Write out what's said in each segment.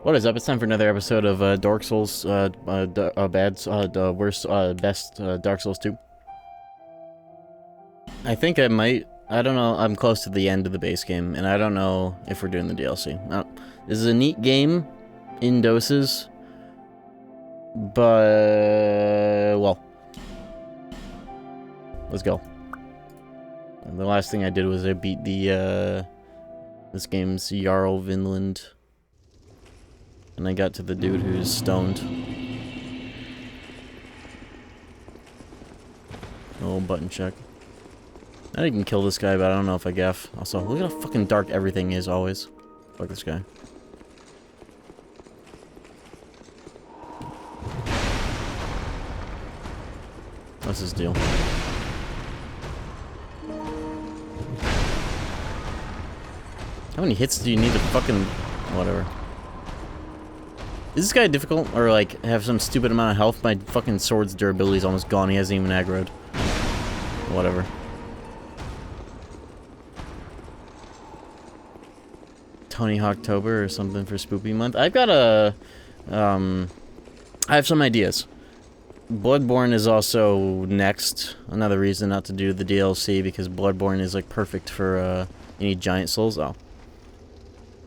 What is up? It's time for another episode of Dark Souls, best Dark Souls 2. I think I might, I don't know, I'm close to the end of the base game, and I don't know if we're doing the DLC. This is a neat game in doses, but, well, let's go. And the last thing I did was I beat the, this game's Jarl Vinland. And I got to the dude who's stoned. Oh, button check. I didn't kill this guy, but I don't know if I gaff. Also, look at how fucking dark everything is always. Fuck this guy. What's his deal? How many hits do you need to fucking... whatever. Is this guy difficult? Or, like, have some stupid amount of health? My fucking sword's durability is almost gone. He hasn't even aggroed. Whatever. Tony Hawktober or something for Spoopy Month. I've got a... I have some ideas. Bloodborne is also next. Another reason not to do the DLC, because Bloodborne is, like, perfect for, you need giant souls. Oh.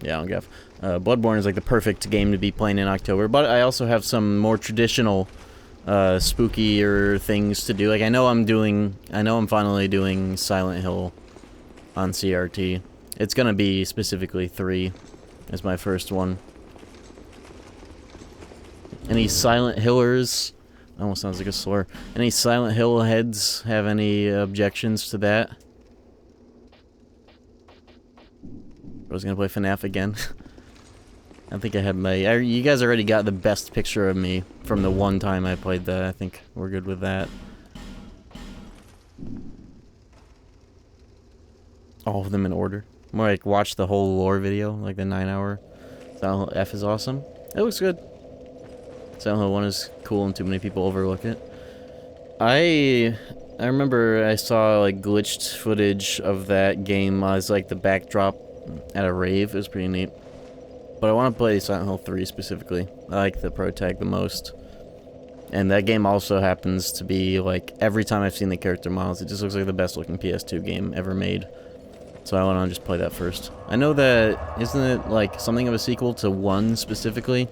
Yeah, I don't gaff. Bloodborne is like the perfect game to be playing in October, but I also have some more traditional, spookier things to do. Like, I know I'm finally doing Silent Hill on CRT. It's gonna be specifically 3 as my first one. Any Silent Hillers, almost sounds like a slur. Any Silent Hill heads have any objections to that? I was gonna play FNAF again. I think I had my... you guys already got the best picture of me from the one time I played that. I think we're good with that. All of them in order. More like watch the whole lore video, like the 9-hour. Silent Hill F is awesome. It looks good. Silent Hill 1 is cool and too many people overlook it. I remember I saw like glitched footage of that game as like the backdrop at a rave. It was pretty neat. But I want to play Silent Hill 3 specifically. I like the pro tag the most. And that game also happens to be, like, every time I've seen the character models, it just looks like the best looking PS2 game ever made. So I want to just play that first. I know that, isn't it, like, something of a sequel to 1 specifically?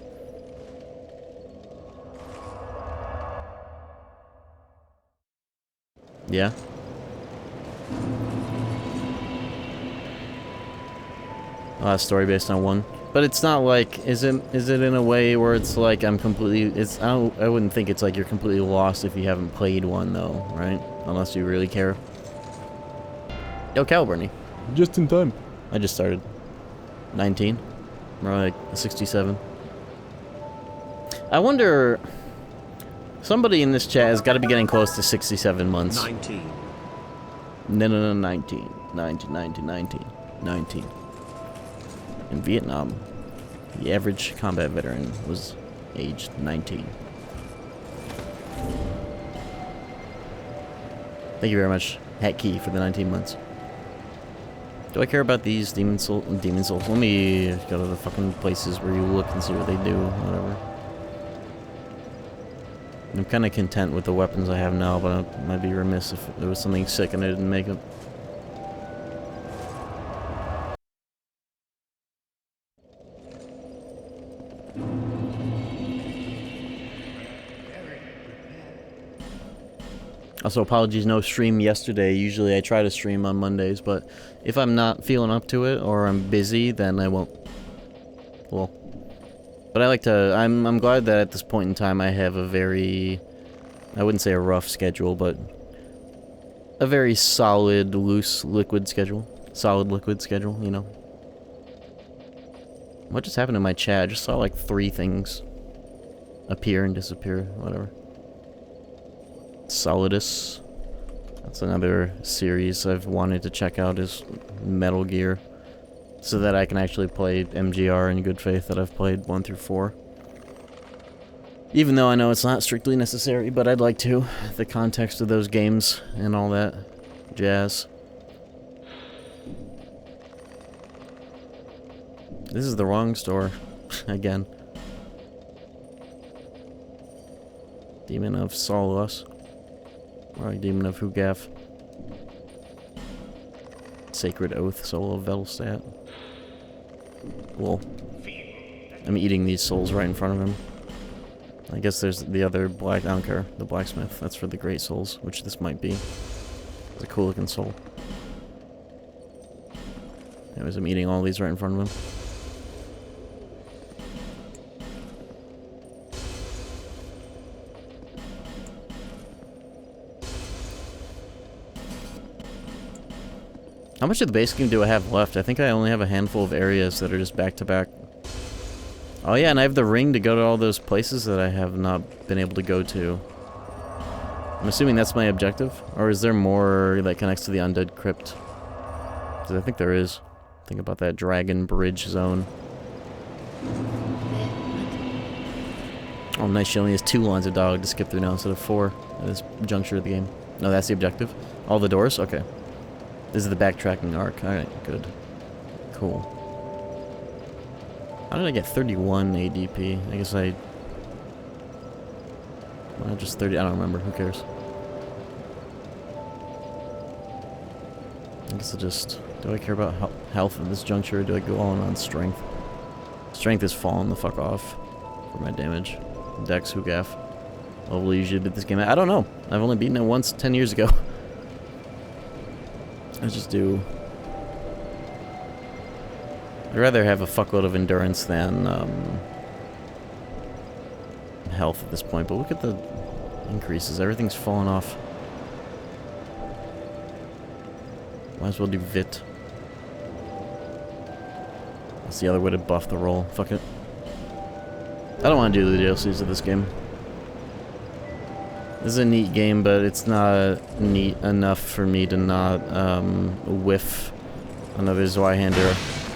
Yeah? A story based on 1. But it's not like, is it in a way where it's like I'm completely, I wouldn't think it's like you're completely lost if you haven't played 1 though, right? Unless you really care. Yo, Calburny. Just in time. I just started. 19. More like 67. I wonder, somebody in this chat has got to be getting close to 67 months. 19. No, 19. 19. In Vietnam, the average combat veteran was aged 19. Thank you very much, Hat Key, for the 19 months. Do I care about these Demon Souls? Let me go to the fucking places where you look and see what they do, whatever. I'm kind of content with the weapons I have now, but I might be remiss if there was something sick and I didn't make it. Also, apologies, no stream yesterday. Usually I try to stream on Mondays, but if I'm not feeling up to it or I'm busy, then I won't. Well, but I like to, I'm glad that at this point in time I have a very, I wouldn't say a rough schedule, but a very solid, loose liquid schedule. Solid liquid schedule, you know. What just happened in my chat? I just saw like 3 things appear and disappear, whatever. Solidus. That's another series I've wanted to check out, is Metal Gear. So that I can actually play MGR in good faith that I've played 1 through 4. Even though I know it's not strictly necessary, but I'd like to. The context of those games and all that jazz. This is the wrong store. Again. Demon of Solus. Or Demon of Hugaf. Sacred Oath, Soul of Velstadt. Cool. I'm eating these souls right in front of him. I guess there's the other black, I don't care, the blacksmith. That's for the great souls, which this might be. It's a cool looking soul. Anyways, I'm eating all these right in front of him. How much of the base game do I have left? I think I only have a handful of areas that are just back to back. Oh yeah, and I have the ring to go to all those places that I have not been able to go to. I'm assuming that's my objective? Or is there more that connects to the Undead Crypt? Because I think there is. Think about that Dragon Bridge zone. Oh nice, she only has 2 lines of dialogue to skip through now instead of 4 at this juncture of the game. No, that's the objective? All the doors? Okay. This is the backtracking arc. Alright, good. Cool. How did I get 31 ADP? I guess I... Well, just 30. I don't remember. Who cares? I guess I'll just... Do I care about health at this juncture, or do I go all in on strength? Strength is falling the fuck off for my damage. Dex, Hugaf. What will usually beat this game at? I don't know. I've only beaten it once 10 years ago. I just do... I'd rather have a fuckload of endurance than health at this point, but look at the increases. Everything's falling off. Might as well do Vit. That's the other way to buff the roll. Fuck it. I don't want to do the DLCs of this game. This is a neat game, but it's not neat enough for me to not whiff another Zweihander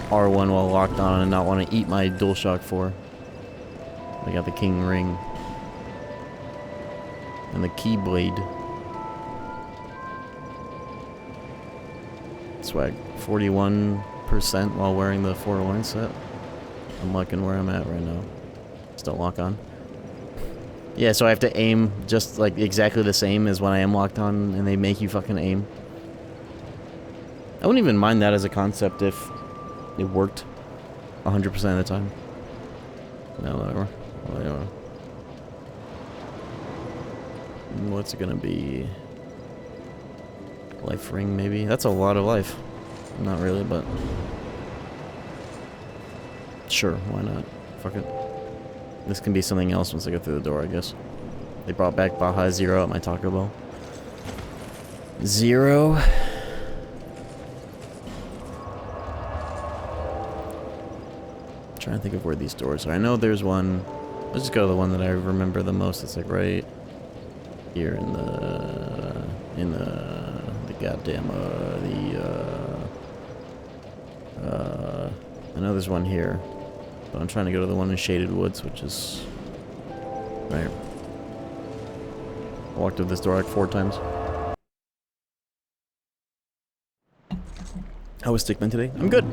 R1 while locked on and not want to eat my DualShock 4. I got the King Ring. And the Keyblade. Swag. 41% while wearing the 4-line set. I'm liking where I'm at right now. Still lock on. Yeah, so I have to aim just like exactly the same as when I am locked on and they make you fucking aim. I wouldn't even mind that as a concept if it worked 100% of the time. No, whatever. Whatever. What's it gonna be? Life ring, maybe? That's a lot of life. Not really, but... Sure, why not? Fuck it. This can be something else once I get through the door, I guess. They brought back Baja Zero at my Taco Bell. Zero? Trying to think of where these doors are. I know there's one. Let's just go to the one that I remember the most. It's like right here in the goddamn I know there's one here, but I'm trying to go to the one in Shaded Woods, which is right here. I walked through this door like 4 times. How was Stickman today? I'm good.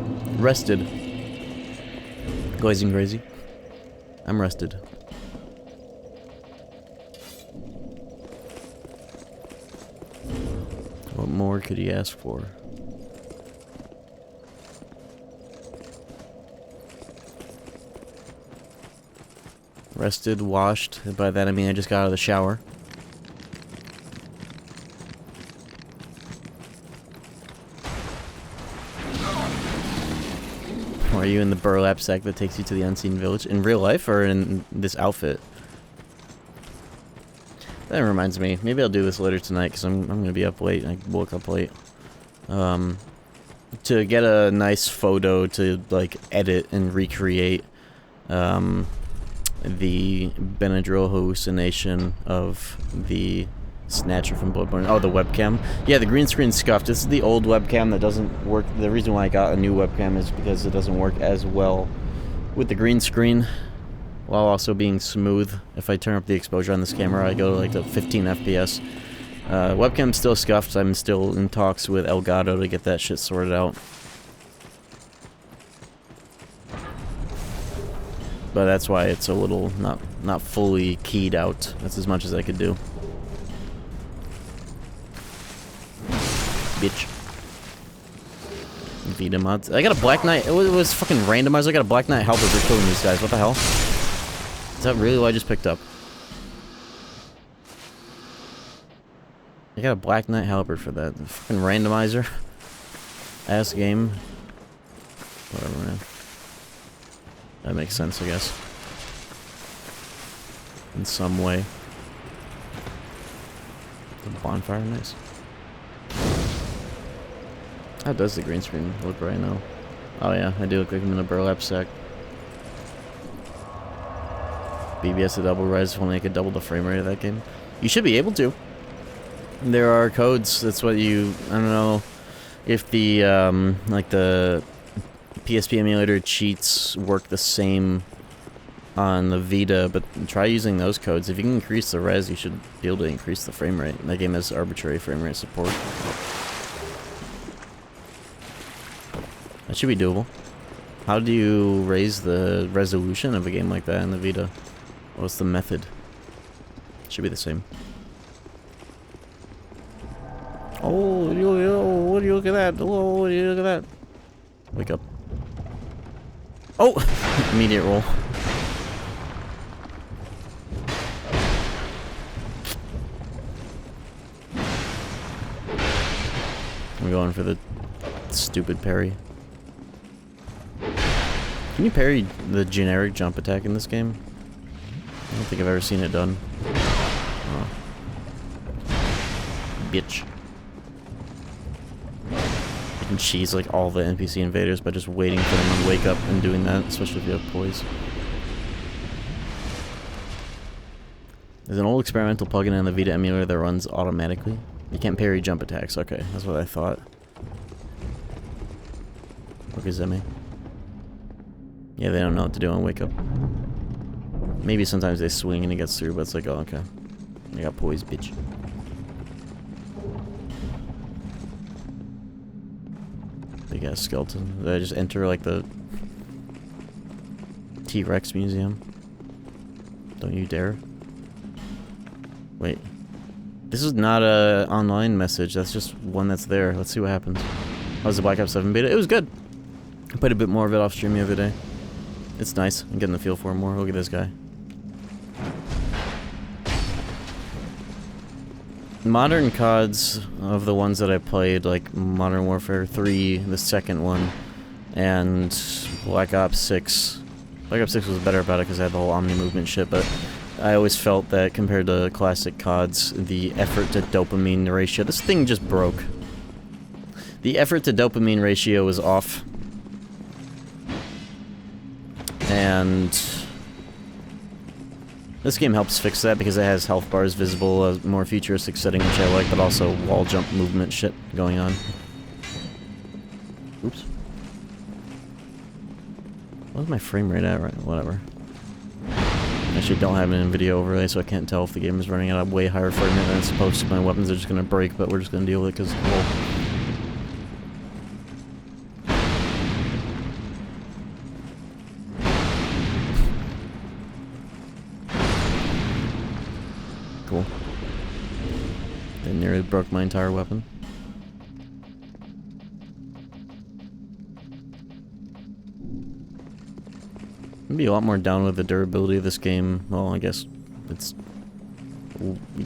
Rested. Glazing crazy. I'm rested. What more could he ask for? Rested, washed. By that I mean I just got out of the shower. Are you in the burlap sack that takes you to the unseen village? In real life or in this outfit? That reminds me. Maybe I'll do this later tonight because I'm going to be up late. I woke up late. To get a nice photo to like edit and recreate the Benadryl hallucination of the Snatcher from Bloodborne. Oh, the webcam. Yeah, the green screen's scuffed. This is the old webcam that doesn't work. The reason why I got a new webcam is because it doesn't work as well with the green screen while also being smooth. If I turn up the exposure on this camera, I go to like to 15 FPS. Webcam's still scuffed. I'm still in talks with Elgato to get that shit sorted out. But that's why it's a little not fully keyed out. That's as much as I could do. Bitch. Vita mods. I got a Black Knight. It was fucking randomized. I got a Black Knight helper for killing these guys. What the hell? Is that really what I just picked up? I got a Black Knight helper for that. The fucking randomizer. Ass game. Whatever, man. That makes sense, I guess. In some way. The bonfire, nice. How does the green screen look right now? Oh yeah, I do look like I'm in a burlap sack. BBS to double res if only I could double the frame rate of that game. You should be able to. There are codes, that's what you... I don't know if the, like the PSP emulator cheats work the same on the Vita, but try using those codes. If you can increase the res, you should be able to increase the frame rate. That game has arbitrary frame rate support. That should be doable. How do you raise the resolution of a game like that in the Vita? What's the method? Should be the same. Oh, what do you look at that? Oh, what do you look at that? Wake up. Oh! Immediate roll. I'm going for the stupid parry. Can you parry the generic jump attack in this game? I don't think I've ever seen it done. Oh. Bitch. You can cheese like all the NPC invaders by just waiting for them to wake up and doing that, especially if you have poise. There's an old experimental plugin in the Vita emulator that runs automatically. You can't parry jump attacks. Okay, that's what I thought. Okay, Zemi. Yeah, they don't know what to do on wake up. Maybe sometimes they swing and it gets through, but it's like, oh, okay. I got poise, bitch. Big ass skeleton. Did I just enter like the T-Rex museum? Don't you dare. Wait. This is not a online message, that's just one that's there. Let's see what happens. How's the Black Ops 7 beta? It was good. I played a bit more of it off stream the other day. It's nice. I'm getting the feel for it more. Look at this guy. Modern CODs of the ones that I played, like Modern Warfare 3, the second one, and Black Ops 6. Black Ops 6 was better about it because I had the whole Omni movement shit, but I always felt that compared to classic CODs, the effort to dopamine ratio... This thing just broke. The effort to dopamine ratio was off. And this game helps fix that because it has health bars visible, a more futuristic setting, which I like, but also wall jump movement shit going on. Oops. What's my frame rate at? Right, whatever. I actually don't have an NVIDIA overlay, so I can't tell if the game is running at a way higher frame rate than it's supposed to. My weapons are just gonna break, but we're just gonna deal with it because, well, cool. They nearly broke my entire weapon. I'd be a lot more down with the durability of this game. Well, I guess it's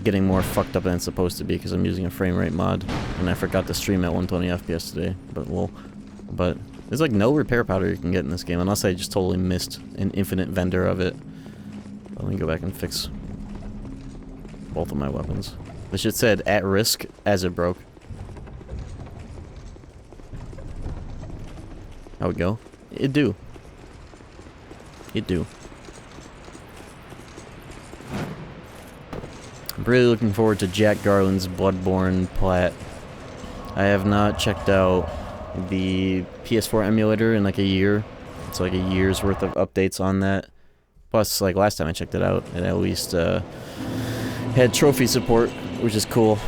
getting more fucked up than it's supposed to be because I'm using a frame rate mod, and I forgot to stream at 120 FPS today. But there's like no repair powder you can get in this game unless I just totally missed an infinite vendor of it. Let me go back and fix both of my weapons. The shit said at risk as it broke. How it go? It do. It do. I'm really looking forward to Jack Garland's Bloodborne plat. I have not checked out the PS4 emulator in like a year. It's like a year's worth of updates on that. Plus, like last time I checked it out, it at least had trophy support, which is cool.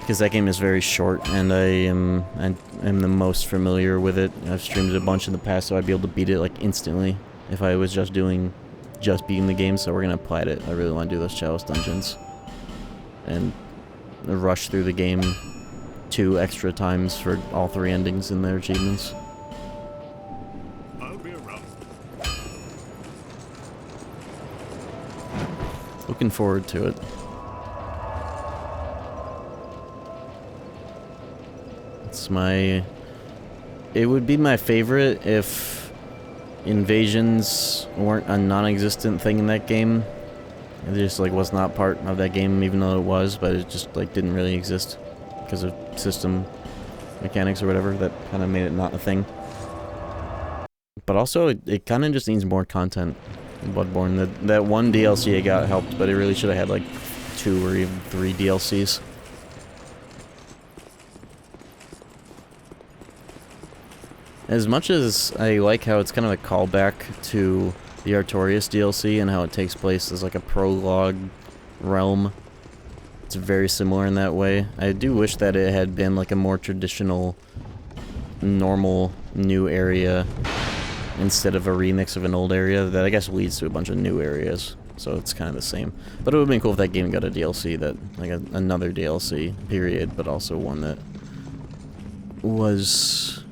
Because that game is very short, and I am the most familiar with it. I've streamed it a bunch in the past, so I'd be able to beat it like instantly if I was just doing just beating the game, so we're gonna apply it. I really want to do those chalice dungeons. And rush through the game 2 extra times for all 3 endings in their achievements. I'll be around. Looking forward to it. It would be my favorite if invasions weren't a non-existent thing in that game. It just like was not part of that game, even though it was, but it just like didn't really exist because of system mechanics or whatever that kind of made it not a thing. But also, it kind of just needs more content in Bloodborne. That one DLC I got helped, but it really should have had like 2 or even 3 DLCs. As much as I like how it's kind of a callback to the Artorias DLC and how it takes place as like a prologue realm, it's very similar in that way. I do wish that it had been like a more traditional, normal, new area instead of a remix of an old area that I guess leads to a bunch of new areas. So it's kind of the same. But it would have been cool if that game got a DLC that, like another DLC, period, but also one that was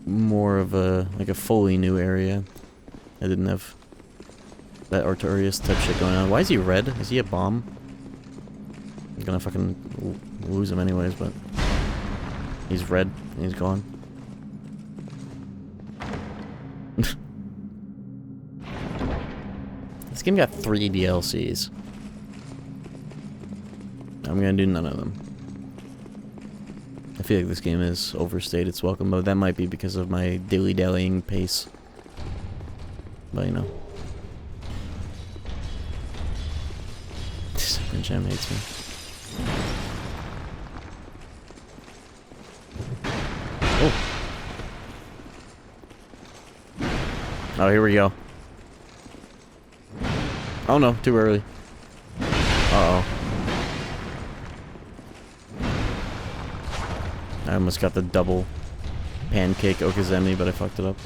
more of a, like a fully new area. I didn't have that Artorias type shit going on. Why is he red? Is he a bomb? I'm gonna fucking lose him anyways, but he's red and he's gone. This game got 3 DLCs. I'm gonna do none of them. I feel like this game is overstayed its welcome, but that might be because of my dilly-dallying pace. But you know. This Jam hates me. Oh! Oh, here we go. Oh no, too early. Uh-oh. I almost got the double pancake Okazemi, but I fucked it up.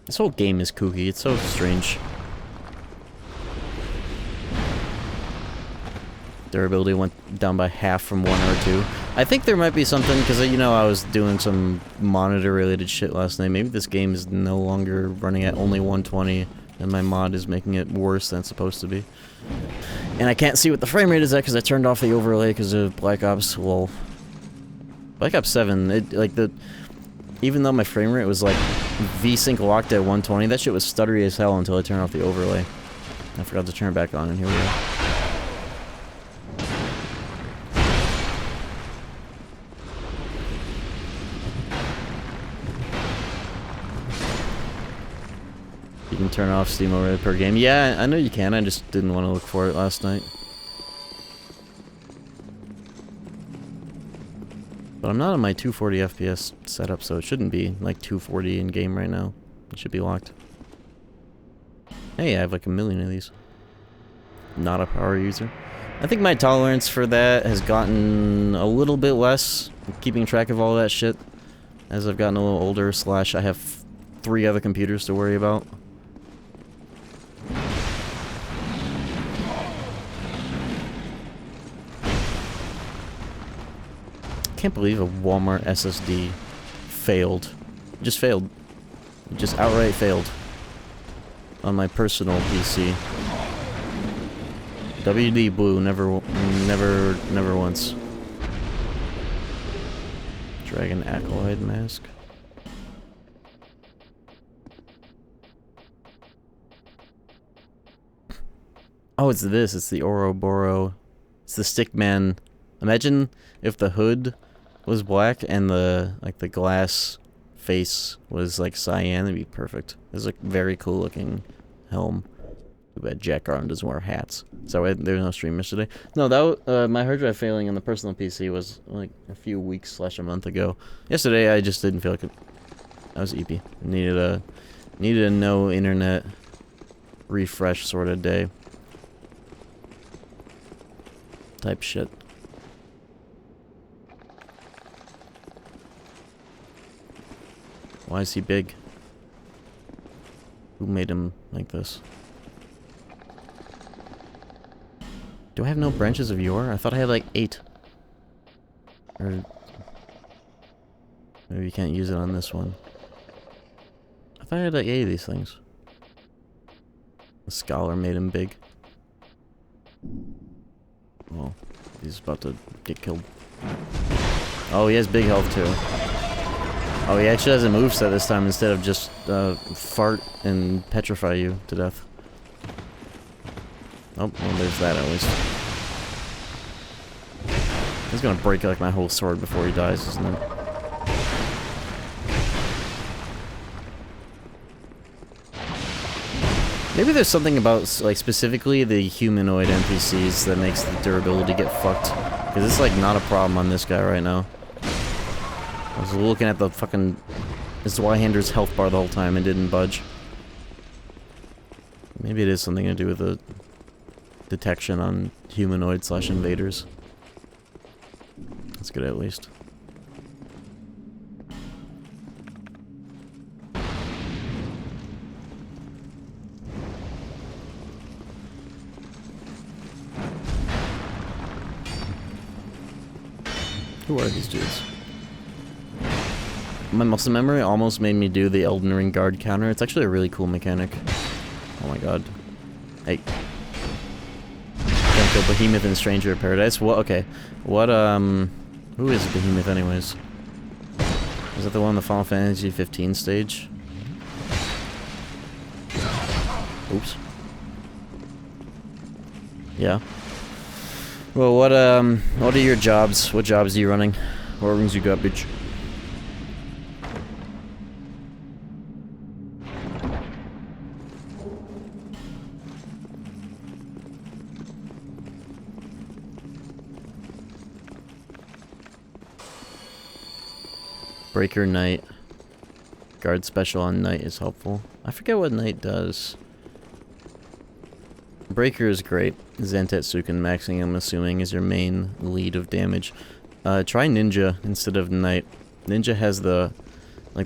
This whole game is kooky. It's so strange. Durability went down by half from 1 or 2. I think there might be something, because, you know, I was doing some monitor-related shit last night. Maybe this game is no longer running at only 120, and my mod is making it worse than it's supposed to be. And I can't see what the frame rate is at because I turned off the overlay because of Black Ops. Well, Black Ops 7, even though my frame rate was like VSync locked at 120, that shit was stuttery as hell until I turned off the overlay. I forgot to turn it back on, and here we go. You can turn off Steam overlay per game. Yeah, I know you can. I just didn't want to look for it last night. But I'm not on my 240 FPS setup, so it shouldn't be like 240 in game right now. It should be locked. Hey, I have like 1 million of these. Not a power user. I think my tolerance for that has gotten a little bit less, keeping track of all that shit, as I've gotten a little older, / I have 3 other computers to worry about. I can't believe a Walmart SSD failed. It just failed. It just outright failed. On my personal PC. WD Blue, never once. Dragon Acolyte mask. Oh, it's this. It's the Ouroboros. It's the Stickman. Imagine if the hood was black and the glass face was like cyan. It'd be perfect. It's like very cool looking helm. Too bad Jack Garland doesn't wear hats. So there's no stream yesterday. No, that my hard drive failing on the personal PC was like a few weeks / a month ago. Yesterday I just didn't feel like it. I was eepy. Needed a no internet refresh sort of day. Type shit. Why is he big? Who made him like this? Do I have no branches of yore? I thought I had like 8. Or maybe you can't use it on this one. I thought I had like 8 of these things. The scholar made him big. Well, he's about to get killed. Oh, he has big health too. Oh, he actually has a moveset this time instead of just fart and petrify you to death. Oh, well, there's that at least. He's gonna break like my whole sword before he dies, isn't it? Maybe there's something about, like, specifically the humanoid NPCs that makes the durability get fucked. Because it's, like, not a problem on this guy right now. I was looking at the fucking... this Zweihander's health bar the whole time and didn't budge. Maybe it is something to do with the detection on humanoid/invaders. That's good at least. Who are these dudes? My muscle memory almost made me do the Elden Ring guard counter. It's actually a really cool mechanic. Oh my god. Hey. Can't kill Behemoth in Stranger of Paradise. What? Okay. What, who is Behemoth anyways? Is that the one on the Final Fantasy 15 stage? Oops. Yeah. Well, what are your jobs? What jobs are you running? What organs you got, bitch? Breaker Knight. Guard special on Knight is helpful. I forget what Knight does. Breaker is great. Zantetsuken maxing, I'm assuming, is your main lead of damage. Try Ninja instead of Knight. Ninja has the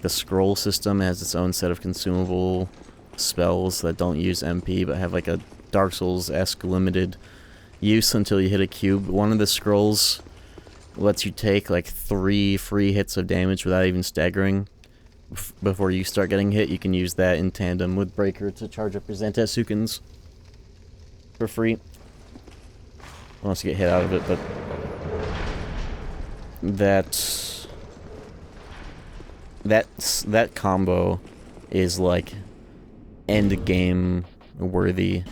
scroll system. It has its own set of consumable spells that don't use MP, but have like a Dark Souls-esque limited use until you hit a cube. One of the scrolls lets you take like 3 free hits of damage without even staggering. Before you start getting hit, you can use that in tandem with Breaker to charge up your Zantetsuken's for free. Unless you get hit out of it, but that combo is like end game worthy.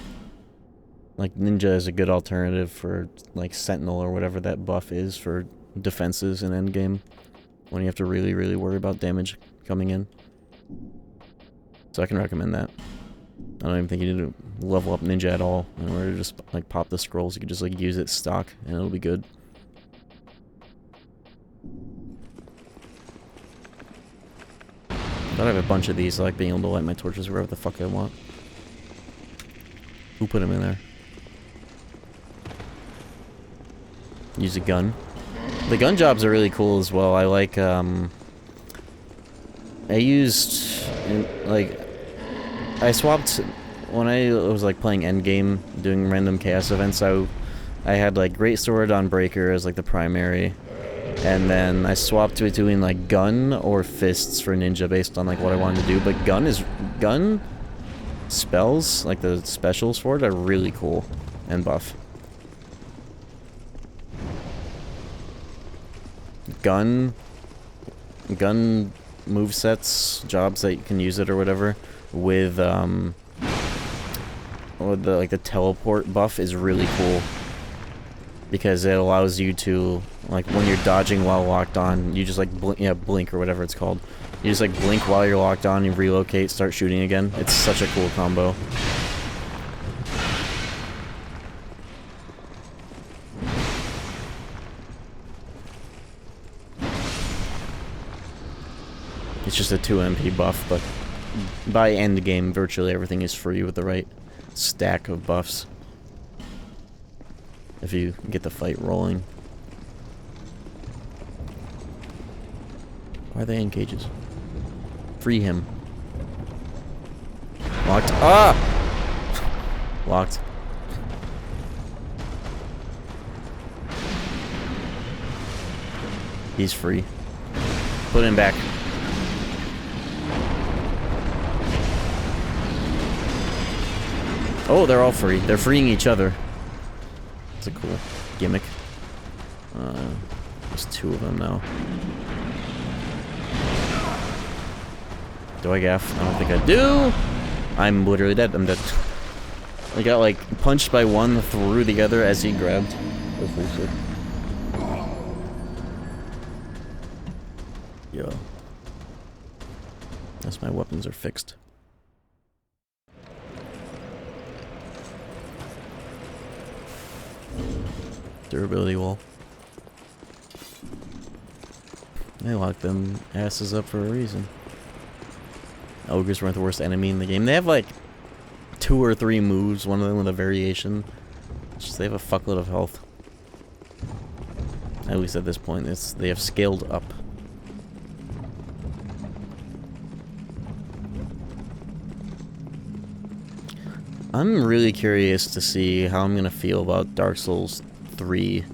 Like Ninja is a good alternative for like Sentinel or whatever that buff is for defenses in end game when you have to really, really worry about damage coming in. So I can recommend that. I don't even think you need to level up Ninja at all in order to just like pop the scrolls. You can just like use it stock and it'll be good. But I have a bunch of these. I like being able to light my torches wherever the fuck I want. Who put them in there? Use a gun. The gun jobs are really cool as well. I like, I used, like, I swapped, when I was, like, playing endgame, doing random chaos events, I had, like, Great Sword on Breaker as, like, the primary, and then I swapped between, like, gun or fists for Ninja based on, like, what I wanted to do, but gun spells, like, the specials for it, are really cool and buff. Gun movesets, jobs that you can use it or whatever, with the like the teleport buff is really cool because it allows you to, like, when you're dodging while locked on, you just like blink or whatever it's called. You just like blink while you're locked on, you relocate, start shooting again. It's such a cool combo. It's just a 2 MP buff, but by end game, virtually everything is free with the right stack of buffs. If you get the fight rolling. Why are they in cages? Free him. Locked. Ah! Locked. He's free. Put him back. Oh, they're all free. They're freeing each other. That's a cool gimmick. There's two of them now. Do I gaff? I don't think I do. I'm literally dead. I'm dead. I got like punched by one through the other as he grabbed. Yo. That's my weapons are fixed. Durability wall. They locked them asses up for a reason. Ogres weren't the worst enemy in the game. They have like 2 or 3 moves, one of them with a variation. Just they have a fuckload of health. At least at this point, they have scaled up. I'm really curious to see how I'm gonna feel about Dark Souls 3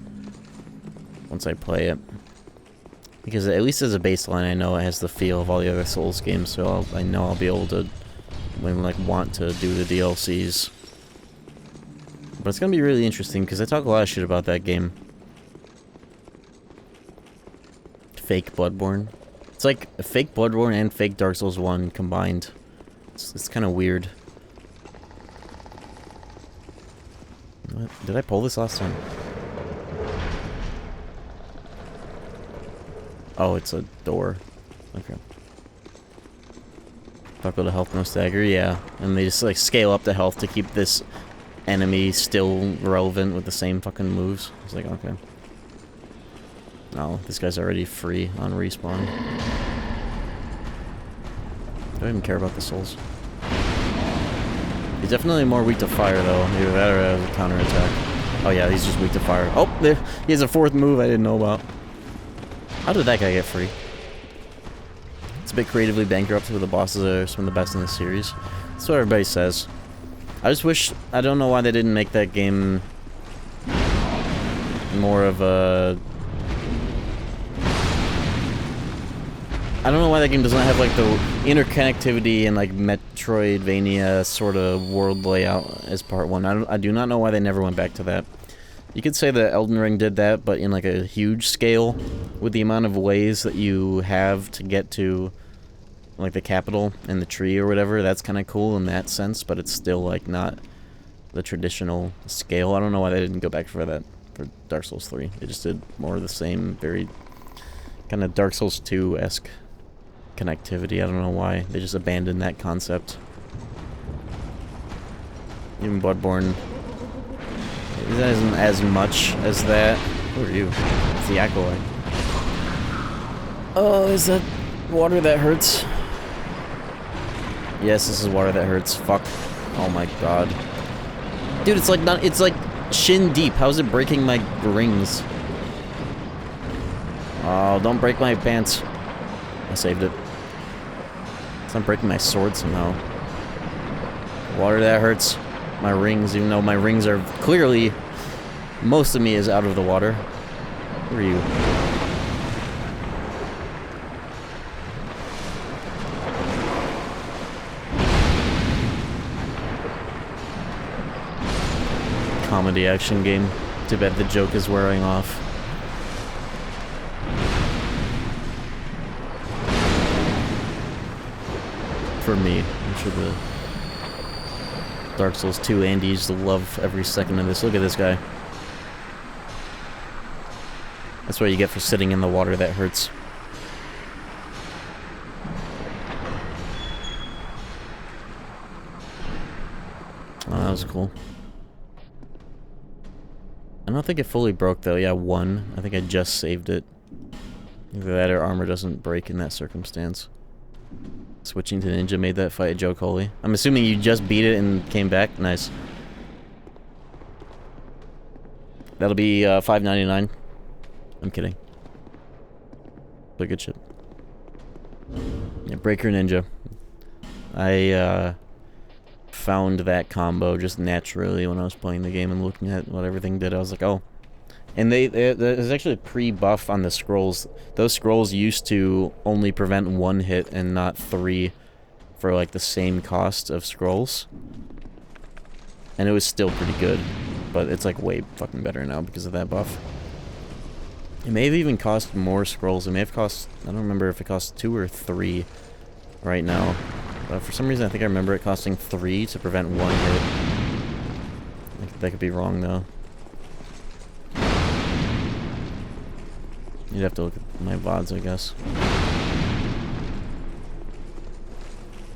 once I play it. Because at least as a baseline, I know it has the feel of all the other Souls games, so I know I'll be able to, like, want to do the DLCs. But it's gonna be really interesting, because I talk a lot of shit about that game. Fake Bloodborne. It's like a fake Bloodborne and fake Dark Souls 1 combined. It's kind of weird. What? Did I pull this last time? Oh, it's a door. Okay. Buckle to health, no stagger, yeah. And they just like scale up the health to keep this enemy still relevant with the same fucking moves. I was like, okay. Oh, this guy's already free on respawn. Do I even care about the souls? He's definitely more weak to fire though. Either that or as a counterattack. Oh yeah, he's just weak to fire. Oh, there. He has a 4th move I didn't know about. How did that guy get free? It's a bit creatively bankrupt, but the bosses are some of the best in the series. That's what everybody says. I just wish... I don't know why they didn't make that game more of a... I don't know why that game doesn't have like the interconnectivity and like Metroidvania sort of world layout as part 1. I do not know why they never went back to that. You could say that Elden Ring did that, but in like a huge scale, with the amount of ways that you have to get to like the capital and the tree or whatever. That's kind of cool in that sense, but it's still like not the traditional scale. I don't know why they didn't go back for that for Dark Souls 3. They just did more of the same, very kind of Dark Souls 2-esque connectivity. I don't know why they just abandoned that concept. Even Bloodborne isn't as much as that. Who are you? It's the Acolyte. Oh, is that water that hurts? Yes, this is water that hurts. Fuck. Oh my god. Dude, it's like not. It's like shin deep. How's it breaking my rings? Oh, don't break my pants. I saved it. It's not breaking my sword somehow. Water that hurts. My rings, even though my rings are clearly... Most of me is out of the water. Who are you? Comedy action game. Too bad the joke is wearing off. For me, I'm sure the Dark Souls 2 Andes love every second of this. Look at this guy. That's what you get for sitting in the water that hurts. Oh, that was cool. I don't think it fully broke though. Yeah, 1. I think I just saved it. Either that or armor doesn't break in that circumstance. Switching to ninja made that fight a joke, holy. I'm assuming you just beat it and came back? Nice. That'll be $5.99. I'm kidding. But good shit. Yeah, Breaker Ninja. I found that combo just naturally when I was playing the game and looking at what everything did. I was like, oh. And there's actually a pre-buff on the scrolls. Those scrolls used to only prevent 1 hit and not 3 for like the same cost of scrolls. And it was still pretty good, but it's like way fucking better now because of that buff. It may have even cost more scrolls. It may have cost, I don't remember if it costs 2 or 3 right now. But for some reason I think I remember it costing 3 to prevent 1 hit. That could be wrong though. You'd have to look at my VODs, I guess.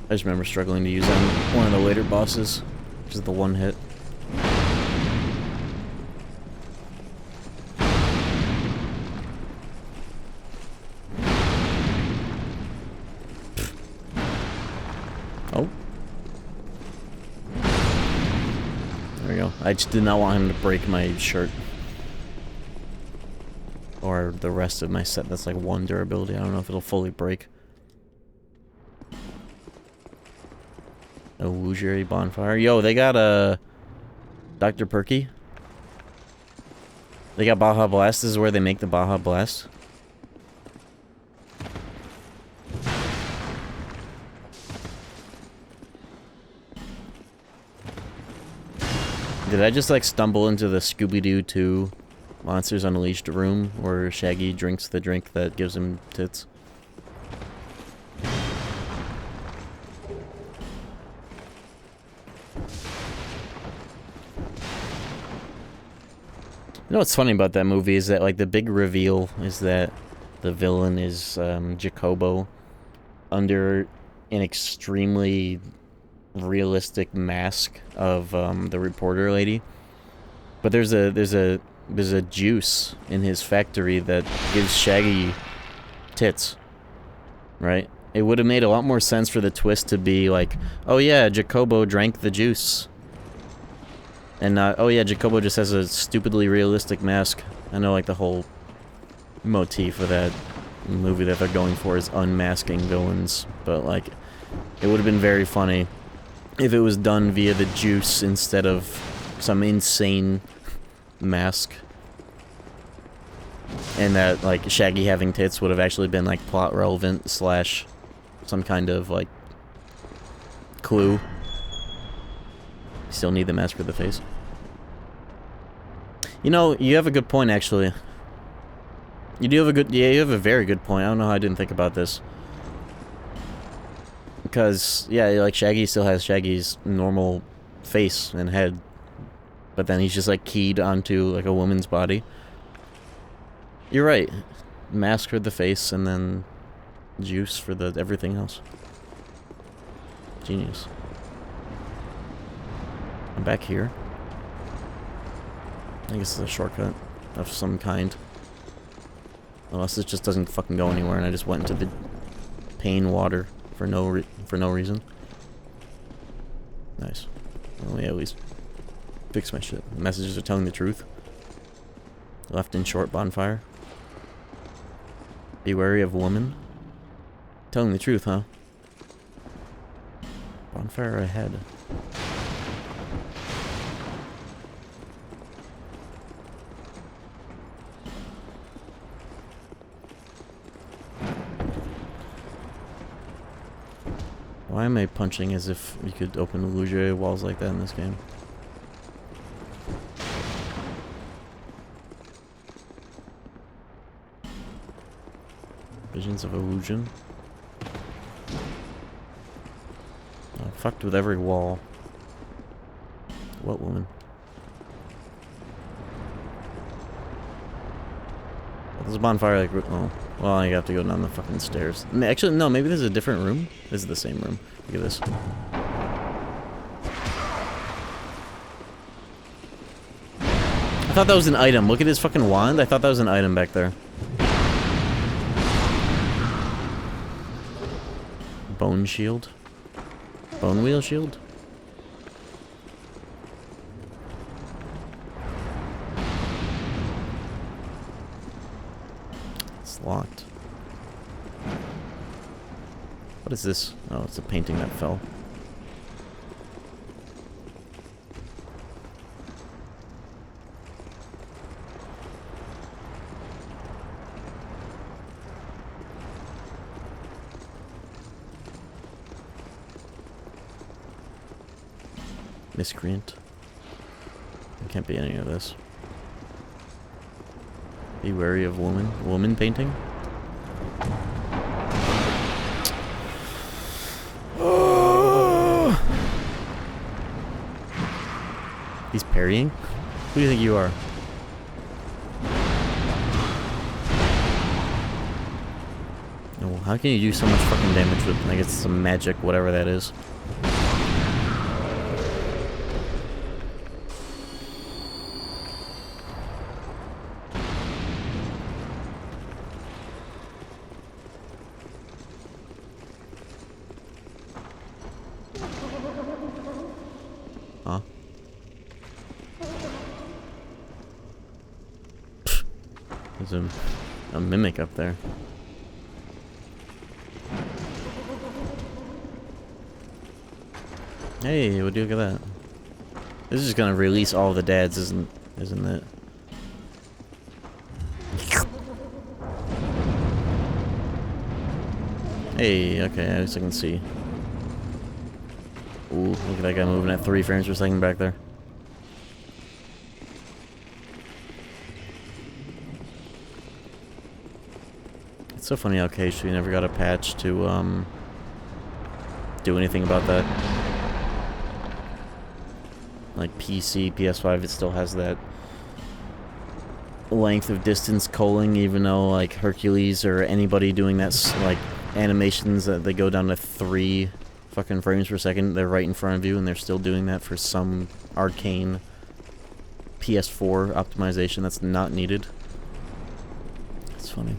I just remember struggling to use on one of the later bosses, which is the 1 hit. Oh. There we go. I just did not want him to break my shirt. Or the rest of my set that's like 1 durability. I don't know if it'll fully break. A Wujiri bonfire. Yo, they got a Dr. Perky. They got Baja Blast. This is where they make the Baja Blast. Did I just like stumble into the Scooby-Doo 2 Monsters Unleashed room where Shaggy drinks the drink that gives him tits? You know what's funny about that movie is that like the big reveal is that the villain is Jacobo under an extremely realistic mask of the reporter lady. But there's a juice in his factory that gives Shaggy tits, right? It would have made a lot more sense for the twist to be like, oh yeah, Jacobo drank the juice. And not, oh yeah, Jacobo just has a stupidly realistic mask. I know like the whole motif of that movie that they're going for is unmasking villains, but like, it would have been very funny if it was done via the juice instead of some insane mask. And that, like, Shaggy having tits would have actually been, like, plot relevant / some kind of, like, clue. Still need the mask for the face. You know, you have a good point, actually. You do have a good... Yeah, you have a very good point. I don't know how I didn't think about this. Because, yeah, like, Shaggy still has Shaggy's normal face and head. But then he's just, like, keyed onto, like, a woman's body. You're right. Mask for the face and then juice for the everything else. Genius. I'm back here. I guess it's a shortcut of some kind. Unless it just doesn't fucking go anywhere and I just went into the pain water for no reason. Nice. Well, yeah, at least fix my shit. The messages are telling the truth. Left in short bonfire. Be wary of woman. Telling the truth, huh? Bonfire ahead. Why am I punching as if you could open illusory walls like that in this game? Visions of illusion. I fucked with every wall. What woman? There's a bonfire like... Oh. Well, I have to go down the fucking stairs. Actually, no, maybe there's a different room. This is the same room. Look at this. I thought that was an item. Look at his fucking wand. I thought that was an item back there. Bone shield? Bone wheel shield? It's locked. What is this? Oh, it's a painting that fell. Miscreant. It can't be any of this. Be wary of woman. Woman painting? He's parrying? Who do you think you are? Oh, how can you do so much fucking damage with, I guess, some magic, whatever that is? Huh? There's a mimic up there. Hey, would you look at that? This is just gonna release all the dads, isn't it? Hey, okay, at least I can see. Ooh, look at that guy moving at 3 frames per second back there. It's so funny how KH3 never got a patch to do anything about that. Like PC, PS5, it still has that length of distance culling, even though like Hercules or anybody doing that like animations that they go down to 3 fucking frames per second, they're right in front of you, and they're still doing that for some arcane PS4 optimization that's not needed. It's funny.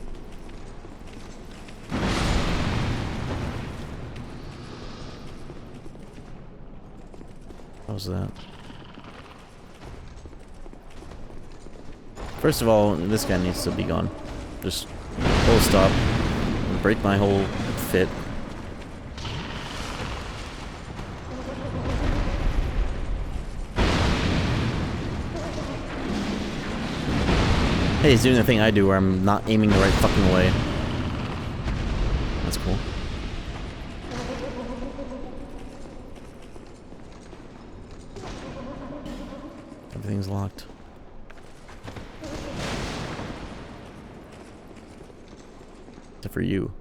What was that? First of all, this guy needs to be gone. Just full stop. Break my whole fit. Hey, he's doing the thing I do where I'm not aiming the right fucking way. That's cool. Everything's locked. Except for you.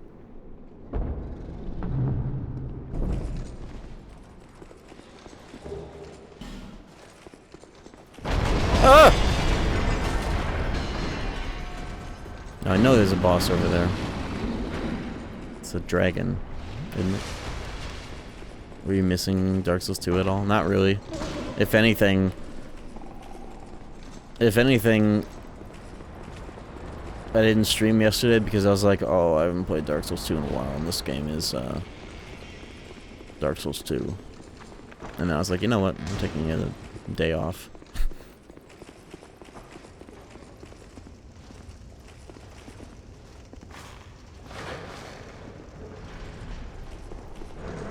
Ah! Now, I know there's a boss over there. It's a dragon, isn't it? Were you missing Dark Souls 2 at all? Not really. If anything, I didn't stream yesterday because I was like, oh, I haven't played Dark Souls 2 in a while, and this game is Dark Souls 2. And I was like, you know what? I'm taking a day off.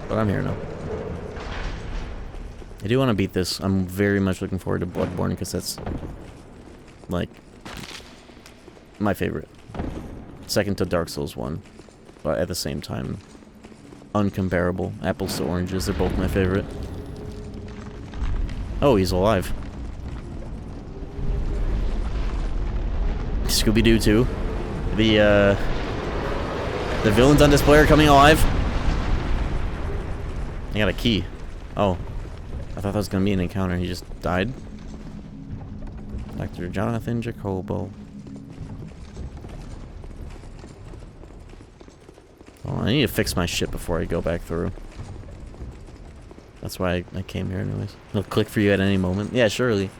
But I'm here now. I do want to beat this. I'm very much looking forward to Bloodborne because that's, like, my favorite. Second to Dark Souls 1. But at the same time, uncomparable. Apples to oranges, they're both my favorite. Oh, he's alive. Scooby-Doo 2. The villains on display are coming alive. I got a key. Oh. I thought that was gonna be an encounter. He just died. Dr. Jonathan Jacobo. Oh, I need to fix my shit before I go back through. That's why I came here anyways. It'll click for you at any moment. Yeah, surely.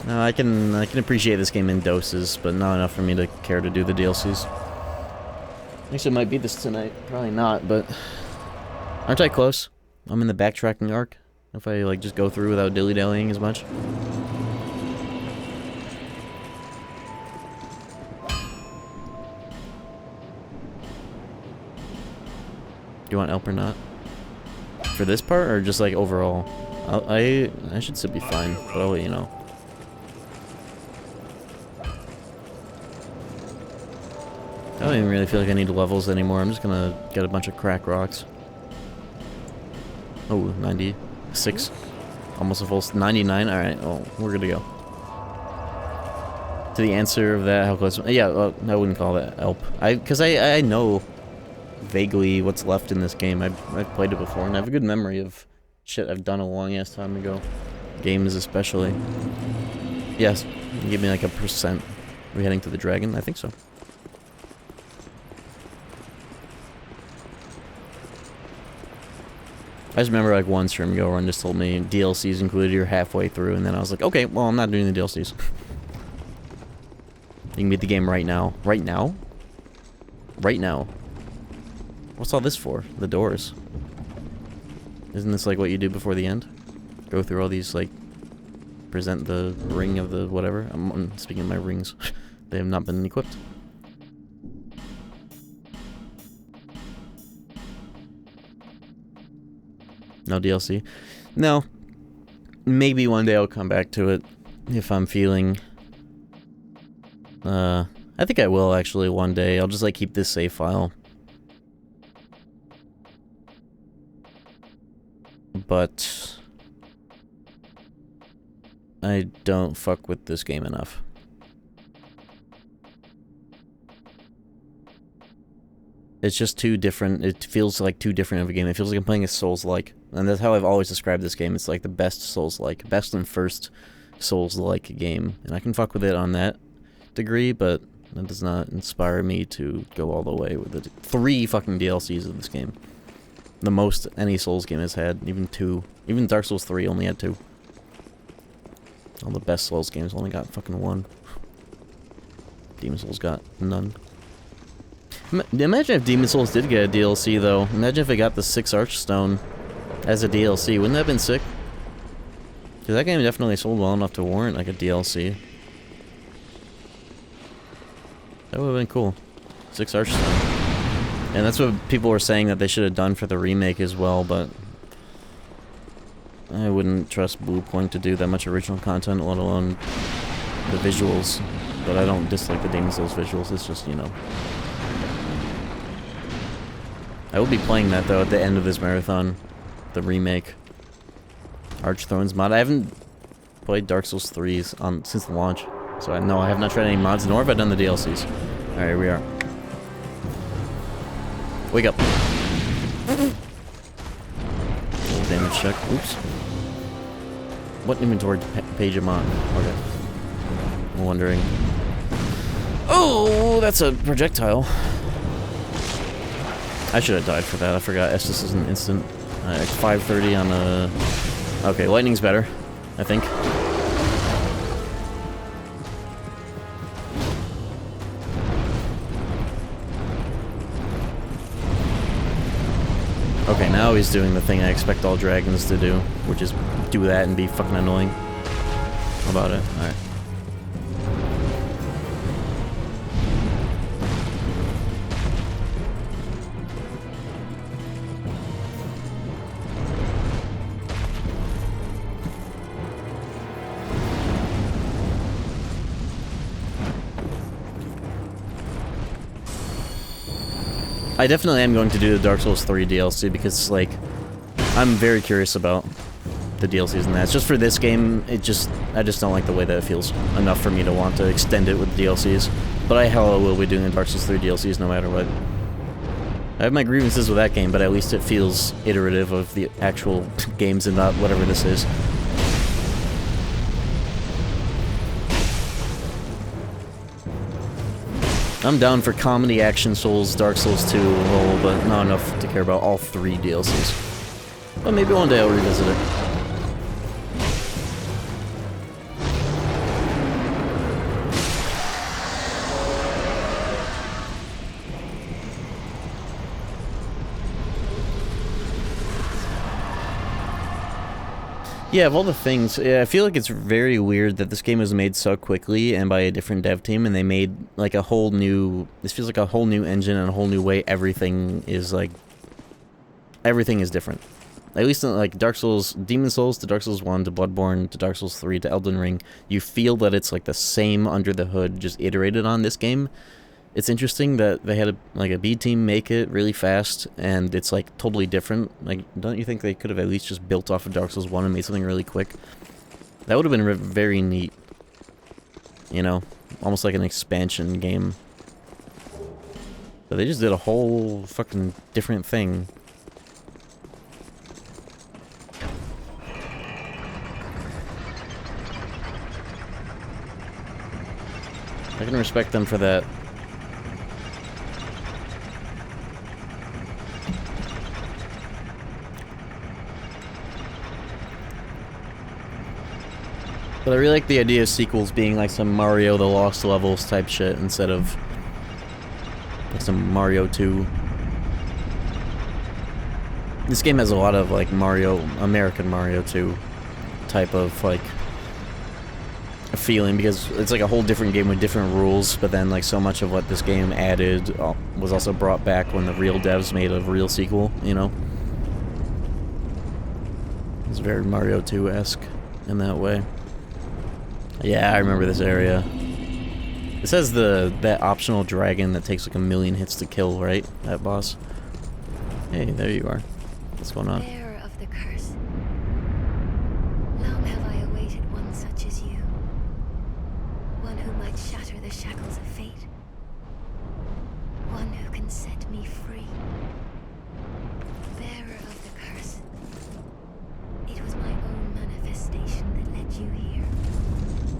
No, I can appreciate this game in doses, but not enough for me to care to do the DLCs. Actually, I might beat this tonight. Probably not, but aren't I close? I'm in the backtracking arc. If I like just go through without dilly-dallying as much. you want Elp or not? For this part, or just like overall? I should still be fine, but I'll let you know. I don't even really feel like I need levels anymore. I'm just gonna get a bunch of crack rocks. Oh, 96. Almost a full 99. Alright, well, we're good to go. To the answer of that, how close... Yeah, I wouldn't call that Elp. Because I know vaguely what's left in this game. I've played it before, and I have a good memory of shit I've done a long-ass time ago. Games especially. Yes, give me like a %. Are we heading to the dragon? I think so. I just remember like one stream ago, Run just told me DLCs included, you're halfway through, and then I was like, okay, well, I'm not doing the DLCs. You can beat the game right now. Right now? Right now. What's all this for? The doors. Isn't this like what you do before the end? Go through all these, like, present the ring of the whatever? I'm speaking of my rings. They have not been equipped. No DLC? No. Maybe one day I'll come back to it if I'm feeling... I think I will actually one day. I'll just like keep this save file. But I don't fuck with this game enough. It's just too different. It feels like too different of a game. It feels like I'm playing a Souls-like. And that's how I've always described this game. It's like the best Souls-like. Best and first Souls-like game. And I can fuck with it on that degree, but that does not inspire me to go all the way with it. 3 fucking DLCs of this game. The most any Souls game has had. Even 2. Even Dark Souls 3 only had 2. All the best Souls games only got fucking 1. Demon Souls got none. Imagine if Demon Souls did get a DLC, though. Imagine if it got the 6 Archstone as a DLC. Wouldn't that have been sick? Because that game definitely sold well enough to warrant, like, a DLC. That would have been cool. 6 Archstone. And that's what people were saying that they should have done for the remake as well, but... I wouldn't trust Bluepoint to do that much original content, let alone the visuals. But I don't dislike the Demon Souls visuals, it's just, you know... I will be playing that, though, at the end of this marathon. The remake. Archthrone's mod. I haven't played Dark Souls 3 since the launch. So I know I have not tried any mods, nor have I done the DLCs. Alright, here we are. Wake up. Little damage check. Oops. What inventory page am I on? Okay. I'm wondering. Oh, that's a projectile. I should have died for that. I forgot Estus is an instant. Alright, 5:30 on a... Okay, lightning's better, I think. Okay, now he's doing the thing I expect all dragons to do, which is do that and be fucking annoying. How about it? Alright. I definitely am going to do the Dark Souls 3 DLC because, like, I'm very curious about the DLCs and that. It's just for this game, I just don't like the way that it feels enough for me to want to extend it with DLCs. But I hella will be doing the Dark Souls 3 DLCs no matter what. I have my grievances with that game, but at least it feels iterative of the actual games and not whatever this is. I'm down for comedy, action, Souls, Dark Souls 2, roll, but not enough to care about all 3 DLCs. But maybe one day I'll revisit it. Yeah, of all the things, I feel like it's very weird that this game was made so quickly and by a different dev team, and they made, like, a whole new... This feels like a whole new engine and a whole new way everything is, like, everything is different. At least in, like, Dark Souls, Demon Souls to Dark Souls 1 to Bloodborne to Dark Souls 3 to Elden Ring, you feel that it's, like, the same under the hood, just iterated on. This game, it's interesting that they had, a B team make it really fast, and it's, like, totally different. Like, don't you think they could have at least just built off of Dark Souls 1 and made something really quick? That would have been very neat. You know? Almost like an expansion game. But they just did a whole fucking different thing. I can respect them for that. But I really like the idea of sequels being like some Mario the Lost Levels type shit instead of like some Mario 2. This game has a lot of like American Mario 2 type of like feeling, because it's like a whole different game with different rules, but then like so much of what this game added was also brought back when the real devs made a real sequel, you know? It's very Mario 2-esque in that way. Yeah, I remember this area. This has that optional dragon that takes like 1,000,000 hits to kill, right? That boss. Hey, there you are. What's going on? Bearer of the curse. Long have I awaited one such as you. One who might shatter the shackles of fate. One who can set me free. Bearer of the curse. It was my own manifestation that led you here.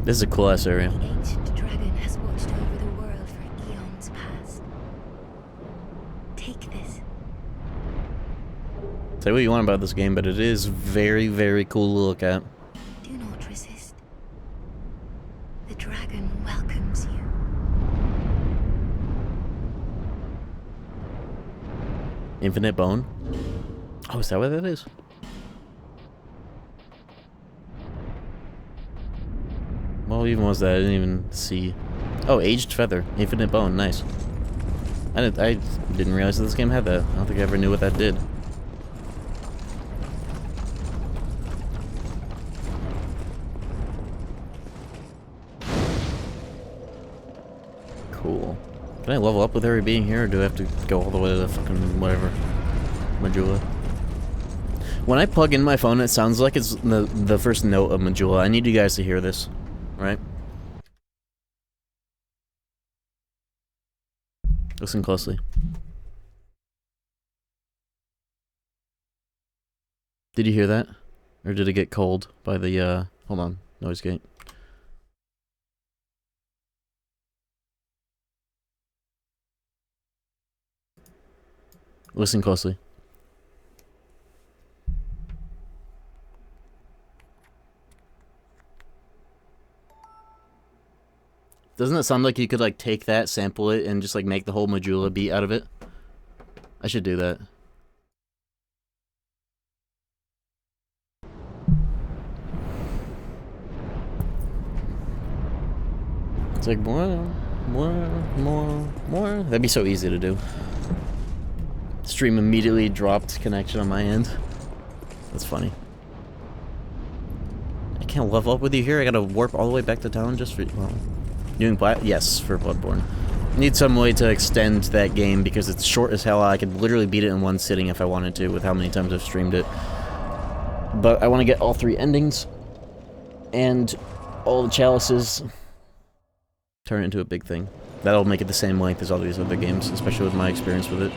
This is a cool ass area. The ancient dragon has watched over the world for eons past. Take this. Say what you want about this game, but it is very, very cool to look at. Do not resist. The dragon welcomes you. Infinite Bone? Oh, is that what that is? What even was that? I didn't even see. Oh, Aged Feather. Infinite Bone. Nice. I didn't realize that this game had that. I don't think I ever knew what that did. Cool. Can I level up with every being here, or do I have to go all the way to the fucking whatever? Majula. When I plug in my phone, it sounds like it's the first note of Majula. I need you guys to hear this. Right? Listen closely. Did you hear that? Or did it get cold by the, hold on, noise gate? Listen closely. Doesn't it sound like you could, like, take that, sample it, and just, like, make the whole Majula beat out of it? I should do that. It's like, more. That'd be so easy to do. Stream immediately dropped connection on my end. That's funny. I can't level up with you here. I gotta warp all the way back to town just for... Well, doing yes, for Bloodborne. Need some way to extend that game because it's short as hell. I could literally beat it in one sitting if I wanted to with how many times I've streamed it. But I want to get all 3 endings and all the chalices. Turn it into a big thing. That'll make it the same length as all these other games, especially with my experience with it.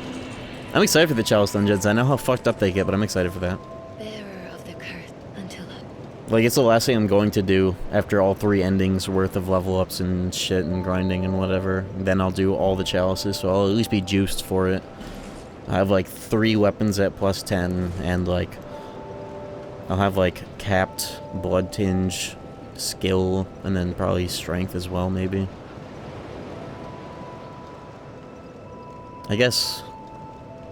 I'm excited for the chalice dungeons. I know how fucked up they get, but I'm excited for that. Bearer of the curse, Antilla. Like, it's the last thing I'm going to do after all 3 endings worth of level ups and shit and grinding and whatever. Then I'll do all the chalices, so I'll at least be juiced for it. I have like 3 weapons at plus 10, and like I'll have like capped blood tinge, skill, and then probably strength as well, maybe. I guess...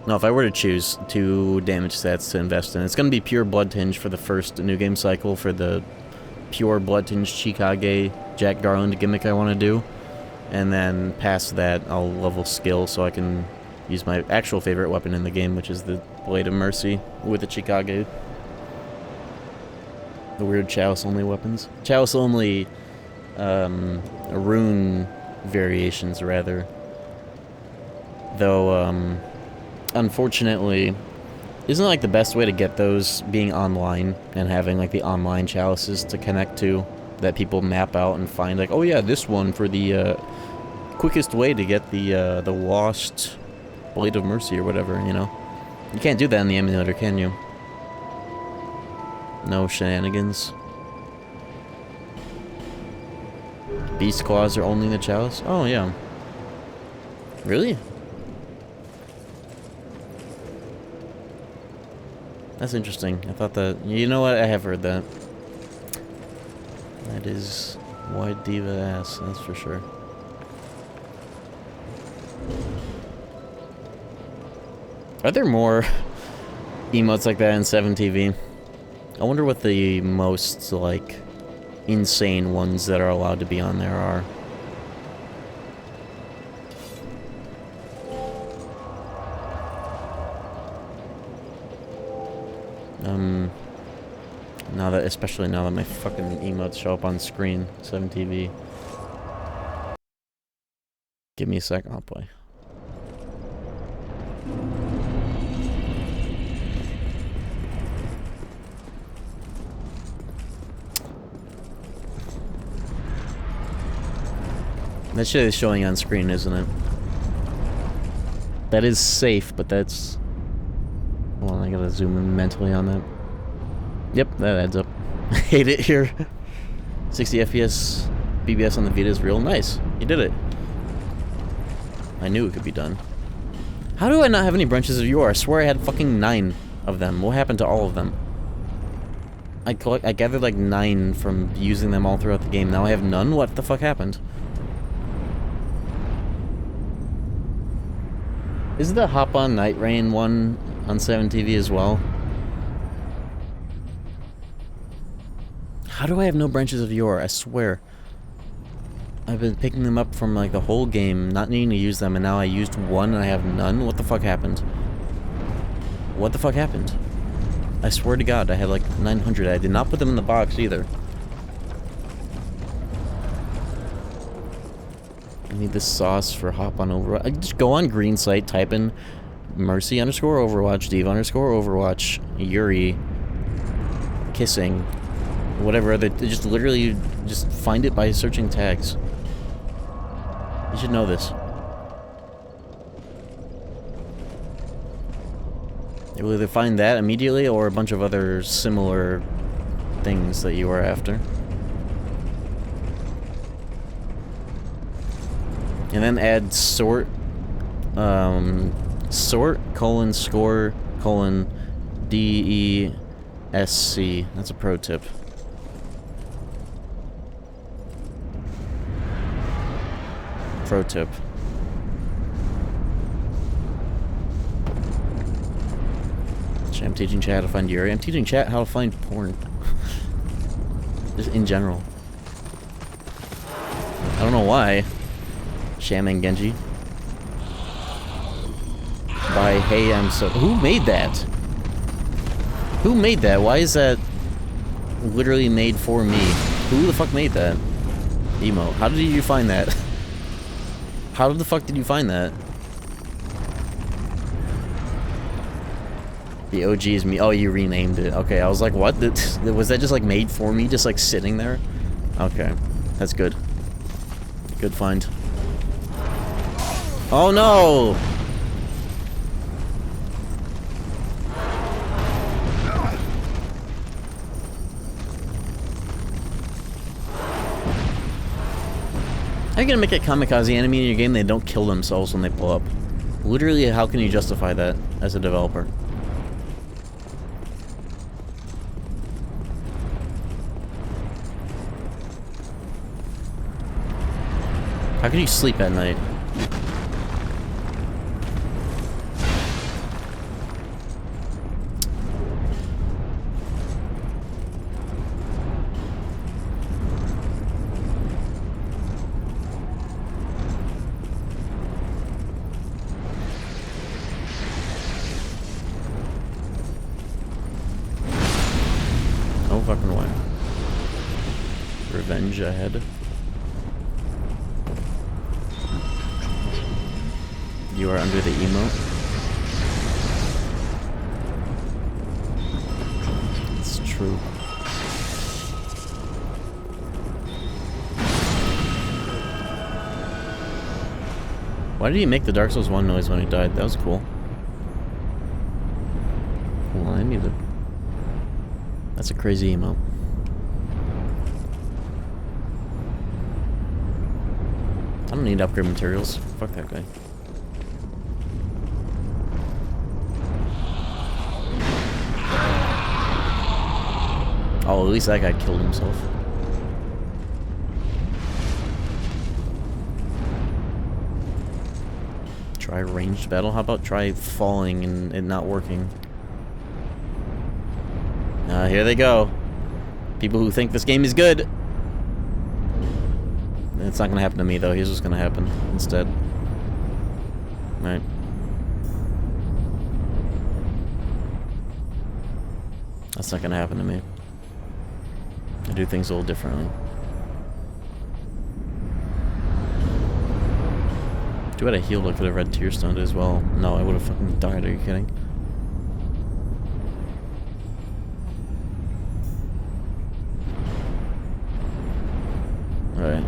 No, if I were to choose 2 damage stats to invest in, it's going to be pure Blood Tinge for the first New Game Cycle for the pure Blood Tinge Chikage Jack Garland gimmick I want to do. And then past that, I'll level skill so I can use my actual favorite weapon in the game, which is the Blade of Mercy with the Chikage. The weird chalice-only weapons. Chalice-only, rune variations, rather. Though, unfortunately, isn't like the best way to get those being online and having like the online chalices to connect to that people map out and find like, oh yeah, this one for the quickest way to get the lost Blade of Mercy or whatever, you know? You can't do that in the emulator, can you? No shenanigans. Beast claws are only in the chalice? Oh yeah. Really? That's interesting. I thought that... You know what? I have heard that. That is White Diva ass, that's for sure. Are there more emotes like that in 7TV? I wonder what the most, like, insane ones that are allowed to be on there are. Especially now that my fucking emotes show up on screen, 7TV. Give me a second, I'll play. That shit is showing on screen, isn't it? That is safe, but that's... Hold on, I gotta zoom in mentally on that. Yep, that adds up. I hate it here. 60 FPS, BBS on the Vita is real nice. You did it. I knew it could be done. How do I not have any branches of yore? I swear I had fucking 9 of them. What happened to all of them? I gathered like 9 from using them all throughout the game. Now I have none? What the fuck happened? Is the Hop on Night Rain one on 7TV as well? How do I have no branches of yore? I swear. I've been picking them up from like the whole game, not needing to use them, and now I used one and I have none? What the fuck happened? What the fuck happened? I swear to God, I had like 900. I did not put them in the box either. I need this sauce for Hop on Overwatch. I just go on green site, type in Mercy _ Overwatch, Diva _ Overwatch, Yuri, kissing, whatever other. Just literally just find it by searching tags. You should know this. You will either find that immediately or a bunch of other similar things that you are after. And then add sort, sort, score, DESC. That's a pro tip. Pro tip. I'm teaching chat how to find Yuri. I'm teaching chat how to find porn. Just in general. I don't know why. Shaman Genji. By Hey I'm So... Who made that? Who made that? Why is that literally made for me? Who the fuck made that? Emo. How did you find that? How the fuck did you find that? The OG is me. Oh, you renamed it. Okay, I was like, what? Was that just like made for me? Just like sitting there? Okay. That's good. Good find. Oh no! How are you gonna make a kamikaze enemy in your game they don't kill themselves when they pull up? Literally, how can you justify that as a developer? How can you sleep at night? fucking way. Revenge ahead. You are under the emote. It's true. Why did he make the Dark Souls 1 noise when he died? That was cool. Well, I need to... That's a crazy emote. I don't need upgrade materials. Fuck that guy. Oh, at least that guy killed himself. Try ranged battle? How about try falling and it not working? Here they go. People who think this game is good. It's not gonna happen to me though. Here's what's gonna happen instead. Right. That's not gonna happen to me. I do things a little differently. Too bad I healed. I could have read Tear Stoned as well. No, I would have fucking died. Are you kidding? Alright.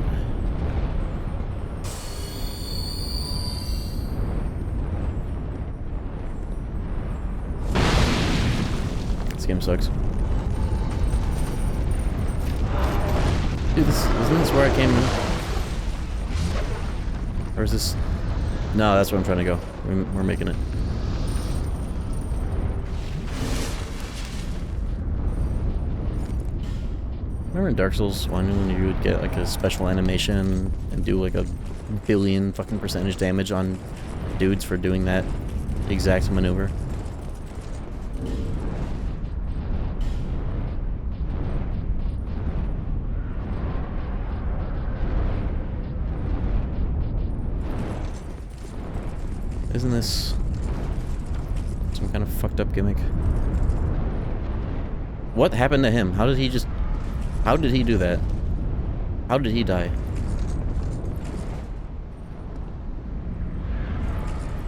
This game sucks. Dude, isn't this where I came in? Or is this... No, that's where I'm trying to go. We're making it. Remember in Dark Souls 1 when you would get like a special animation and do like a billion fucking percentage damage on dudes for doing that exact maneuver? Isn't this some kind of fucked up gimmick? What happened to him? How did he just... How did he do that? How did he die?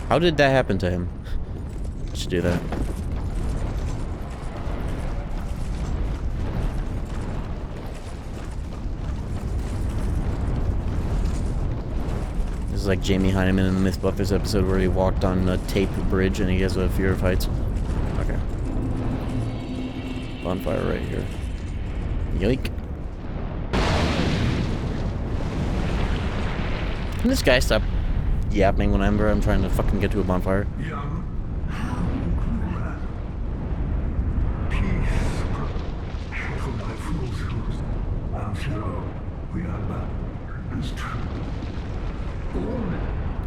How did that happen to him? I should do that. This is like Jamie Hyneman in the Mythbusters episode where he walked on a tape bridge and he has a fear of heights. Okay. Bonfire right here. Yoink. Can this guy stop yapping whenever I'm trying to fucking get to a bonfire?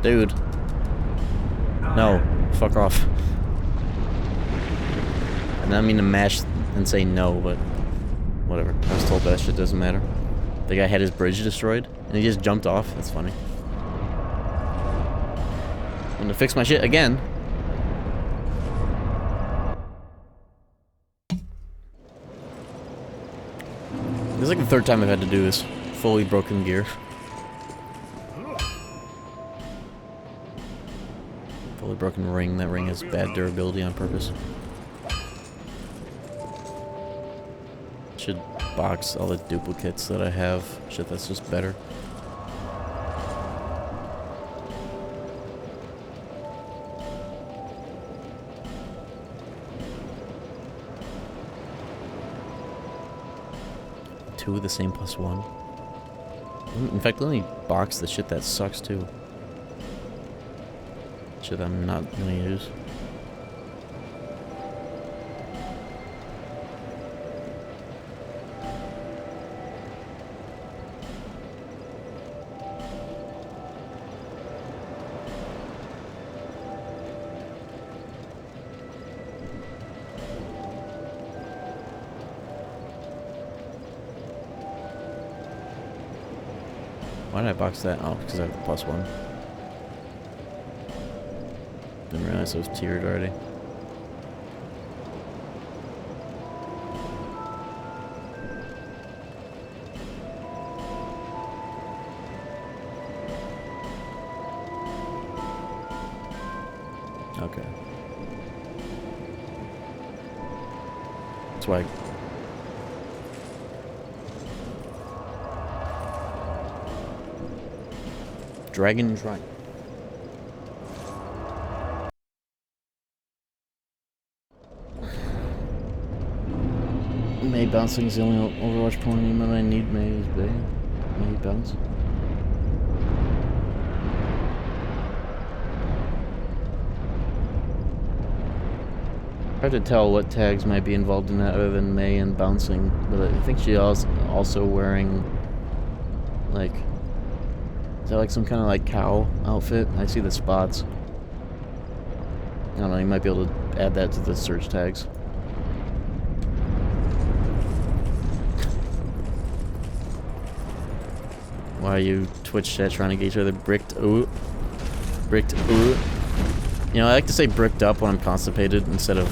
Dude. No. Fuck off. I didn't mean to mash and say no, but whatever. I was told that shit doesn't matter. The guy had his bridge destroyed, and he just jumped off. That's funny. I'm gonna fix my shit again. This is like the third time I've had to do this. Fully broken gear. Fully broken ring. That ring has bad durability on purpose. Should box all the duplicates that I have. Shit, that's just better. Two of the same +1. In fact, let me box the shit that sucks too. Shit I'm not gonna use. Why did I box that? Oh, because I have the +1. Didn't realize it was tiered already. Okay. That's why. Dragon. May bouncing is the only Overwatch porn emote I need. May is Bay. May bounce. Hard to tell what tags might be involved in that other than May and bouncing, but I think she also wearing like, is that like some kind of like cow outfit? I see the spots. I don't know, you might be able to add that to the search tags. Why are you Twitch chat trying to get each other bricked? Ooh. Bricked. Ooh. You know, I like to say bricked up when I'm constipated instead of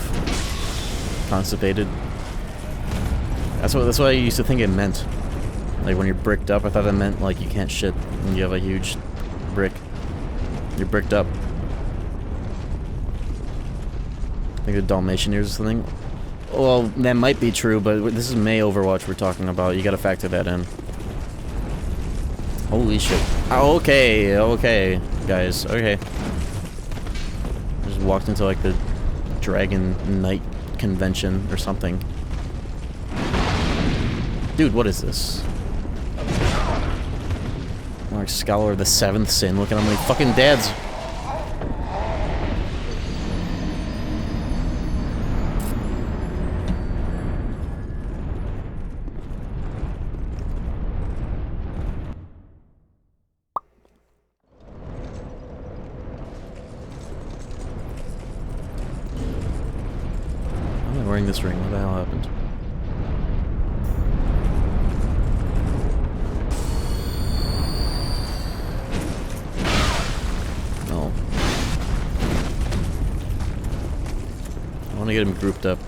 constipated. That's what I used to think it meant. Like when you're bricked up, I thought that meant like you can't shit when you have a huge brick. You're bricked up. I think the Dalmatian ears or something. Well, that might be true, but this is May Overwatch we're talking about. You gotta factor that in. Holy shit. Oh, okay, okay, guys, okay. Just walked into like the Dragon Knight convention or something. Dude, what is this? Mark Scholar of the Seventh Sin. Look at how many fucking dads. Wearing this ring. What the hell happened? No. I want to get him grouped up.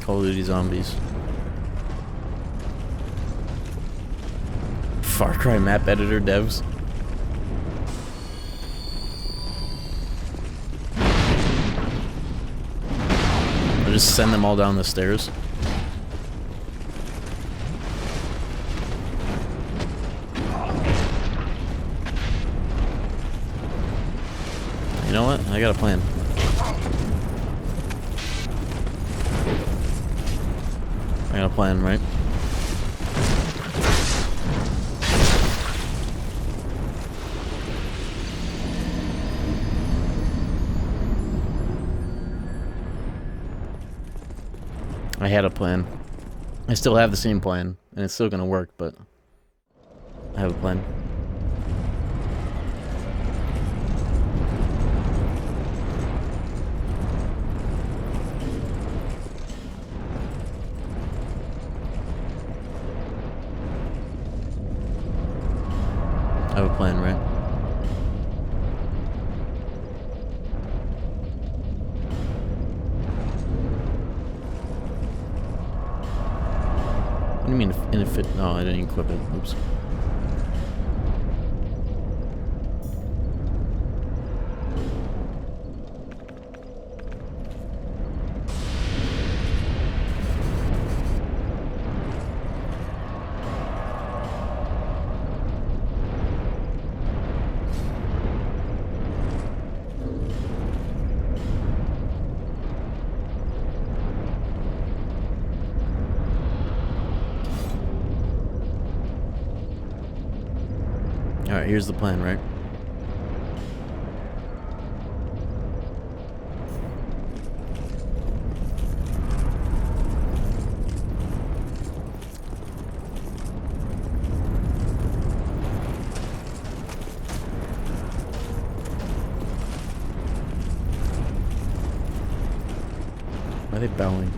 Call of Duty Zombies. Far Cry map editor devs. Just send them all down the stairs. You know what? I got a plan. I got a plan, right? I had a plan. I still have the same plan, and it's still gonna work, but I have a plan. I have a plan, right? What do you mean, if it... No, I didn't equip it. Oops. Alright, here's the plan, right? Why are they bowing?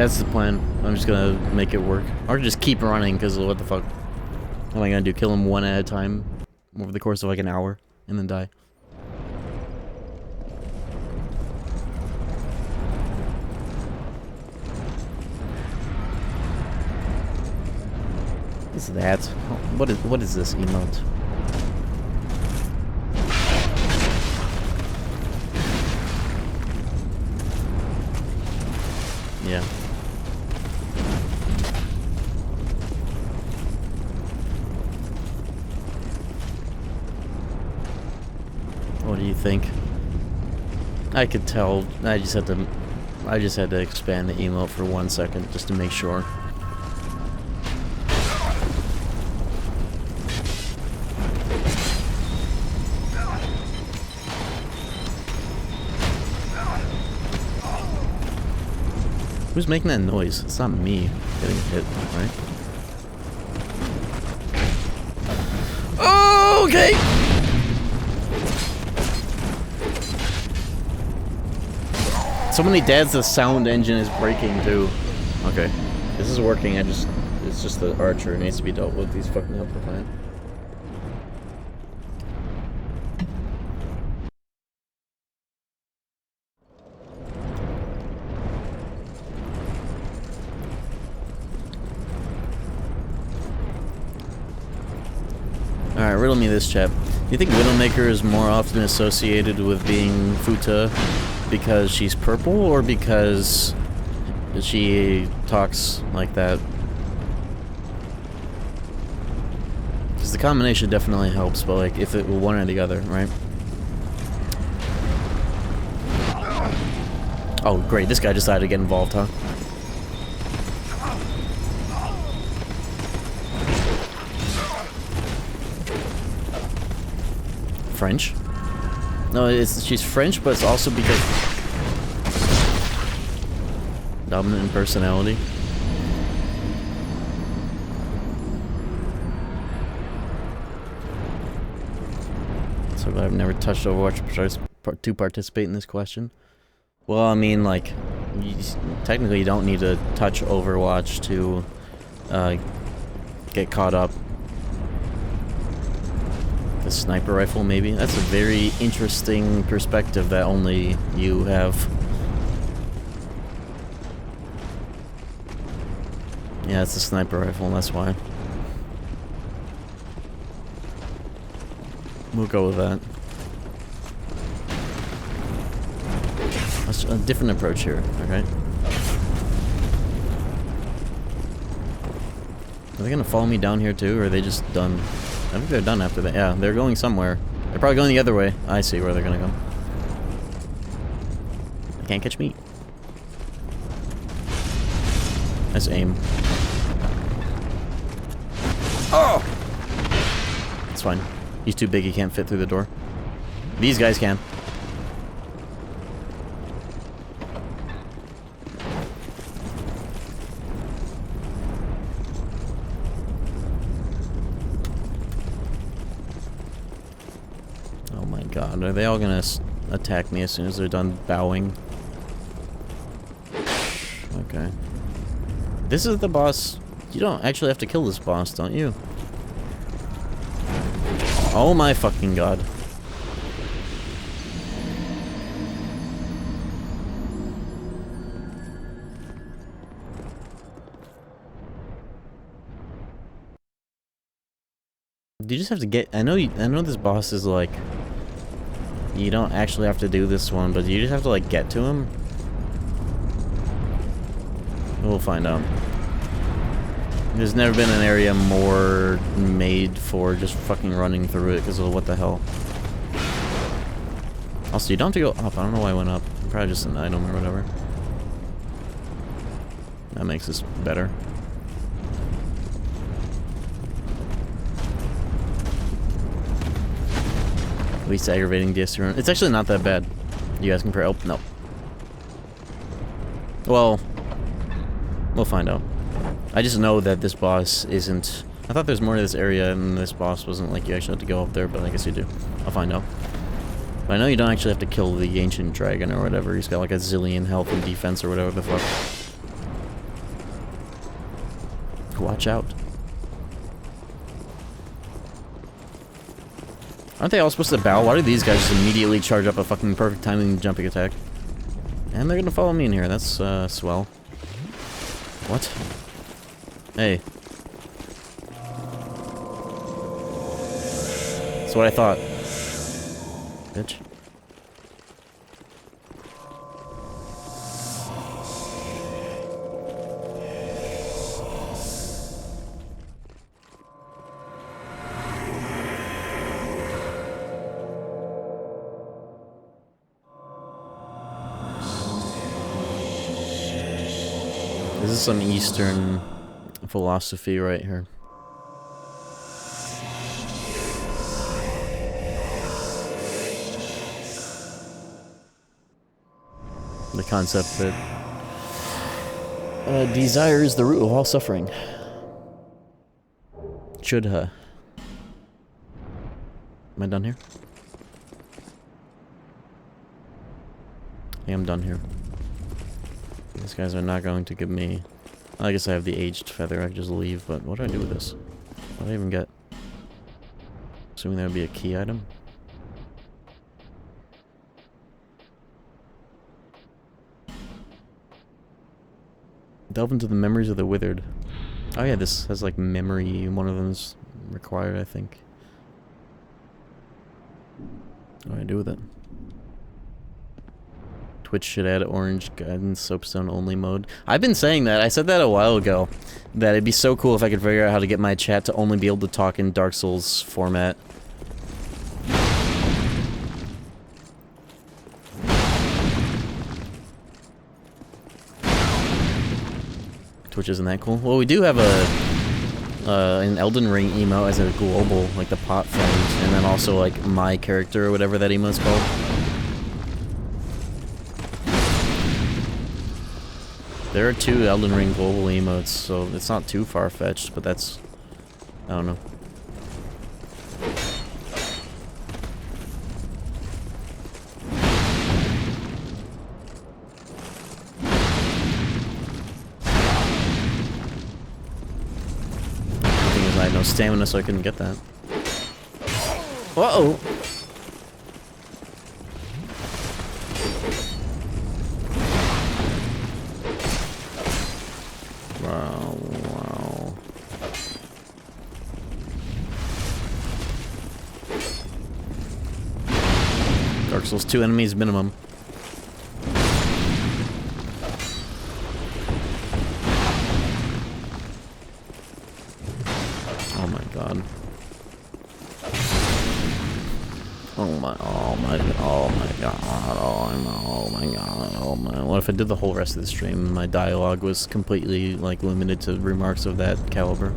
That's the plan. I'm just gonna make it work. Or just keep running, because what the fuck am I gonna do? Kill him one at a time over the course of like an hour and then die. What is that? What is this emote? Yeah. What do you think? I could tell. I just had to expand the emote for 1 second just to make sure. Who's making that noise? It's not me getting hit, right? Oh, okay! So many dads, the sound engine is breaking too. Okay. This is working, it's just the archer. It needs to be dealt with. He's fucking up the plan. Alright, riddle me this, chap. Do you think Widowmaker is more often associated with being Futa because she's purple, or because she talks like that? Because the combination definitely helps, but like, if it were one or the other, right? Oh, great, this guy decided to get involved, huh? French? No, she's French, but it's also because dominant in personality. So I've never touched Overwatch to participate in this question. Well, I mean, like, technically you don't need to touch Overwatch to get caught up. The sniper rifle, maybe? That's a very interesting perspective that only you have. Yeah, it's a sniper rifle, and that's why. We'll go with that. That's a different approach here, okay? Are they gonna follow me down here too, or are they just done? I think they're done after that. Yeah, they're going somewhere. They're probably going the other way. I see where they're gonna go. They can't catch me. Nice aim. Oh! It's fine. He's too big, he can't fit through the door. These guys can. Oh my god, are they all gonna attack me as soon as they're done bowing? Okay. This is the boss. You don't actually have to kill this boss, don't you? Oh my fucking god. You just have to get. I know this boss is like. You don't actually have to do this one, but you just have to like get to him. We'll find out. There's never been an area more made for just fucking running through it because of what the hell. Also, you don't have to go up. I don't know why I went up. Probably just an item or whatever. That makes this better. Least aggravating DS2 run. It's actually not that bad. You guys can pray. Oh, no. Well, we'll find out. I just know that this boss isn't... I thought there's more to this area and this boss wasn't like you actually have to go up there, but I guess you do. I'll find out. But I know you don't actually have to kill the ancient dragon or whatever. He's got like a zillion health and defense or whatever the fuck. watch out. Aren't they all supposed to bow? Why do these guys just immediately charge up a fucking perfect timing jumping attack? And they're gonna follow me in here. That's, swell. What? Hey. That's what I thought. Bitch. This is some Eastern philosophy right here. The concept that desire is the root of all suffering. Chudha. Am I done here? I am done here. These guys are not going to give me... I guess I have the aged feather, I could just leave, but what do I do with this? What do I even get? Assuming that would be a key item? Delve into the memories of the withered. Oh yeah, this has like memory, one of them's required, I think. What do I do with it? Twitch should add orange guidance soapstone only mode. I've been saying that. I said that a while ago. That it'd be so cool if I could figure out how to get my chat to only be able to talk in Dark Souls format. Twitch isn't that cool. Well, we do have an Elden Ring emote as a global, like the pot friends, and then also like my character or whatever that emote's called. There are 2 Elden Ring global emotes, so it's not too far-fetched, but that's... I don't know. The thing is, I had no stamina, so I couldn't get that. Uh-oh! Wow. Dark Souls 2 enemies minimum. Oh my god. Oh my god, oh my. What if I did the whole rest of the stream and my dialogue was completely, like, limited to remarks of that caliber?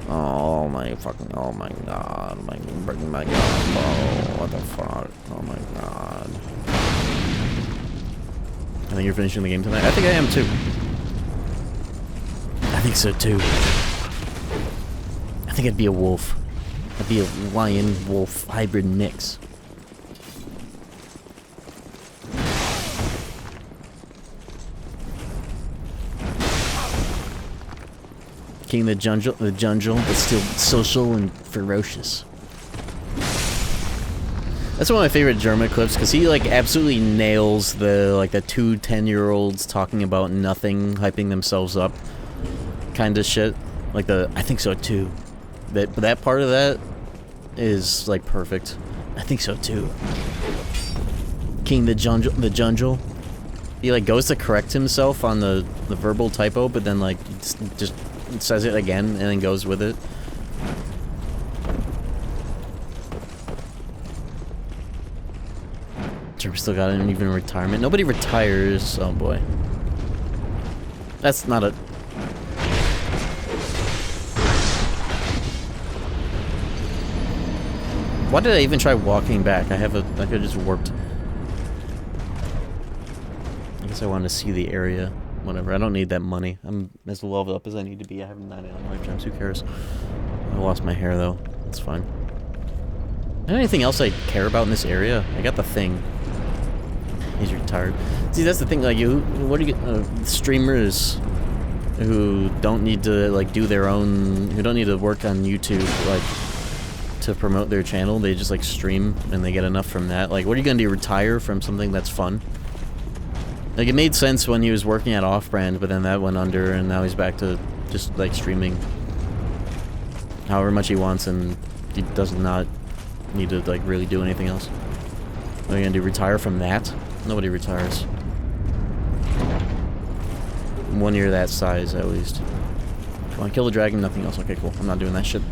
Oh my fucking, oh my god, my god, bro, what the fuck, oh my god. I think you're finishing the game tonight? I think I am too. I think so too. I think I'd be a wolf. I'd be a lion-wolf hybrid mix. King the jungle, but still social and ferocious. That's one of my favorite German clips, because he, like, absolutely nails the, like, the 2 10-year-olds talking about nothing, hyping themselves up kind of shit. Like the, I think so too. But that part of that is, like, perfect. I think so too. King the jungle. He, like, goes to correct himself on the verbal typo, but then, like, just says it again and then goes with it. German still got an even retirement. Nobody retires. Oh boy. That's not a... Why did I even try walking back? I could have just warped. I guess I wanted to see the area. Whatever, I don't need that money. I'm as leveled up as I need to be. I have 99 lifetimes, who cares? I lost my hair though. That's fine. Anything else I care about in this area? I got the thing. He's retired. See, that's the thing, like, what do you get? Streamers who don't need to like do their own, who don't need to work on YouTube like to promote their channel. They just like stream and they get enough from that. Like, what are you gonna do? Retire from something that's fun? Like, it made sense when he was working at Off-Brand, but then that went under, and now he's back to just like streaming however much he wants, and he does not need to like really do anything else. What are you gonna do? Retire from that? Nobody retires. When you're that size, at least. Come on, kill the dragon, nothing else. Okay, cool. I'm not doing that shit.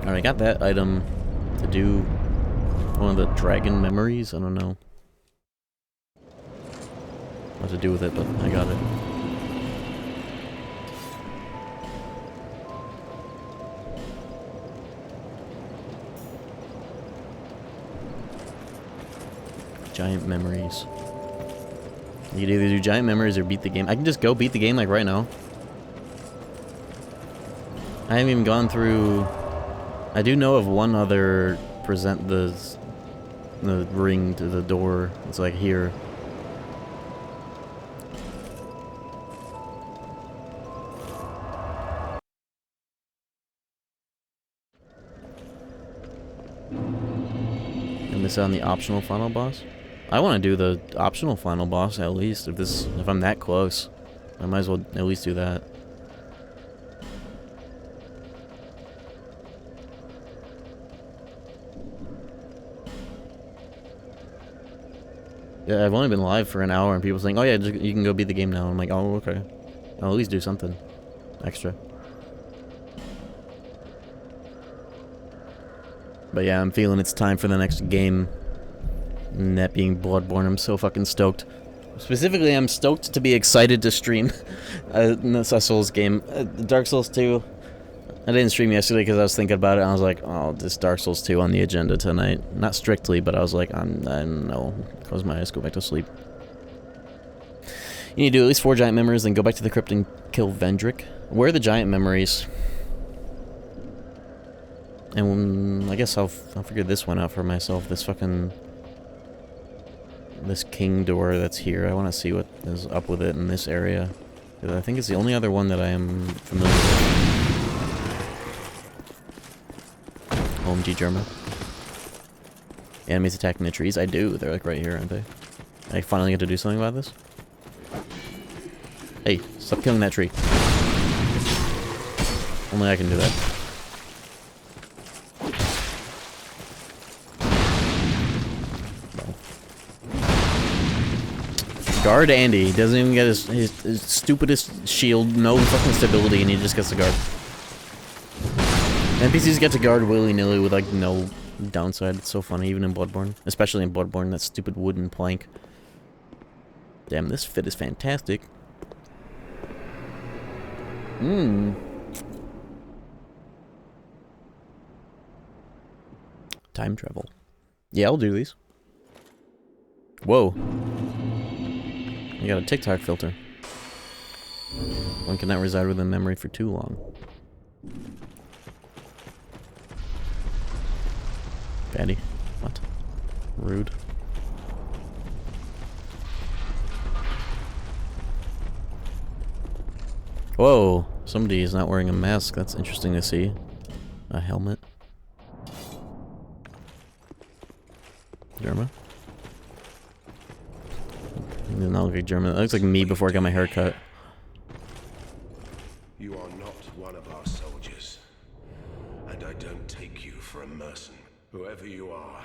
Alright, I got that item to do one of the dragon memories. I don't know what to do with it, but I got it. Giant memories. You can either do giant memories or beat the game. I can just go beat the game like right now. I haven't even gone through... I do know of one other present the ring to the door. It's like here. I miss out on the optional final boss. I want to do the optional final boss at least. If I'm that close, I might as well at least do that. Yeah, I've only been live for an hour and people saying, "Oh yeah, you can go beat the game now." I'm like, "Oh, okay. I'll at least do something extra." But yeah, I'm feeling it's time for the next game. And that being Bloodborne. I'm so fucking stoked. Specifically, I'm stoked to be excited to stream a Souls game. Dark Souls 2. I didn't stream yesterday because I was thinking about it. And I was like, oh, this Dark Souls 2 on the agenda tonight. Not strictly, but I was like, I don't know. Close my eyes, go back to sleep. You need to do at least 4 giant memories, then go back to the crypt and kill Vendrick. Where are the giant memories? And I guess I'll figure this one out for myself. This king door that's here. I want to see what is up with it in this area. I think it's the only other one that I am familiar with. OMG German. Enemies attacking the trees? I do. They're like right here, aren't they? I finally get to do something about this? Hey, stop killing that tree. Only I can do that. Guard Andy. He doesn't even get his stupidest shield, no fucking stability, and he just gets to guard. NPCs get to guard willy-nilly with like no downside. It's so funny, even in Bloodborne. Especially in Bloodborne, that stupid wooden plank. Damn, this fit is fantastic. Time travel. Yeah, I'll do these. Whoa. You got a TikTok filter. One cannot reside within memory for too long. Batty. What? Rude. Whoa! Somebody is not wearing a mask. That's interesting to see. A helmet. Germa? It does not look like German. It looks like me before I got my hair cut. You are not one of our soldiers, and I don't take you for a mercenary. Whoever you are,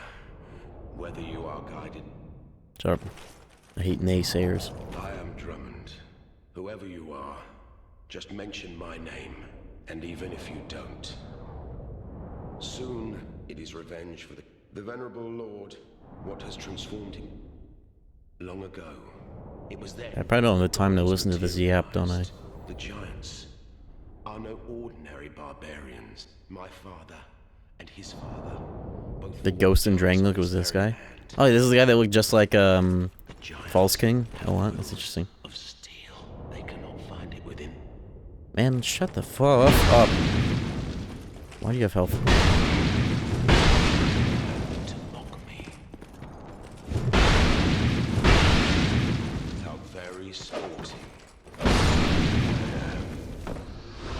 whether you are guided... Shut up. I hate naysayers. I am Drummond. Whoever you are, just mention my name, and even if you don't, soon it is revenge for the venerable Lord. What has transformed him? Long ago, it was there. I probably don't have the time to listen to this yap, don't I? The giants are no ordinary barbarians. My father and his father, both The ghost in Dragon look was this guy? Oh, this is the guy that looked just like False King. Oh, what? That's interesting. of steel. They cannot find it within. Man, shut the fuck up. Why do you have health? To mock me. How very sporty.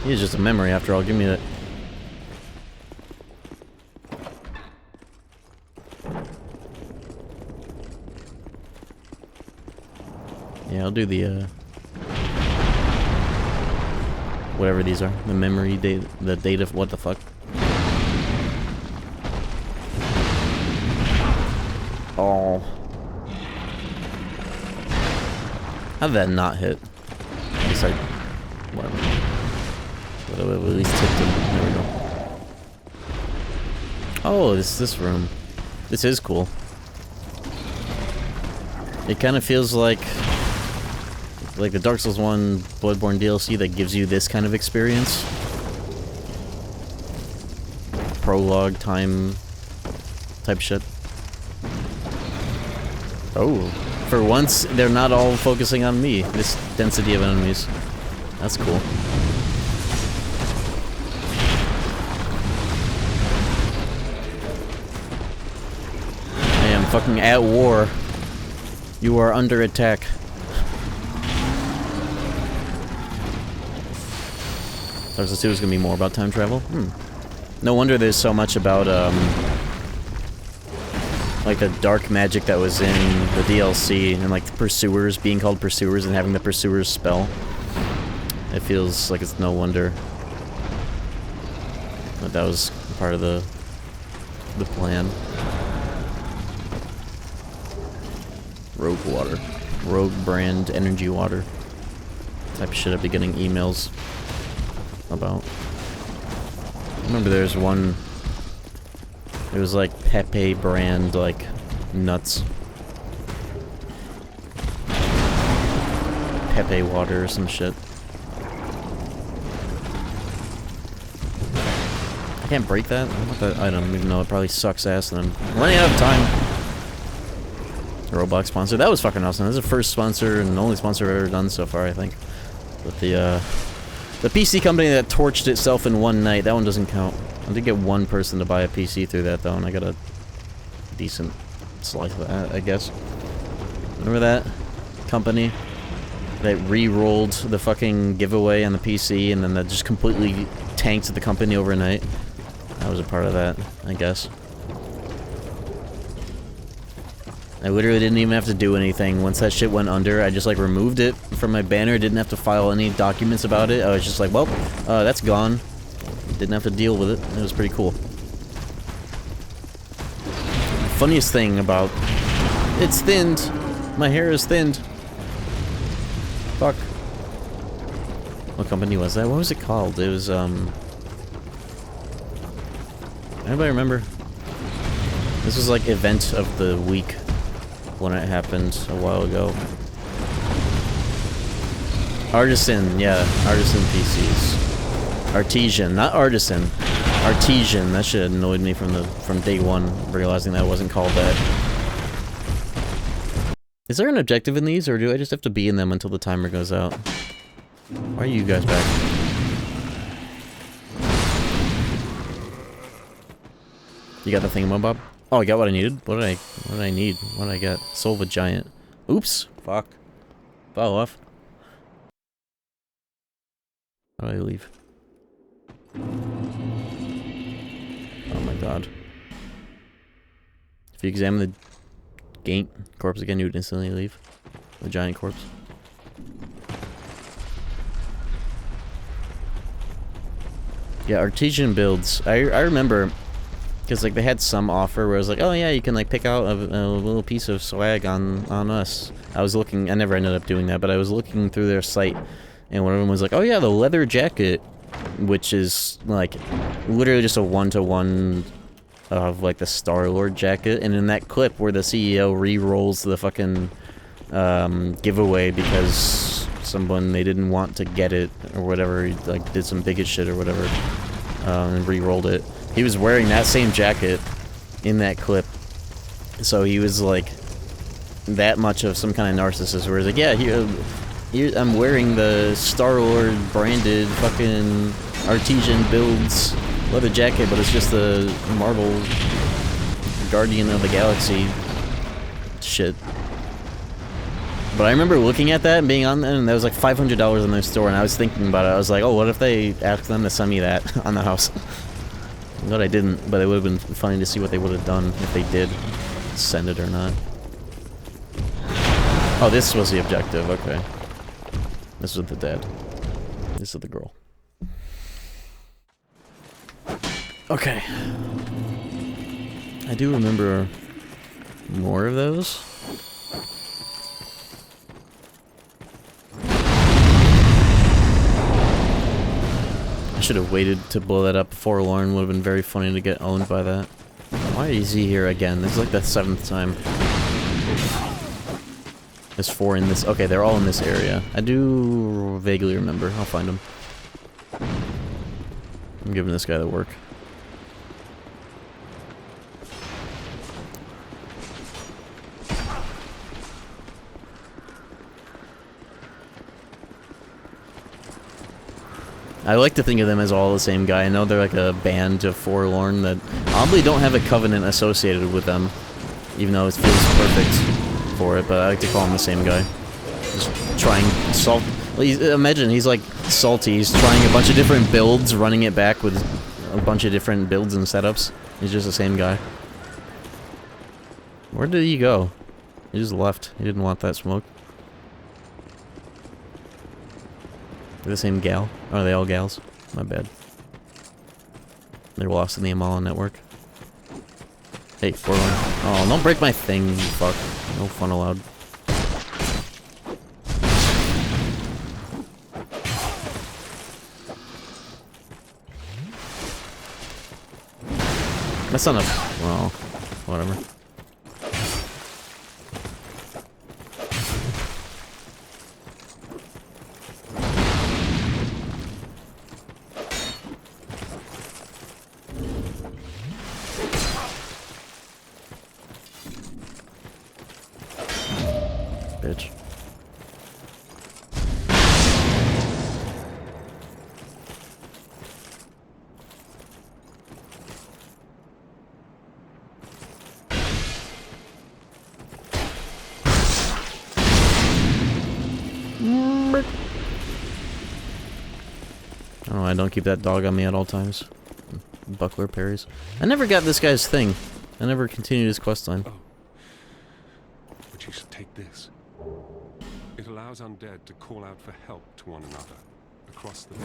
He's just a memory after all. Give me that. Yeah, I'll do the, whatever these are. The memory data, the data, what the fuck? Oh. How did that not hit? It's like, whatever. But at least tipped him. There we go. Oh, this room. This is cool. It kind of feels like the Dark Souls 1 Bloodborne DLC that gives you this kind of experience. Prologue time type shit. Oh, for once they're not all focusing on me. This density of enemies. That's cool. I am fucking at war. You are under attack. Dark Souls 2 is gonna be more about time travel? No wonder there's so much about, like the dark magic that was in the DLC, and like the pursuers being called pursuers and having the pursuers spell. It feels like it's no wonder that was part of the plan. Rogue water. Rogue brand energy water. Type of shit I'd be getting emails about. I remember there's one. It was like Pepe brand, like nuts. Pepe water or some shit. I can't break that? I want that item, even though it probably sucks ass and I'm running out of time. Roblox sponsor. That was fucking awesome. That was the first sponsor and the only sponsor I've ever done so far, I think. But the PC company that torched itself in one night, that one doesn't count. I did get one person to buy a PC through that, though, and I got a decent slice of that, I guess. Remember that company that re-rolled the fucking giveaway on the PC, and then that just completely tanked the company overnight? I was a part of that, I guess. I literally didn't even have to do anything. Once that shit went under, I just like removed it from my banner, didn't have to file any documents about it. I was just like, well, that's gone. Didn't have to deal with it. It was pretty cool. The funniest thing about... It's thinned! My hair is thinned. Fuck. What company was that? What was it called? It was, Anybody remember? This was like event of the week when it happened a while ago. Artisan, yeah. Artisan PCs. Artesian, not Artisan. Artesian. That shit annoyed me from day one, realizing that it wasn't called that. Is there an objective in these, or do I just have to be in them until the timer goes out? Why are you guys back? You got the thingamabob? Oh, I got what I needed? What did I need? What did I get? Soul of a Giant. Oops! Fuck. Fell off. How do I leave? Oh my god. If you examine the Gaint corpse again, you would instantly leave. The giant corpse. Yeah, artesian builds. I remember, because like they had some offer where I was like, oh yeah, you can like pick out a little piece of swag on us. I was looking, I never ended up doing that, but I was looking through their site, and one of them was like, oh yeah, the leather jacket, which is like literally just a one-to-one of like the Star-Lord jacket, and in that clip where the CEO re-rolls the fucking giveaway because someone, they didn't want to get it or whatever, he like did some bigot shit or whatever, and re-rolled it. He was wearing that same jacket in that clip, so he was like that much of some kind of narcissist where he's like, yeah, here I'm wearing the Star-Lord branded fucking artesian builds leather jacket, but it's just the Marvel Guardian of the Galaxy shit. But I remember looking at that and being on there, and there was like $500 in their store, and I was thinking about it. I was like, oh, what if they asked them to send me that on the house? But I didn't, but it would have been funny to see what they would have done if they did send it or not. Oh, this was the objective, okay. This was the dad. This is the girl. Okay. I do remember more of those. I should have waited to blow that up before Lauren. Would have been very funny to get owned by that. Why is he here again? This is like the 7th time. There's 4 in this. Okay, they're all in this area. I do vaguely remember. I'll find them. I'm giving this guy the work. I like to think of them as all the same guy. I know they're like a band of forlorn that oddly don't have a covenant associated with them, even though it feels perfect for it, but I like to call him the same guy. Just trying salt. Imagine he's like salty. He's trying a bunch of different builds, running it back with a bunch of different builds and setups. He's just the same guy. Where did he go? He just left. He didn't want that smoke. They're the same gal? Or are they all gals? My bad. They're lost in the Amala network. Hey, forlorn. Oh, don't break my thing, you fuck. No fun allowed. That's not enough. Well, whatever. Bitch. Oh, I don't keep that dog on me at all times. Buckler parries. I never got this guy's thing. I never continued his questline. Oh. But you should take this. It allows undead to call out for help to one another across the...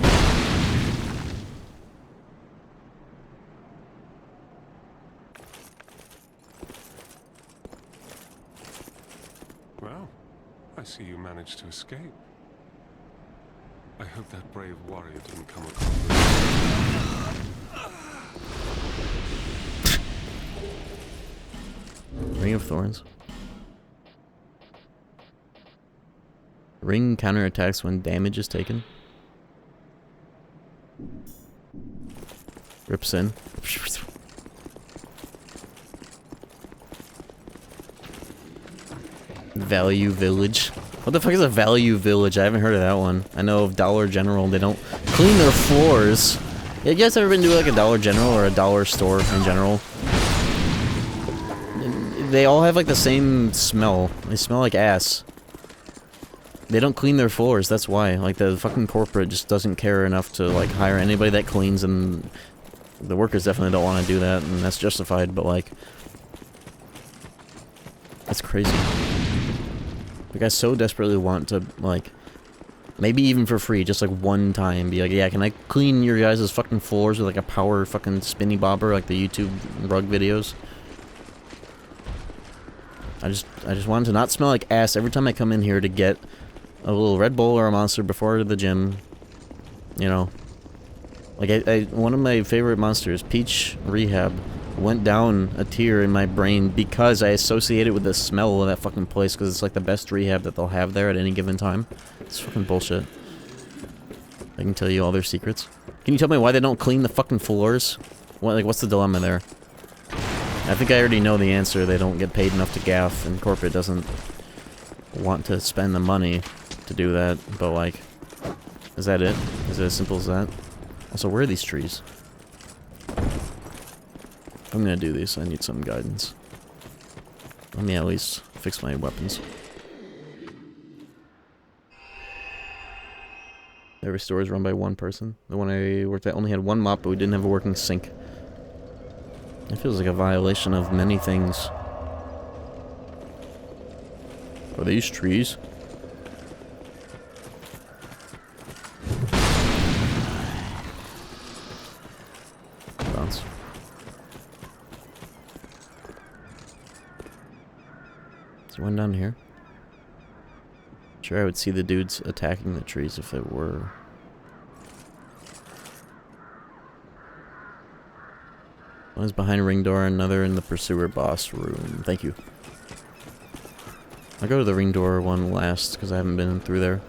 Well, I see you managed to escape. I hope that brave warrior didn't come across. Ring of Thorns. Ring counterattacks when damage is taken. Rips in. Value Village. What the fuck is a Value Village? I haven't heard of that one. I know of Dollar General. They don't clean their floors. Yeah, you guys ever been to like a Dollar General or a dollar store in general? They all have like the same smell. They smell like ass. They don't clean their floors, that's why. Like, the fucking corporate just doesn't care enough to, like, hire anybody that cleans, and the workers definitely don't want to do that, and that's justified, but, like... That's crazy. Like, I so desperately want to, like... Maybe even for free, just, like, one time, be like, yeah, can I clean your guys' fucking floors with, like, a power fucking spinny bobber, like the YouTube rug videos? I just want it to not smell like ass every time I come in here to get a little Red Bull or a Monster before the gym. You know. Like, one of my favorite monsters, Peach Rehab, went down a tier in my brain because I associate it with the smell of that fucking place, because it's like the best rehab that they'll have there at any given time. It's fucking bullshit. I can tell you all their secrets. Can you tell me why they don't clean the fucking floors? What, like, what's the dilemma there? I think I already know the answer. They don't get paid enough to gaff, and corporate doesn't want to spend the money to do that, but, like, is that it? Is it as simple as that? Also, where are these trees? I'm gonna do this. I need some guidance. Let me at least fix my weapons. Every store is run by one person. The one I worked at only had one mop, but we didn't have a working sink. It feels like a violation of many things. Are these trees? Bounce. Is there one down here? Sure, I would see the dudes attacking the trees if they were. One is behind a ring door, another in the pursuer boss room. Thank you. I'll go to the ring door one last, because I haven't been through there.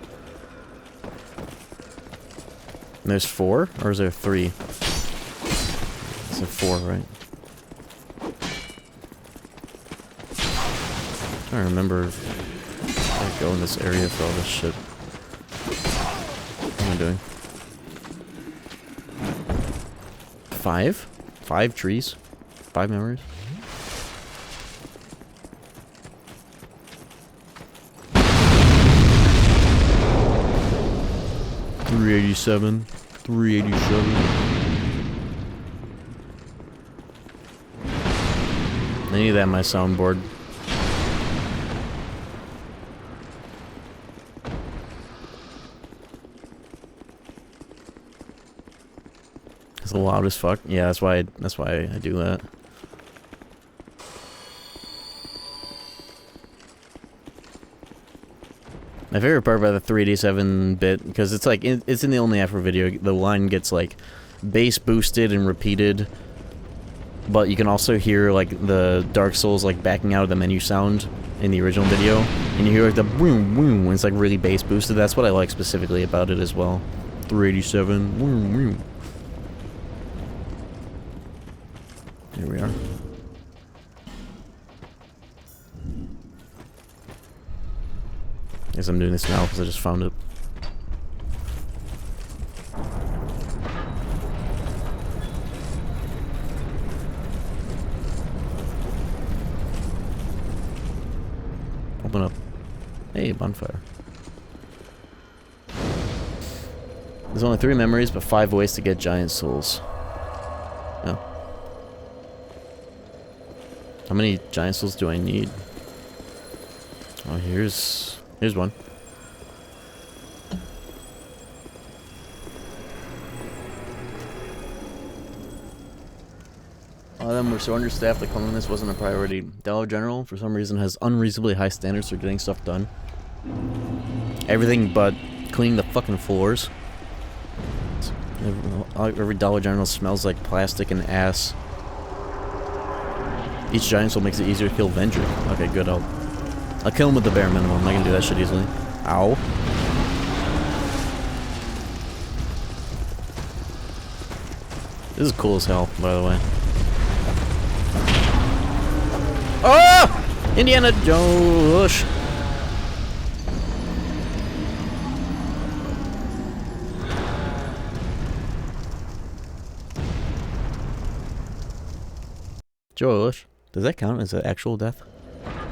And there's 4? Or is there 3? It's a 4, right? I don't remember how to go in this area for all this shit. What am I doing? 5? 5 trees? 5 memories? $387. I need that on my soundboard. It's loud as fuck. Yeah, that's why I do that. My favorite part about the 387 bit, because it's like, it's in the Only After video, the line gets like bass boosted and repeated, but you can also hear like the Dark Souls like backing out of the menu sound in the original video, and you hear like the boom boom when it's like really bass boosted. That's what I like specifically about it as well. 387 boom boom. Here we are. Guess I'm doing this now because I just found it. Open up. Hey, bonfire. There's only 3 memories, but 5 ways to get giant souls. Oh. How many giant souls do I need? Oh, here's one. A lot of them were so understaffed that cleanliness wasn't a priority. Dollar General, for some reason, has unreasonably high standards for getting stuff done. Everything but cleaning the fucking floors. Every Dollar General smells like plastic and ass. Each giant soul makes it easier to kill Vendrick. Okay, good. I'll kill him with the bare minimum. I can do that shit easily. Ow. This is cool as hell, by the way. Oh! Indiana Jones! Josh, does that count as an actual death?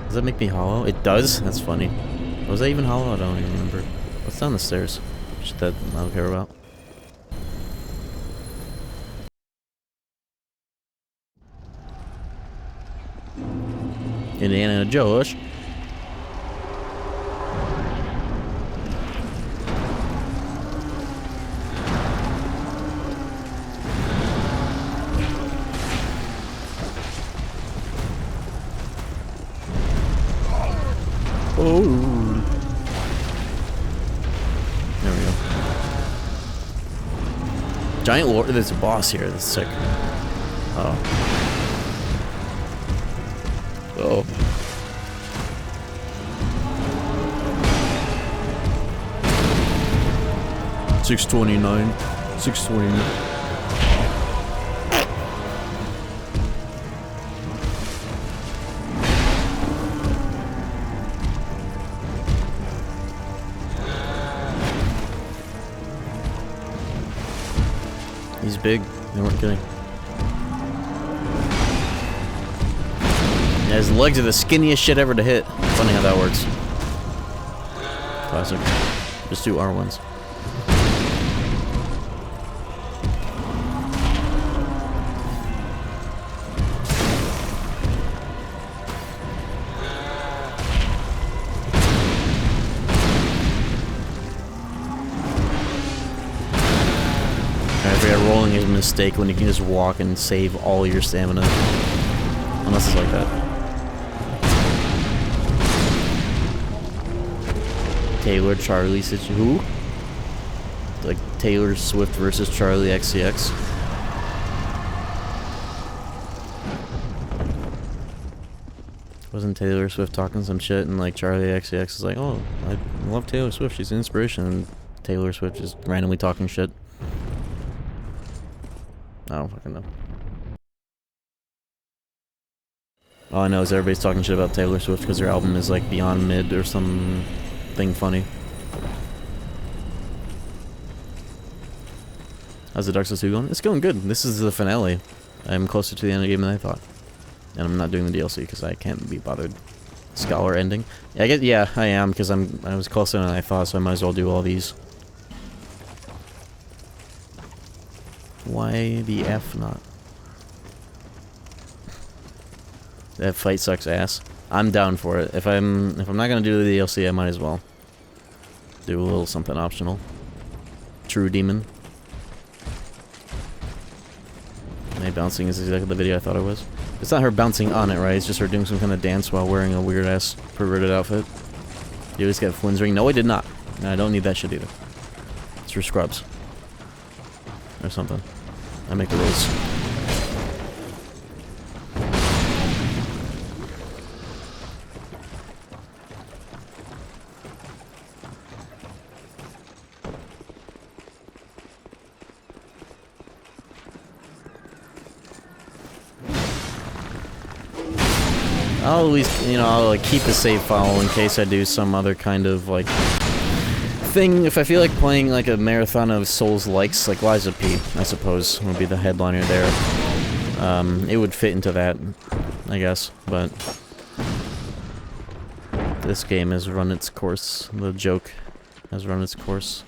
Does that make me hollow? It does? That's funny. Was that even hollow? I don't even remember. What's down the stairs? Shit that I don't care about. Indiana Josh. Oh. There we go. Giant lord. There's a boss here. That's sick. Oh. Oh. $629. $629. He's big. They weren't kidding. His legs are the skinniest shit ever to hit. Funny how that works. Classic. Just do R1s. I forget rolling is a mistake when you can just walk and save all your stamina. Unless it's like that. Taylor, Charlie, who? Like Taylor Swift versus Charlie XCX. Wasn't Taylor Swift talking some shit and like Charlie XCX is like, oh, I love Taylor Swift, she's an inspiration, and Taylor Swift is randomly talking shit. I don't fucking know. All I know is everybody's talking shit about Taylor Swift because her album is like Beyond Mid or something funny. How's the Dark Souls 2 going? It's going good. This is the finale. I'm closer to the end of the game than I thought. And I'm not doing the DLC because I can't be bothered. Scholar ending. Yeah, I am because I was closer than I thought, so I might as well do all these. Why the F not? That fight sucks ass. I'm down for it. If I'm not gonna do the DLC, I might as well do a little something optional. True Demon. My bouncing is exactly the video I thought it was. It's not her bouncing on it, right? It's just her doing some kind of dance while wearing a weird ass perverted outfit. You just got Flynn's ring. No, I did not. And I don't need that shit either. It's for scrubs. Or something. I make the rules. I'll at least, you know, I'll like keep a save file in case I do some other kind of like thing. If I feel like playing like a marathon of Souls-likes, like Liza P, I suppose, would be the headliner there. It would fit into that, I guess, but this game has run its course. The joke has run its course.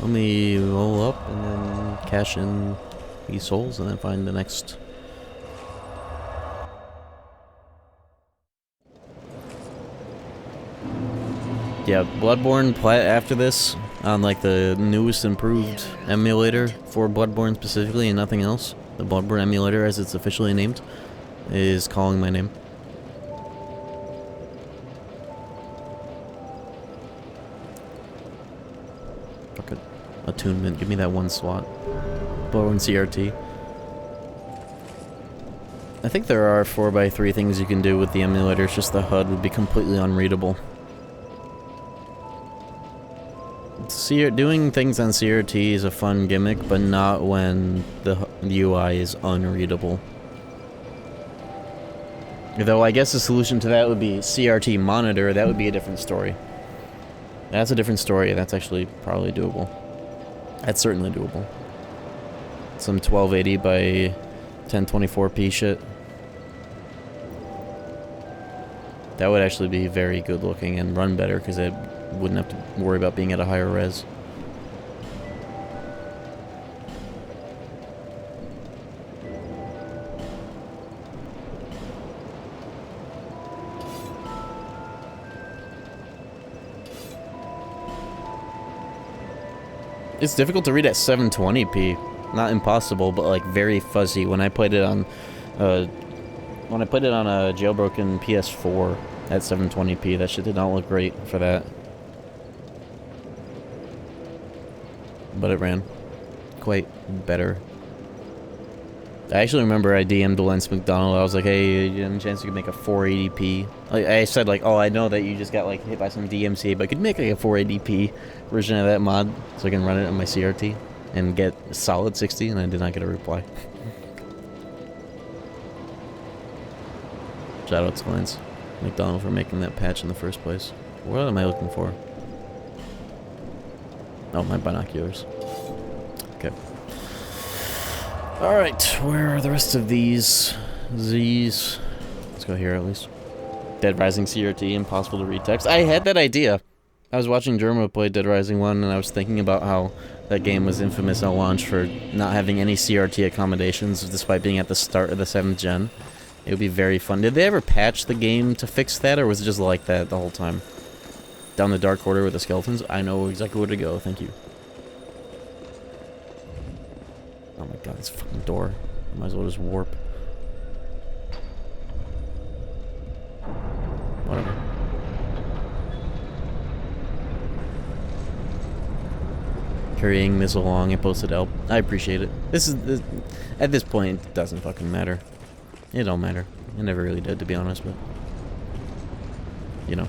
Let me roll up and then cash in these souls and then find the next. Yeah, Bloodborne after this on like the newest improved emulator for Bloodborne specifically and nothing else. The Bloodborne emulator, as it's officially named, is calling my name. Fuck it. Attunement. Give me that one slot. Bloodborne CRT. I think there are 4x3 things you can do with the emulator. It's just the HUD would be completely unreadable. Doing things on CRT is a fun gimmick, but not when the UI is unreadable. Though I guess the solution to that would be CRT monitor. That would be a different story. That's a different story. That's actually probably doable. That's certainly doable. Some 1280 by 1024p shit. That would actually be very good looking and run better because I wouldn't have to worry about being at a higher res. It's difficult to read at 720p. Not impossible, but like very fuzzy. When I played it on a jailbroken PS4 at 720p, that shit did not look great for that. But it ran quite better. I actually remember I DM'd Lance McDonald. I was like, hey, you have a chance you could make a 480p? I said like, oh, I know that you just got like hit by some DMCA, but I could make like a 480p version of that mod so I can run it on my CRT and get a solid 60, and I did not get a reply. Shout out to Lance McDonald for making that patch in the first place. What am I looking for? Oh, my binoculars. Okay. Alright, where are the rest of these? These. Let's go here at least. Dead Rising CRT, impossible to read text. I had that idea. I was watching Germa play Dead Rising 1, and I was thinking about how that game was infamous at launch for not having any CRT accommodations, despite being at the start of the 7th gen. It would be very fun. Did they ever patch the game to fix that, or was it just like that the whole time? Down the dark corridor with the skeletons? I know exactly where to go, thank you. Oh my god, this fucking door. I might as well just warp. Whatever. Carrying this along and posted help. I appreciate it. At this point, it doesn't fucking matter. It don't matter. It never really did, to be honest, but you know.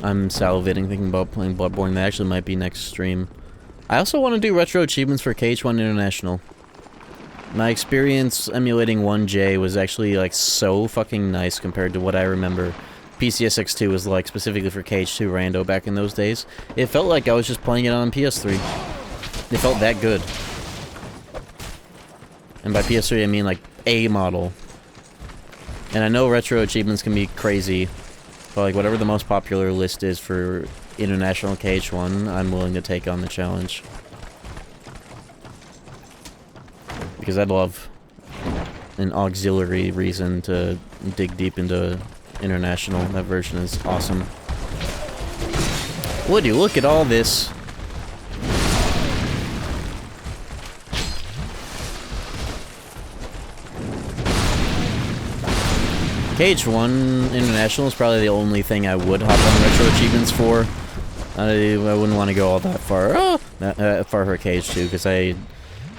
I'm salivating thinking about playing Bloodborne. That actually might be next stream. I also want to do retro achievements for KH1 International. My experience emulating 1J was actually, like, so fucking nice compared to what I remember PCSX2 was like, specifically for KH2 Rando back in those days. It felt like I was just playing it on PS3. It felt that good. And by PS3, I mean, like, a model. And I know retro achievements can be crazy, but, like, whatever the most popular list is for International KH1, I'm willing to take on the challenge. Because I'd love an auxiliary reason to dig deep into International. That version is awesome. Would you look at all this? KH1 International is probably the only thing I would hop on retro achievements for. I wouldn't want to go all that far. Far for KH2 because I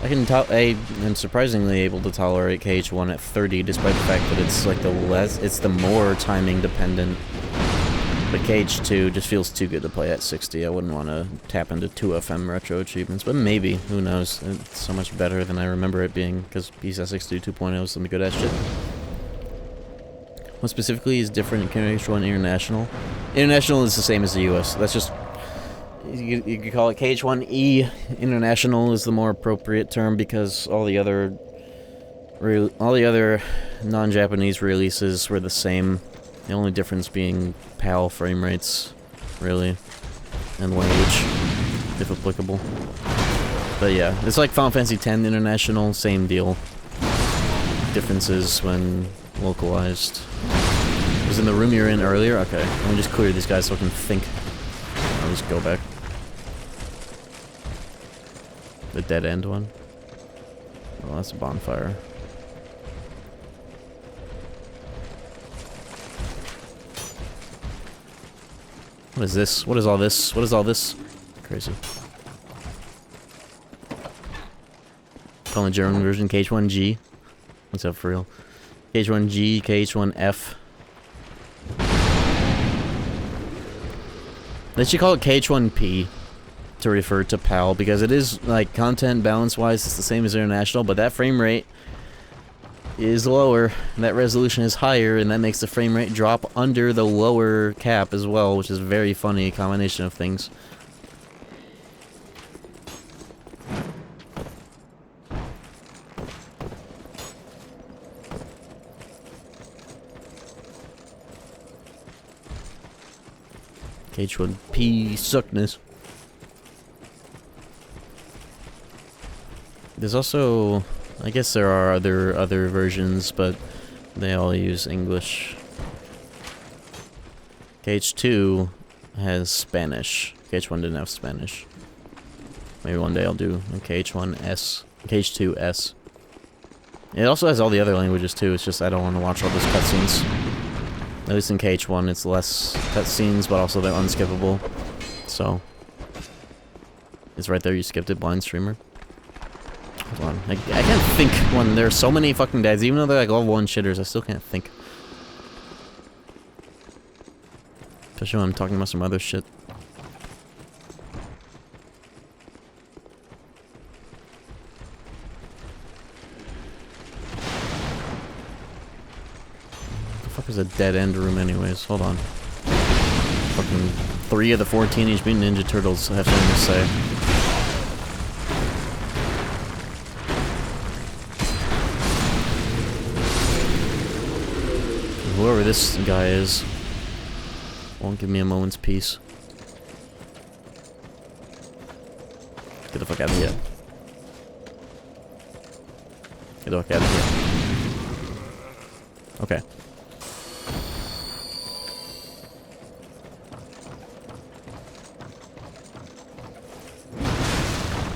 am surprisingly able to tolerate KH1 at 30, despite the fact that it's like it's the more timing dependent. But KH2 just feels too good to play at 60. I wouldn't want to tap into 2FM retro achievements, but maybe, who knows? It's so much better than I remember it being, because PCSX2 2.0 is some good ass shit. What specifically is different in KH1 International? International is the same as the US. That's just... You could call it KH1E. International is the more appropriate term because all the other non-Japanese releases were the same. The only difference being PAL frame rates, really, and language, if applicable. But yeah, it's like Final Fantasy X International, same deal. Differences when localized. Was in the room you're in earlier? Okay, let me just clear these guys so I can think. I'll just go back. The dead end one? Oh, that's a bonfire. What is this? What is all this? What is all this? Crazy. Calling the German version KH1G. What's up for real? KH1G, KH1F. They should call it KH1P to refer to PAL, because it is, like, content balance-wise, it's the same as International, but that frame rate is lower, that resolution is higher, and that makes the frame rate drop under the lower cap as well, which is a very funny combination of things. KH1P suckness. There's also, I guess there are other versions, but they all use English. KH2 has Spanish. KH1 didn't have Spanish. Maybe one day I'll do a KH1S, KH2S. It also has all the other languages too, it's just I don't want to watch all those cutscenes. At least in KH1 it's less cutscenes, but also they're unskippable. So, it's right there, you skipped it, blind streamer. Hold on, I can't think when there are so many fucking dads, even though they're like level 1 shitters, I still can't think. Especially when I'm talking about some other shit. There's a dead-end room anyways. Hold on. Fucking 3 of the 4 Teenage Mutant Ninja Turtles have something to say. Whoever this guy is won't give me a moment's peace. Get the fuck out of here. Get the fuck out of here. Okay.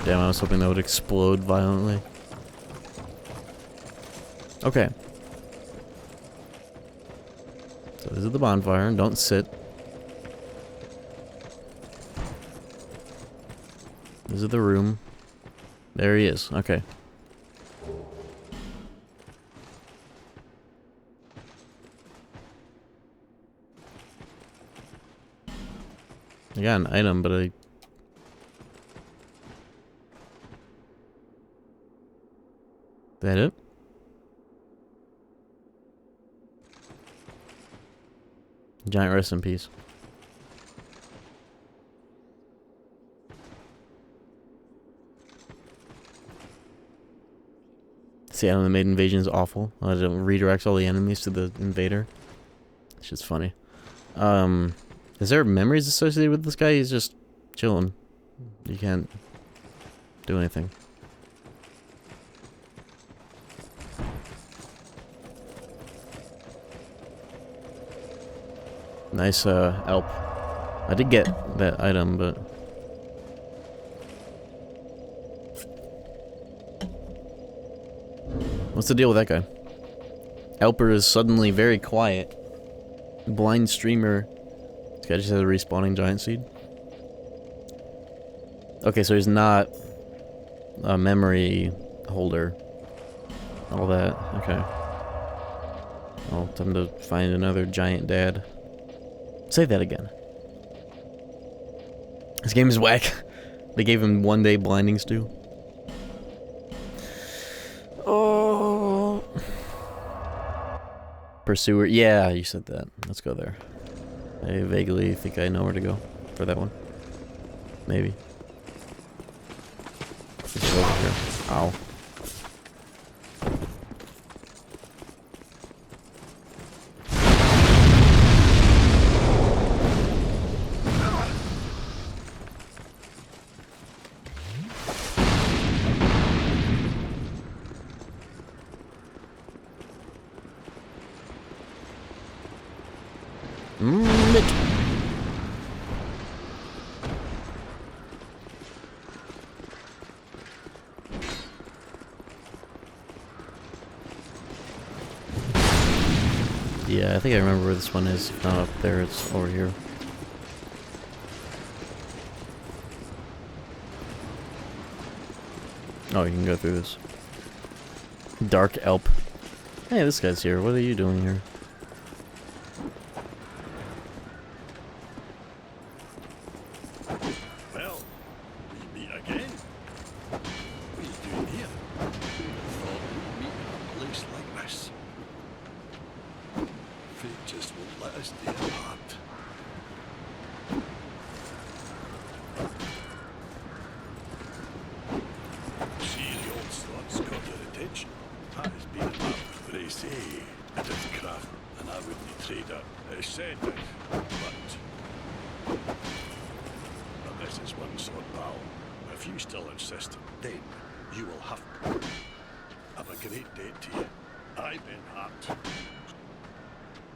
Damn, I was hoping that would explode violently. Okay. So this is the bonfire, and don't sit. This is the room. There he is. Okay. I got an item, but I... That it? Giant rest in peace. See, I know the maid invasion is awful. It redirects all the enemies to the invader. It's just funny. Is there memories associated with this guy? He's just chilling. You can't do anything. Nice, Alp. I did get that item, but... What's the deal with that guy? Alper is suddenly very quiet. Blind streamer. This guy just has a respawning giant seed. Okay, so he's not a memory holder. All that. Okay. Well, time to find another giant dad. Say that again. This game is whack. They gave him 1 day blinding stew. Oh. Pursuer. Yeah, you said that. Let's go there. I vaguely think I know where to go for that one. Maybe. Let's go over here. Ow. Yeah, I think I remember where this one is. If not up there, it's over here. Oh, you can go through this. Dark Elp. Hey, this guy's here. What are you doing here? Well, we meet again. What are you doing here? Thought we'd meet in a place like this. Fate just won't let us stay apart. See, the old slot's got your attention. That has been enough. They say it is craft, and I wouldn't trade it. It's said it, but this is one sort, pal. If you still insist, then you will have to. Have a great day to you. I, Ben Hart.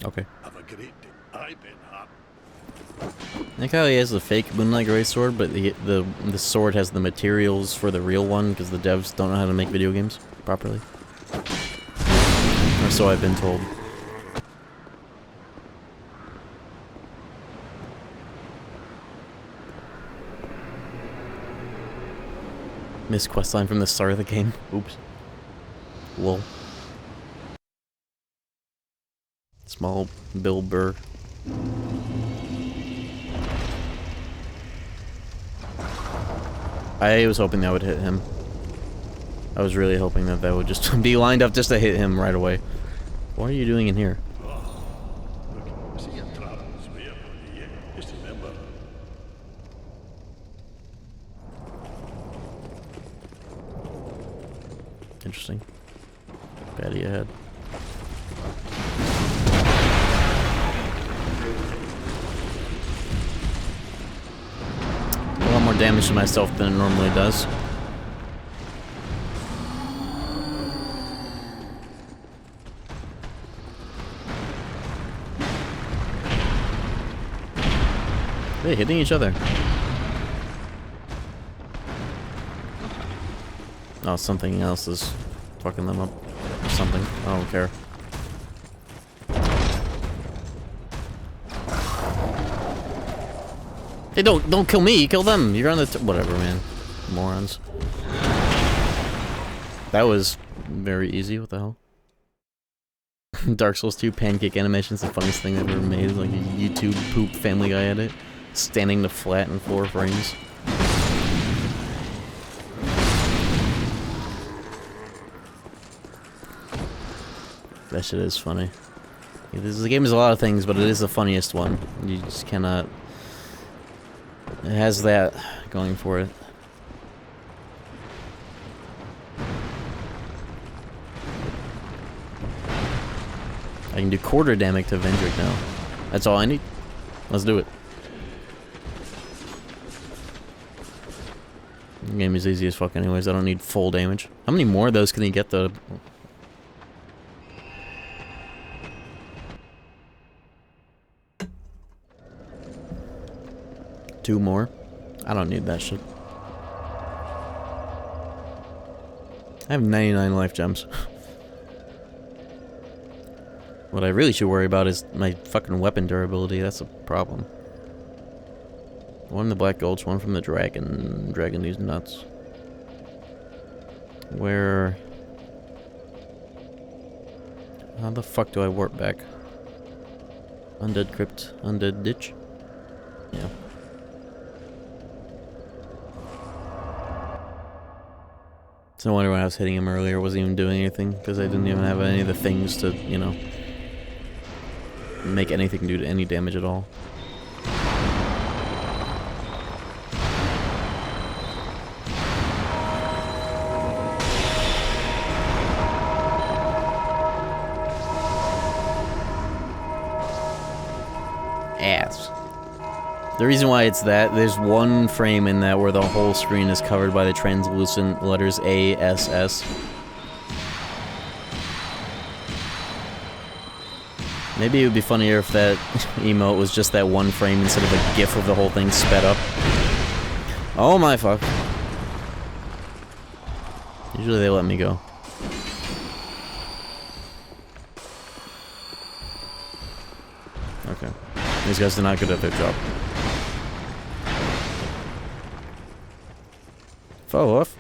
Okay. Have a great day. I, Ben Hart. I like how he has the fake Moonlight Gray sword, but the sword has the materials for the real one because the devs don't know how to make video games properly. Or so I've been told. Missed questline from the start of the game. Oops. Lol. Small Bill Burr. I was hoping that would hit him. I was really hoping that that would just be lined up just to hit him right away. What are you doing in here? interesting. Baddie ahead. A lot more damage to myself than it normally does. They're hitting each other. Oh, something else is fucking them up. Or something. I don't care. Hey, don't kill me, kill them. You're on the whatever, man. Morons. That was very easy. What the hell? Dark Souls 2 pancake animation's the funniest thing I've ever made. Like a YouTube poop Family Guy edit. Standing to flat in 4 frames. That shit is funny. The game is a lot of things, but it is the funniest one. You just cannot... It has that going for it. I can do quarter damage to Vendrick now. That's all I need. Let's do it. The game is easy as fuck anyways. I don't need full damage. How many more of those can he get though? 2 more? I don't need that shit. I have 99 life gems. What I really should worry about is my fucking weapon durability. That's a problem. One in the Black Gulch, one from the dragon. Dragon these nuts. Where... How the fuck do I warp back? Undead Crypt, Undead Ditch? Yeah. It's no wonder when I was hitting him earlier, I wasn't even doing anything, because I didn't even have any of the things to, you know, make anything do any damage at all. Ass. The reason why it's that, there's one frame in that where the whole screen is covered by the translucent letters A, S, S. Maybe it would be funnier if that emote was just that one frame instead of a gif of the whole thing sped up. Oh my fuck. Usually they let me go. Okay. These guys are not good at their job. Follow off.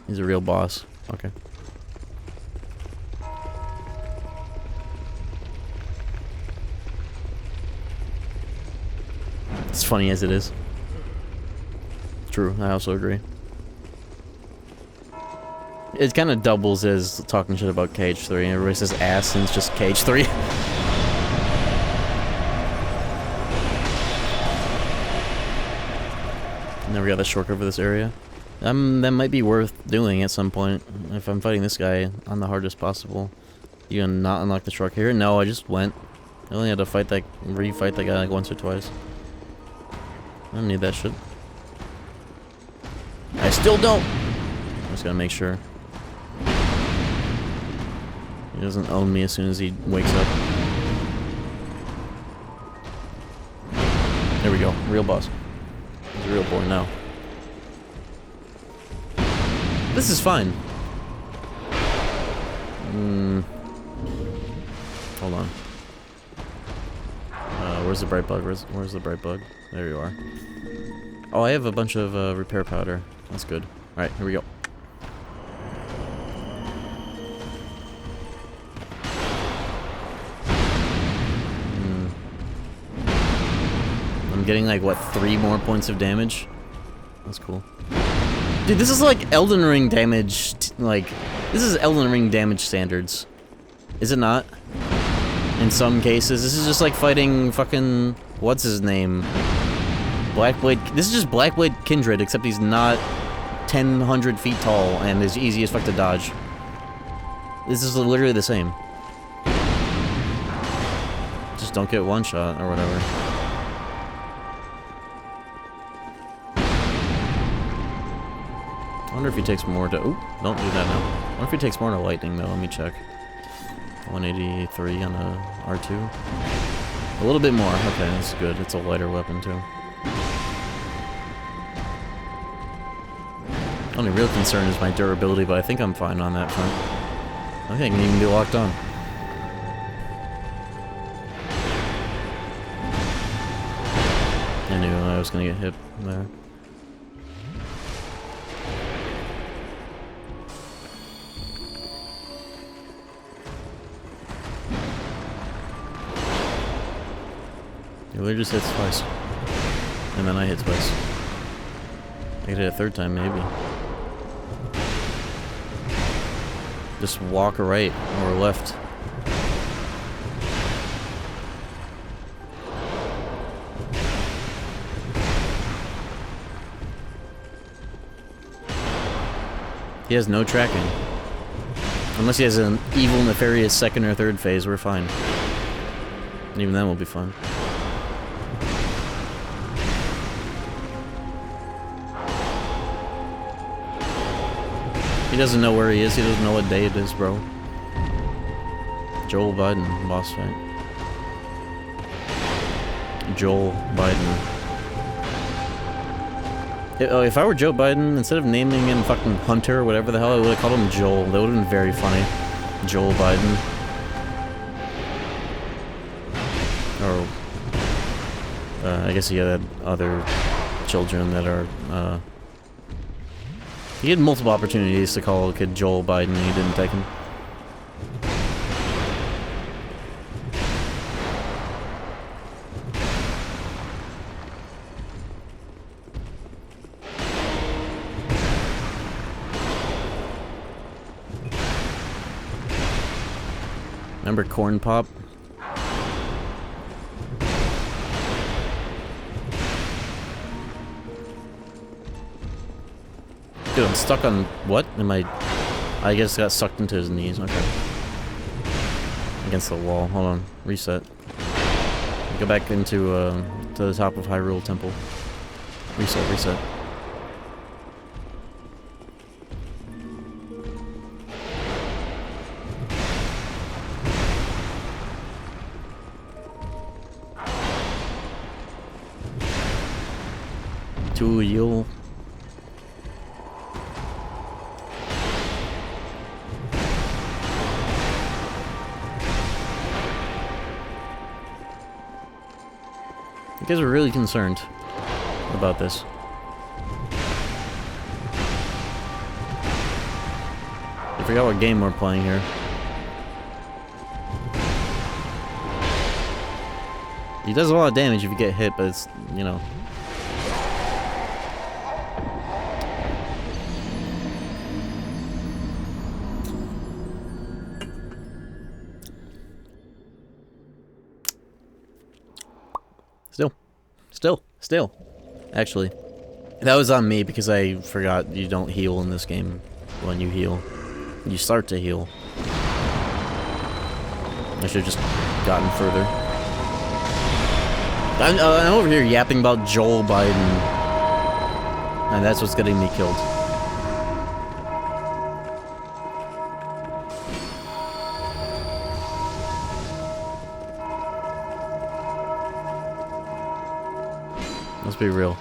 He's a real boss. Okay. It's funny as it is. True, I also agree. It kind of doubles as talking shit about KH3. Everybody says ass and it's just KH3. Never got the shortcut for this area. That might be worth doing at some point. If I'm fighting this guy on the hardest possible. You gonna not unlock the shortcut here? No, I just went. I only had to fight that, refight that guy like once or twice. I don't need that shit. I still don't! I'm just gotta make sure. He doesn't own me as soon as he wakes up. There we go. Real boss. He's a real boy now. This is fine. Hold on. Where's the bright bug? Where's the bright bug? There you are. Oh, I have a bunch of repair powder. That's good. Alright, here we go. I'm getting like, what, 3 more points of damage? That's cool. Dude, this is like Elden Ring damage, like, this is Elden Ring damage standards. Is it not? In some cases, this is just like fighting fucking what's his name? Blackblade. This is just Blackblade Kindred, except he's not 1,000 feet tall and is easy as fuck to dodge. This is literally the same. Just don't get one shot or whatever. I wonder if he takes more to. Oop, don't do that now. I wonder if he takes more to lightning though. Let me check. 183 on a R2. A little bit more. Okay, that's good. It's a lighter weapon too. Only real concern is my durability, but I think I'm fine on that front. I think I can even be locked on. I knew I was gonna get hit there. He literally just hits twice. And then I hit twice. I could hit a third time, maybe. Just walk right or left. He has no tracking. Unless he has an evil, nefarious second or third phase, we're fine. And even then we'll be fine. He doesn't know where he is, he doesn't know what day it is, bro. Joel Biden, boss fight. Joel Biden. If I were Joe Biden, instead of naming him fucking Hunter or whatever the hell, I would have called him Joel. That would have been very funny. Joel Biden. Or, I guess he had other children that are, he had multiple opportunities to call a kid Joel Biden and he didn't take him. Remember Corn Pop? Dude, I'm stuck on what? Am I guess got sucked into his knees. Okay. Against the wall. Hold on. Reset. Go back into to the top of Hyrule Temple. Reset, reset. To you. You guys are really concerned about this. I forgot what game we're playing here. He does a lot of damage if you get hit, but it's, you know. Still. Actually. That was on me because I forgot you don't heal in this game when you heal. You start to heal. I should have just gotten further. I'm over here yapping about Joel Biden. And that's what's getting me killed. Let's be real.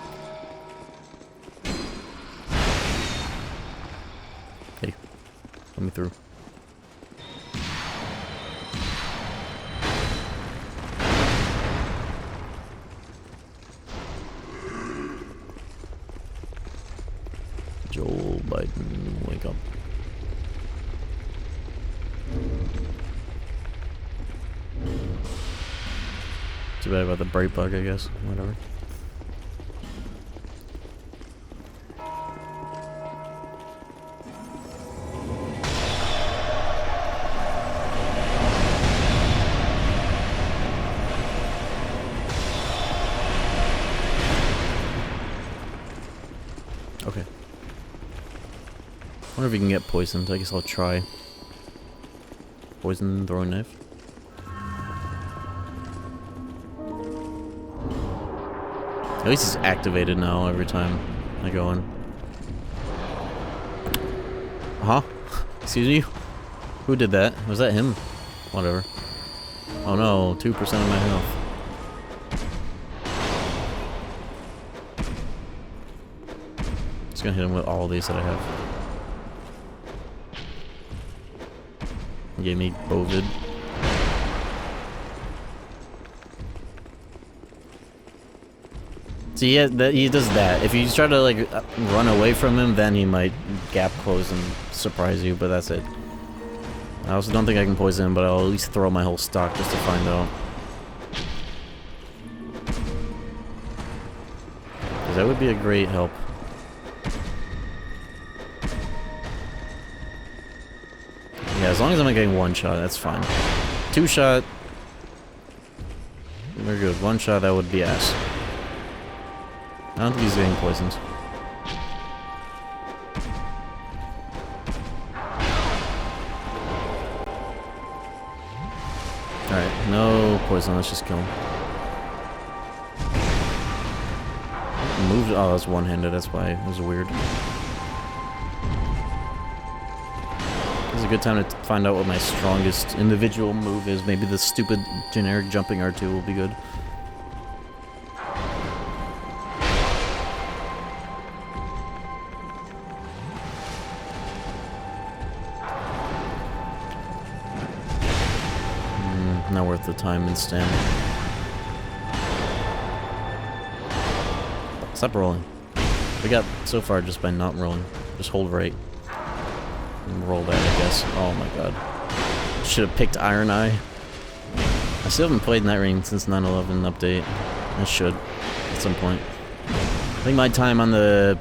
Hey, let me through. Joel Biden, wake up. Too bad about the bright bug, I guess. Whatever. Okay. Wonder if you can get poisoned. I guess I'll try. Poison throwing knife. At least it's activated now every time I go in. Uh-huh. Excuse me? Who did that? Was that him? Whatever. Oh no, 2% of my health. Just gonna hit him with all these that I have. He gave me Bovid. See, he does that. If you try to like run away from him, then he might gap close and surprise you, but that's it. I also don't think I can poison him, but I'll at least throw my whole stock just to find out. Because that would be a great help. Yeah, as long as I'm not getting one shot, that's fine. 2 shot, we're good. 1 shot, that would be ass. I don't think he's getting poisoned. Alright, no poison, let's just kill him. Moved. Oh, that's one-handed, that's why it was weird. This is a good time to find out what my strongest individual move is. Maybe the stupid generic jumping R2 will be good. Not worth the time and stand. Stop rolling. We got so far just by not rolling. Just hold right. And roll that, I guess. Oh my god. Should have picked Iron Eye. I still haven't played Night Rain since 9/11 update. I should. At some point. I think my time on the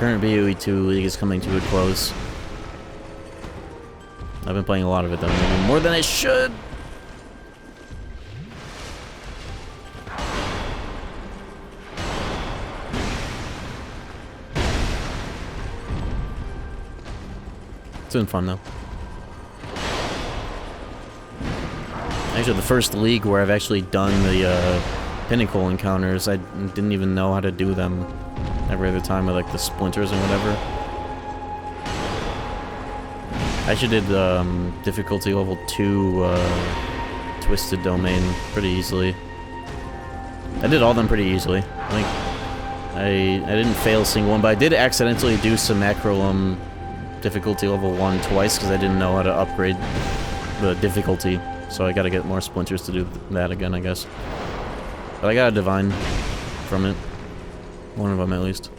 current PoE 2 league is coming to a close. I've been playing a lot of it though. Maybe more than I should! It's been fun though. Actually, the first league where I've actually done the pinnacle encounters, I didn't even know how to do them every other time with like the splinters and whatever. I actually did difficulty level 2 Twisted Domain pretty easily. I did all of them pretty easily. I think I didn't fail a single one, but I did accidentally do some macro difficulty level 1 twice because I didn't know how to upgrade the difficulty, so I gotta get more splinters to do that again, I guess. But I got a divine from it. One of them at least.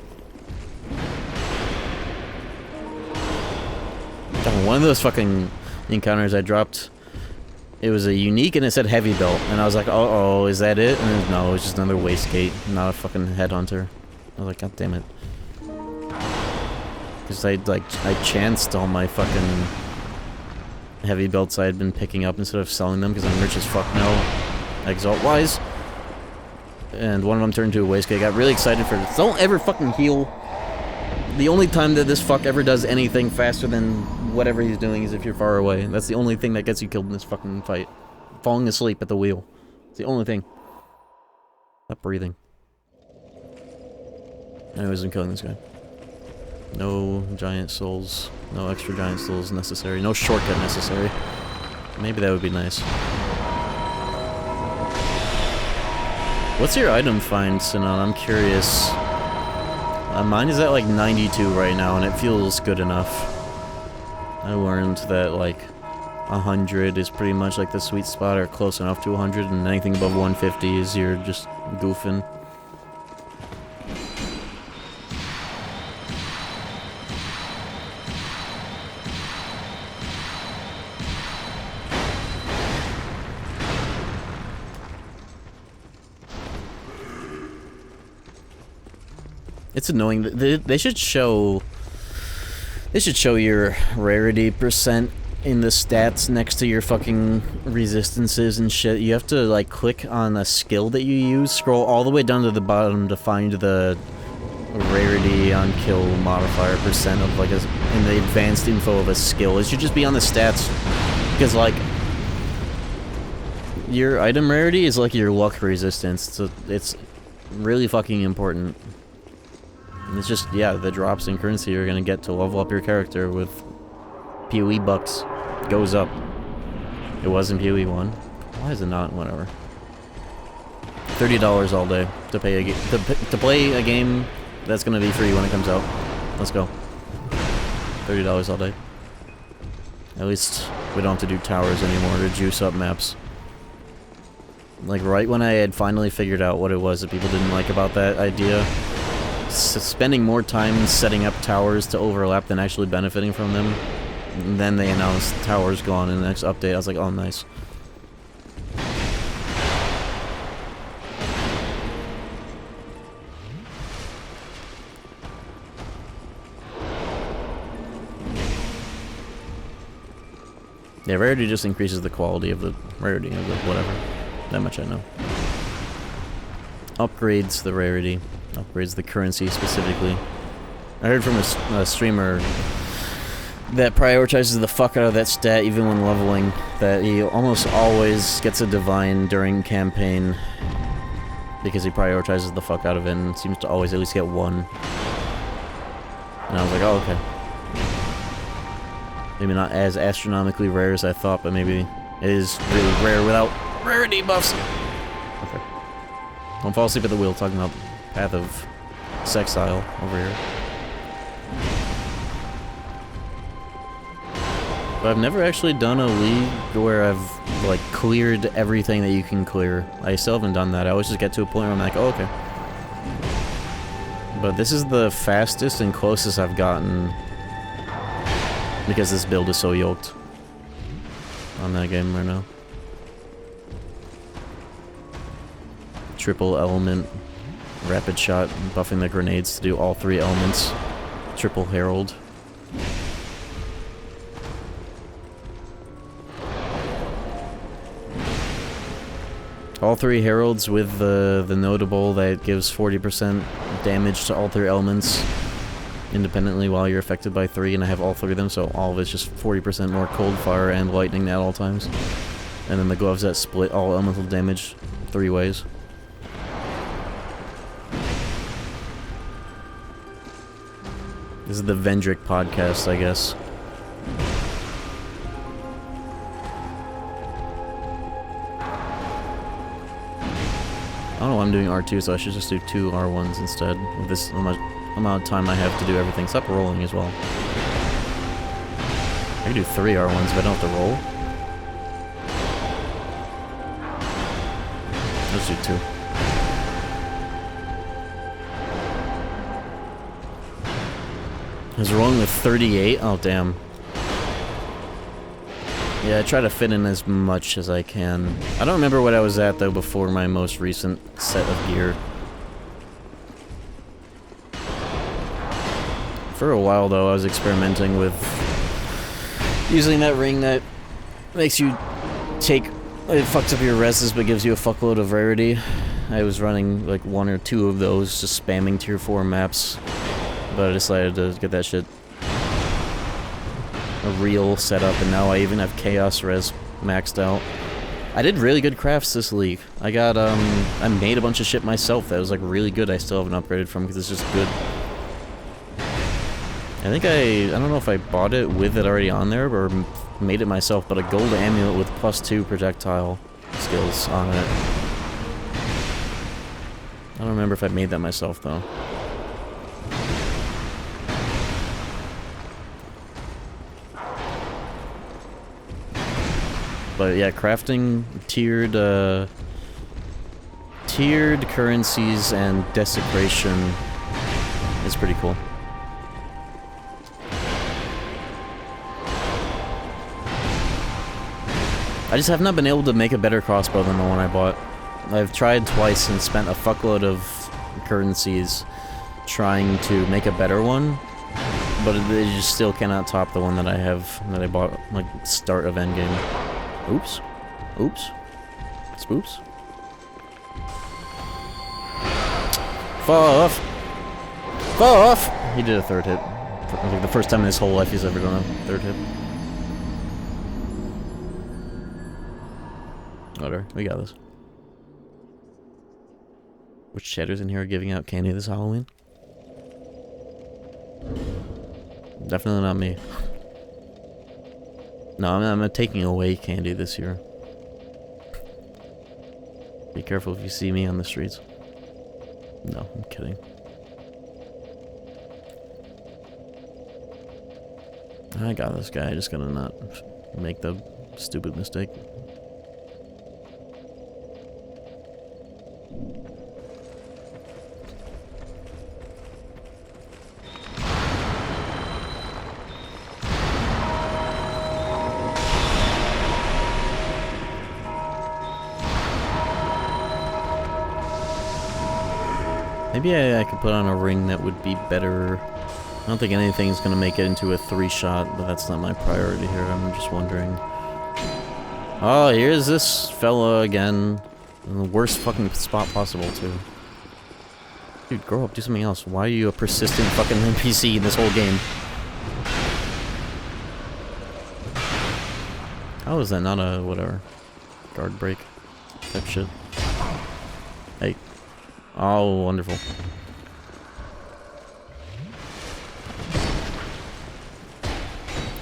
Oh, one of those fucking encounters I dropped, it was a unique and it said heavy belt, and I was like, oh, is that it? And then, no, it was just another wastegate, not a fucking headhunter. I was like, god damn it. Because I chanced all my fucking heavy belts I had been picking up instead of selling them because I'm rich as fuck now, exalt-wise. And one of them turned into a wastegate. I got really excited for this. Don't ever fucking heal. The only time that this fuck ever does anything faster than whatever he's doing is if you're far away. That's the only thing that gets you killed in this fucking fight. Falling asleep at the wheel. It's the only thing. Stop breathing. Anyways, I'm killing this guy. No giant souls. No extra giant souls necessary. No shortcut necessary. Maybe that would be nice. What's your item find, Sinan? I'm curious. Mine is at like 92 right now, and it feels good enough. I learned that like 100 is pretty much like the sweet spot, or close enough to 100, and anything above 150 is you're just goofing. It's annoying. They should show your rarity percent in the stats next to your fucking resistances and shit. You have to like click on a skill that you use, scroll all the way down to the bottom to find the rarity on kill modifier percent of like in the advanced info of a skill. It should just be on the stats, because like your item rarity is like your luck resistance, so it's really fucking important. And it's just, yeah, the drops in currency you're gonna get to level up your character with PoE bucks goes up. It was in PoE 1. Why is it not? Whatever. $30 all day to pay to play a game that's gonna be free when it comes out. Let's go. $30 all day. At least we don't have to do towers anymore to juice up maps. Like right when I had finally figured out what it was that people didn't like about that idea, spending more time setting up towers to overlap than actually benefiting from them. And then they announced towers gone in the next update. I was like, oh, nice. Yeah, rarity just increases the quality of the rarity of the whatever. That much I know. Upgrades the rarity. Upgrades the currency specifically. I heard from a streamer that prioritizes the fuck out of that stat even when leveling, that he almost always gets a divine during campaign because he prioritizes the fuck out of it and seems to always at least get one. And I was like, oh, okay. Maybe not as astronomically rare as I thought, but maybe it is really rare without rarity buffs. Okay. Don't fall asleep at the wheel talking about Path of Sexile over here. But I've never actually done a league where I've, like, cleared everything that you can clear. I still haven't done that. I always just get to a point where I'm like, oh, okay. But this is the fastest and closest I've gotten because this build is so yoked on that game right now. Triple element, rapid shot, buffing the grenades to do all 3 elements. Triple herald. All 3 heralds with the notable that gives 40% damage to all 3 elements independently while you're affected by 3, and I have all 3 of them, so all of it's just 40% more cold fire and lightning at all times. And then the gloves that split all elemental damage 3 ways. This is the Vendrick podcast, I guess. I don't know why I'm doing R2, so I should just do 2 R1s instead. With this amount of time I have to do everything. Stop rolling as well. I can do 3 R1s if I don't have to roll. Let's do 2. I was rolling with 38? Oh, damn. Yeah, I try to fit in as much as I can. I don't remember what I was at, though, before my most recent set of gear. For a while, though, I was experimenting with using that ring that makes you take... It fucks up your reses, but gives you a fuckload of rarity. I was running, like, 1 or 2 of those, just spamming tier 4 maps. But I decided to get that shit a real setup, and now I even have Chaos Res maxed out. I did really good crafts this league. I got, I made a bunch of shit myself that was, like, really good. I still haven't upgraded from because it's just good. I think I don't know if I bought it with it already on there or made it myself, but a gold amulet with +2 projectile skills on it. I don't remember if I made that myself, though. But yeah, crafting tiered currencies and desecration is pretty cool. I just have not been able to make a better crossbow than the one I bought. I've tried twice and spent a fuckload of currencies trying to make a better one, but it just still cannot top the one that I have, that I bought, like, start of endgame. Oops. Oops. Spoops. Fall off. Fall off! He did a third hit. Like the first time in his whole life he's ever done a third hit. Whatever, we got this. Which chatters in here are giving out candy this Halloween? Definitely not me. No, I'm not taking away candy this year. Be careful if you see me on the streets. No, I'm kidding. I got this guy, I just gotta not make the stupid mistake. Maybe I could put on a ring that would be better. I don't think anything's gonna make it into a 3-shot, but that's not my priority here. I'm just wondering. Oh, here's this fella again. In the worst fucking spot possible, too. Dude, grow up, do something else. Why are you a persistent fucking NPC in this whole game? How is that not a, whatever, guard break type shit? Hey. Oh, wonderful.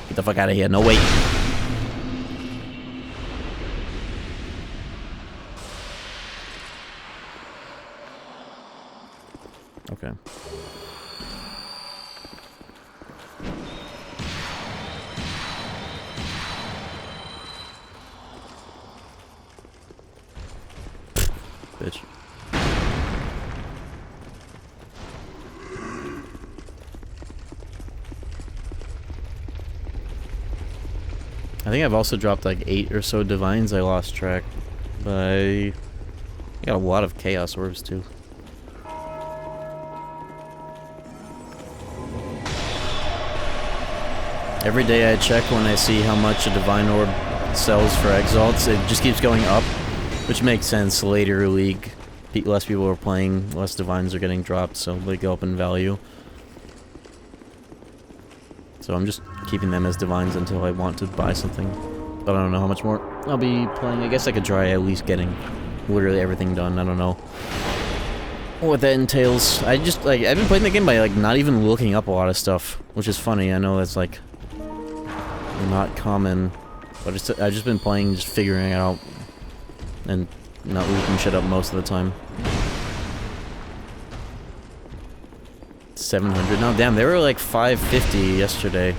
Get the fuck out of here. No, wait. Okay. Bitch. I think I've also dropped like 8 or so divines. I lost track. But I got a lot of chaos orbs too. Every day I check when I see how much a divine orb sells for exalts. It just keeps going up, which makes sense. Later league, less people are playing, less divines are getting dropped, so they go up in value. So I'm just keeping them as divines until I want to buy something. But I don't know how much more I'll be playing. I guess I could try at least getting literally everything done. I don't know what that entails. I just, like, I've been playing the game by, like, not even looking up a lot of stuff, which is funny. I know that's, like, not common, but I've just been playing, just figuring it out, and not looking shit up most of the time. 700 now. Damn, they were like 550 yesterday.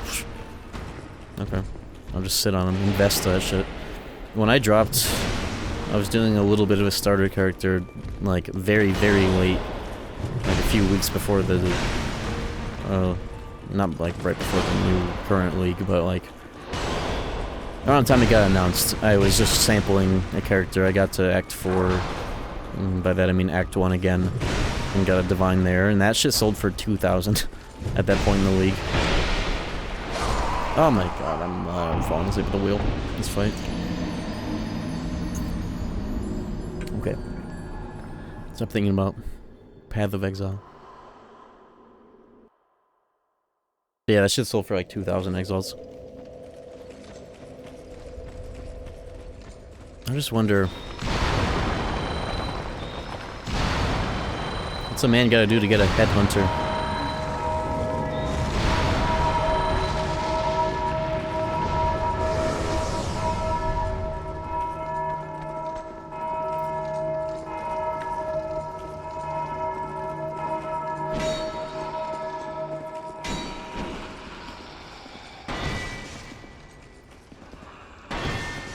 Okay, I'll just sit on them, invest that shit. When I dropped, I was doing a little bit of a starter character, like very, very late, like a few weeks before the, not like right before the new current league, but like around the time it got announced. I was just sampling a character. I got to Act 4, and by that I mean Act 1 again. And got a divine there, and that shit sold for 2,000 at that point in the league. Oh my god, I'm falling asleep at the wheel. Let's fight. Okay. Stop thinking about Path of Exile. Yeah, that shit sold for like 2,000 exiles. I just wonder, what's a man gotta do to get a headhunter?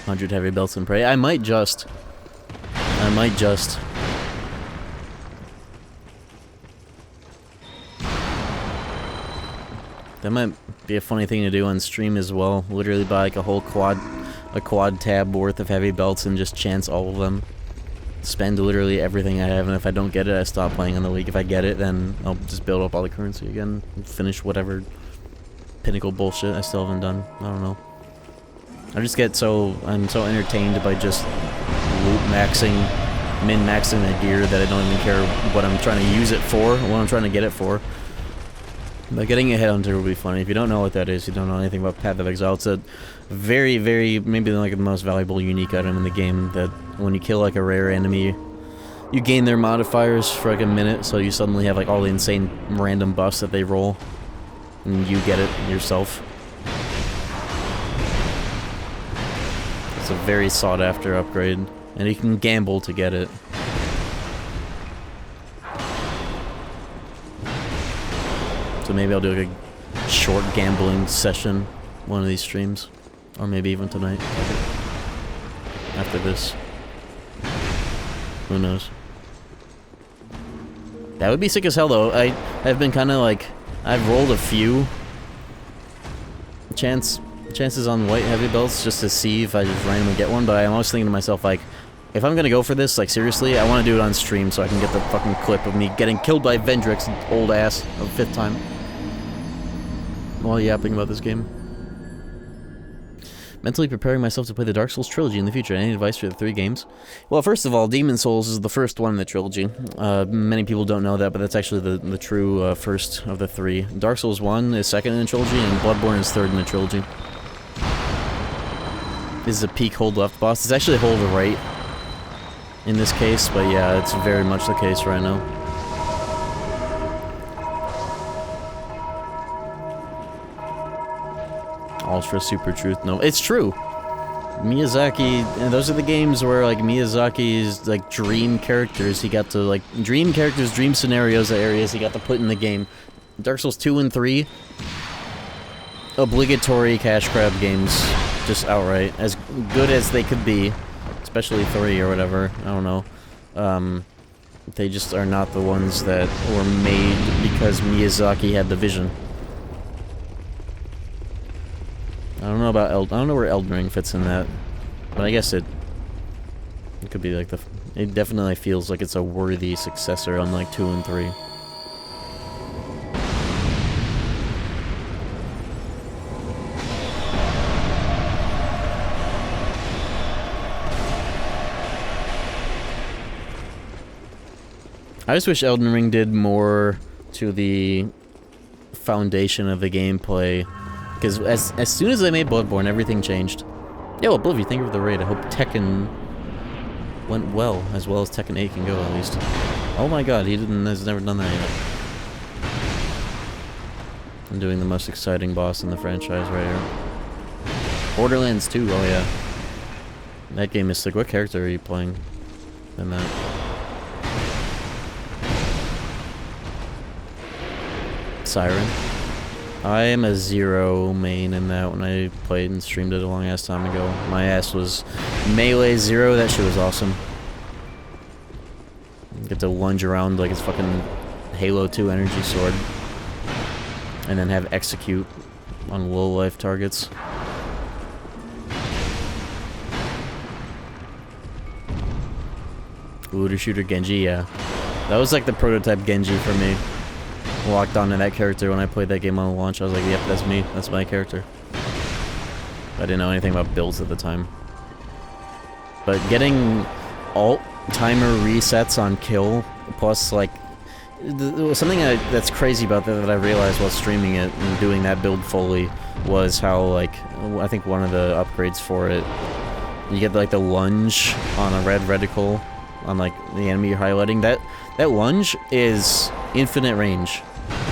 $100 heavy belts and prey. I might just. That might be a funny thing to do on stream as well. Literally buy like a whole quad tab worth of heavy belts and just chance all of them. Spend literally everything I have, and if I don't get it, I stop playing on the league. If I get it, then I'll just build up all the currency again and finish whatever pinnacle bullshit I still haven't done. I don't know. I'm so entertained by just loot maxing, min-maxing the gear that I don't even care what I'm trying to use it for, what I'm trying to get it for. But getting a headhunter would be funny. If you don't know what that is, you don't know anything about Path of Exile. It's a very, very, maybe like the most valuable, unique item in the game that when you kill like a rare enemy, you gain their modifiers for like a minute, so you suddenly have like all the insane random buffs that they roll. And you get it yourself. It's a very sought after upgrade, and you can gamble to get it. So maybe I'll do like a short gambling session one of these streams. Or maybe even tonight. After this. Who knows? That would be sick as hell though. I've been kinda like, I've rolled a few chances on white heavy belts just to see if I just randomly get one, but I'm always thinking to myself like, if I'm gonna go for this, like seriously, I wanna do it on stream so I can get the fucking clip of me getting killed by Vendrick's old ass a 5th time. While yapping about this game. Mentally preparing myself to play the Dark Souls trilogy in the future. Any advice for the 3 games? Well, first of all, Demon Souls is the first one in the trilogy. Many people don't know that, but that's actually the true first of the 3. Dark Souls 1 is second in the trilogy, and Bloodborne is third in the trilogy. This is a peak hold left boss. It's actually hold right in this case, but yeah, it's very much the case right now. Ultra Super Truth. No, it's true. Miyazaki, and those are the games where like Miyazaki's like dream characters, he got to like dream characters, dream scenarios, areas he got to put in the game. Dark Souls 2 and 3, obligatory cash grab games, just outright, as good as they could be, especially 3 or whatever. I don't know. They just are not the ones that were made because Miyazaki had the vision. I don't know about I don't know where Elden Ring fits in that, but I guess it could be like it definitely feels like it's a worthy successor on like 2 and 3. I just wish Elden Ring did more to the foundation of the gameplay. Because as soon as they made Bloodborne, everything changed. Yo, Oblivion, thank you for the raid. I hope Tekken went well as Tekken 8 can go, at least. Oh my god, has never done that yet. I'm doing the most exciting boss in the franchise right here. Borderlands 2, oh yeah. That game is sick. What character are you playing in that? Siren. I am a 0 main in that when I played and streamed it a long ass time ago. My ass was melee 0, that shit was awesome. You get to lunge around like it's fucking Halo 2 energy sword. And then have execute on low life targets. Looter shooter Genji, yeah. That was like the prototype Genji for me. Locked onto that character when I played that game on launch. I was like, yep, that's me. That's my character. I didn't know anything about builds at the time. But getting alt timer resets on kill, plus like something that's crazy about that I realized while streaming it and doing that build fully was how like I think one of the upgrades for it, you get like the lunge on a red reticle on like the enemy you're highlighting. That lunge is infinite range.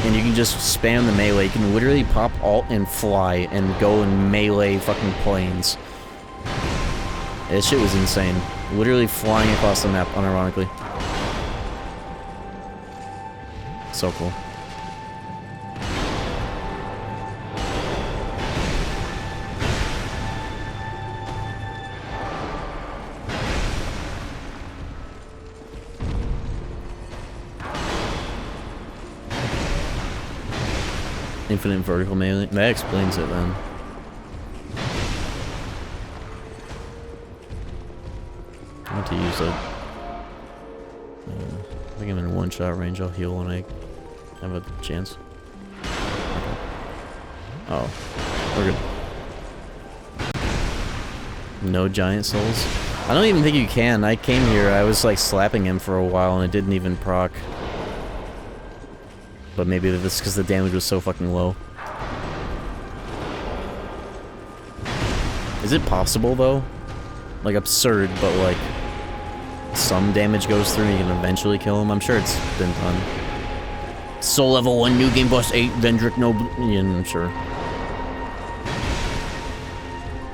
And you can just spam the melee. You can literally pop alt and fly and go in melee fucking planes. That shit was insane. Literally flying across the map, unironically. So cool. Infinite vertical melee. That explains it then. I want to use it. I think I'm in one-shot range. I'll heal when I have a chance. Okay. Oh, we're good. No giant souls. I don't even think you can. I came here. I was like slapping him for a while, and it didn't even proc. But maybe this because the damage was so fucking low. Is it possible, though? Like, absurd, but, like, some damage goes through and you can eventually kill him? I'm sure it's been done. Soul level 1, new game boss 8, Vendrick, no... Yeah, I'm sure.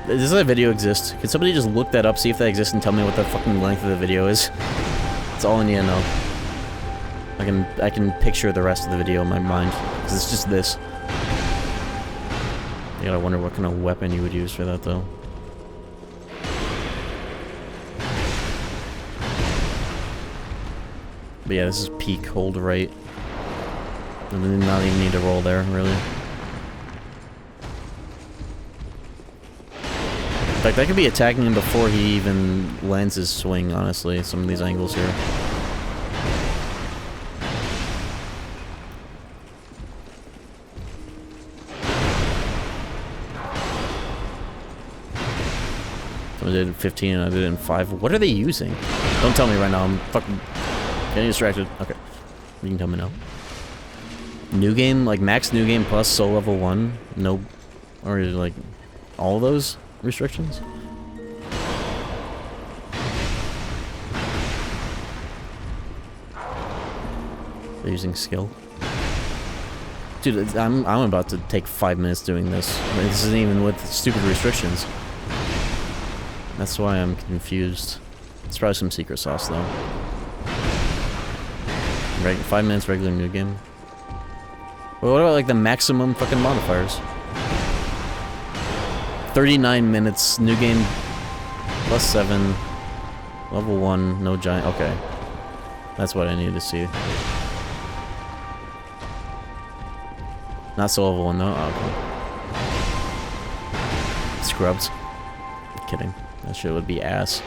Does that video exist? Can somebody just look that up, see if that exists, and tell me what the fucking length of the video is? That's all I need to know. I can picture the rest of the video in my mind, because it's just this. I gotta wonder what kind of weapon you would use for that, though. But yeah, this is peak hold right. I did not even need to roll there, really. In fact, I could be attacking him before he even lands his swing, honestly, some of these angles here. So I did 15 and I did it in 5. What are they using? Don't tell me right now, I'm fucking getting distracted. Okay, you can tell me now. New game, like max new game plus soul level 1, no, or like all of those restrictions? They're using skill. Dude, I'm about to take 5 minutes doing this. I mean, this isn't even with stupid restrictions. That's why I'm confused. It's probably some secret sauce though. 5 minutes regular new game. Well, what about like the maximum fucking modifiers? 39 minutes, new game, plus 7, level 1, no giant, okay. That's what I need to see. Not so level 1 though, oh, okay. Scrubs. I'm kidding, that shit would be ass.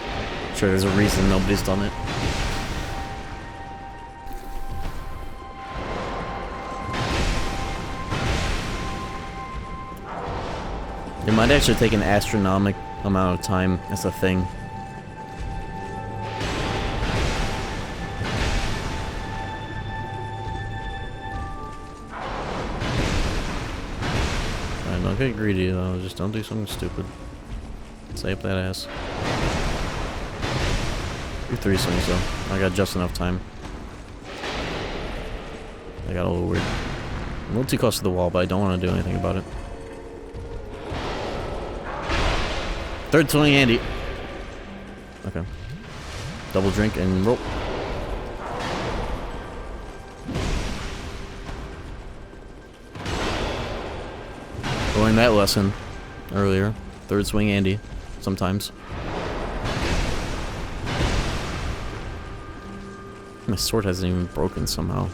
I'm sure there's a reason nobody's done it. It might actually take an astronomical amount of time. That's the thing. Alright, don't get greedy though. Just don't do something stupid. Stay up that ass. Do 3 swings though. I got just enough time. I got a little weird. I'm a little too close to the wall, but I don't want to do anything about it. Third swing, Andy. Okay. Double drink and roll. Learned that lesson earlier. Third swing, Andy. Sometimes. My sword hasn't even broken somehow.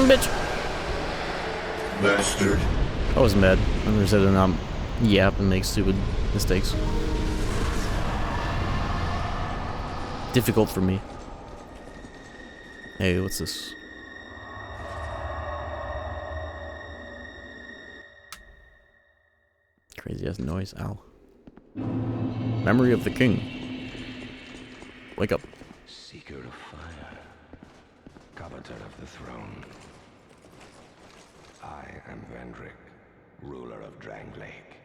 Bitch. Bastard. I wasn't bad. I just had to not yap and make stupid mistakes. Difficult for me. Hey, what's this? Crazy ass noise. Ow. Memory of the king. Wake up. Seeker of fire. Coveter of the throne. I am Vendrick, ruler of Drang Lake.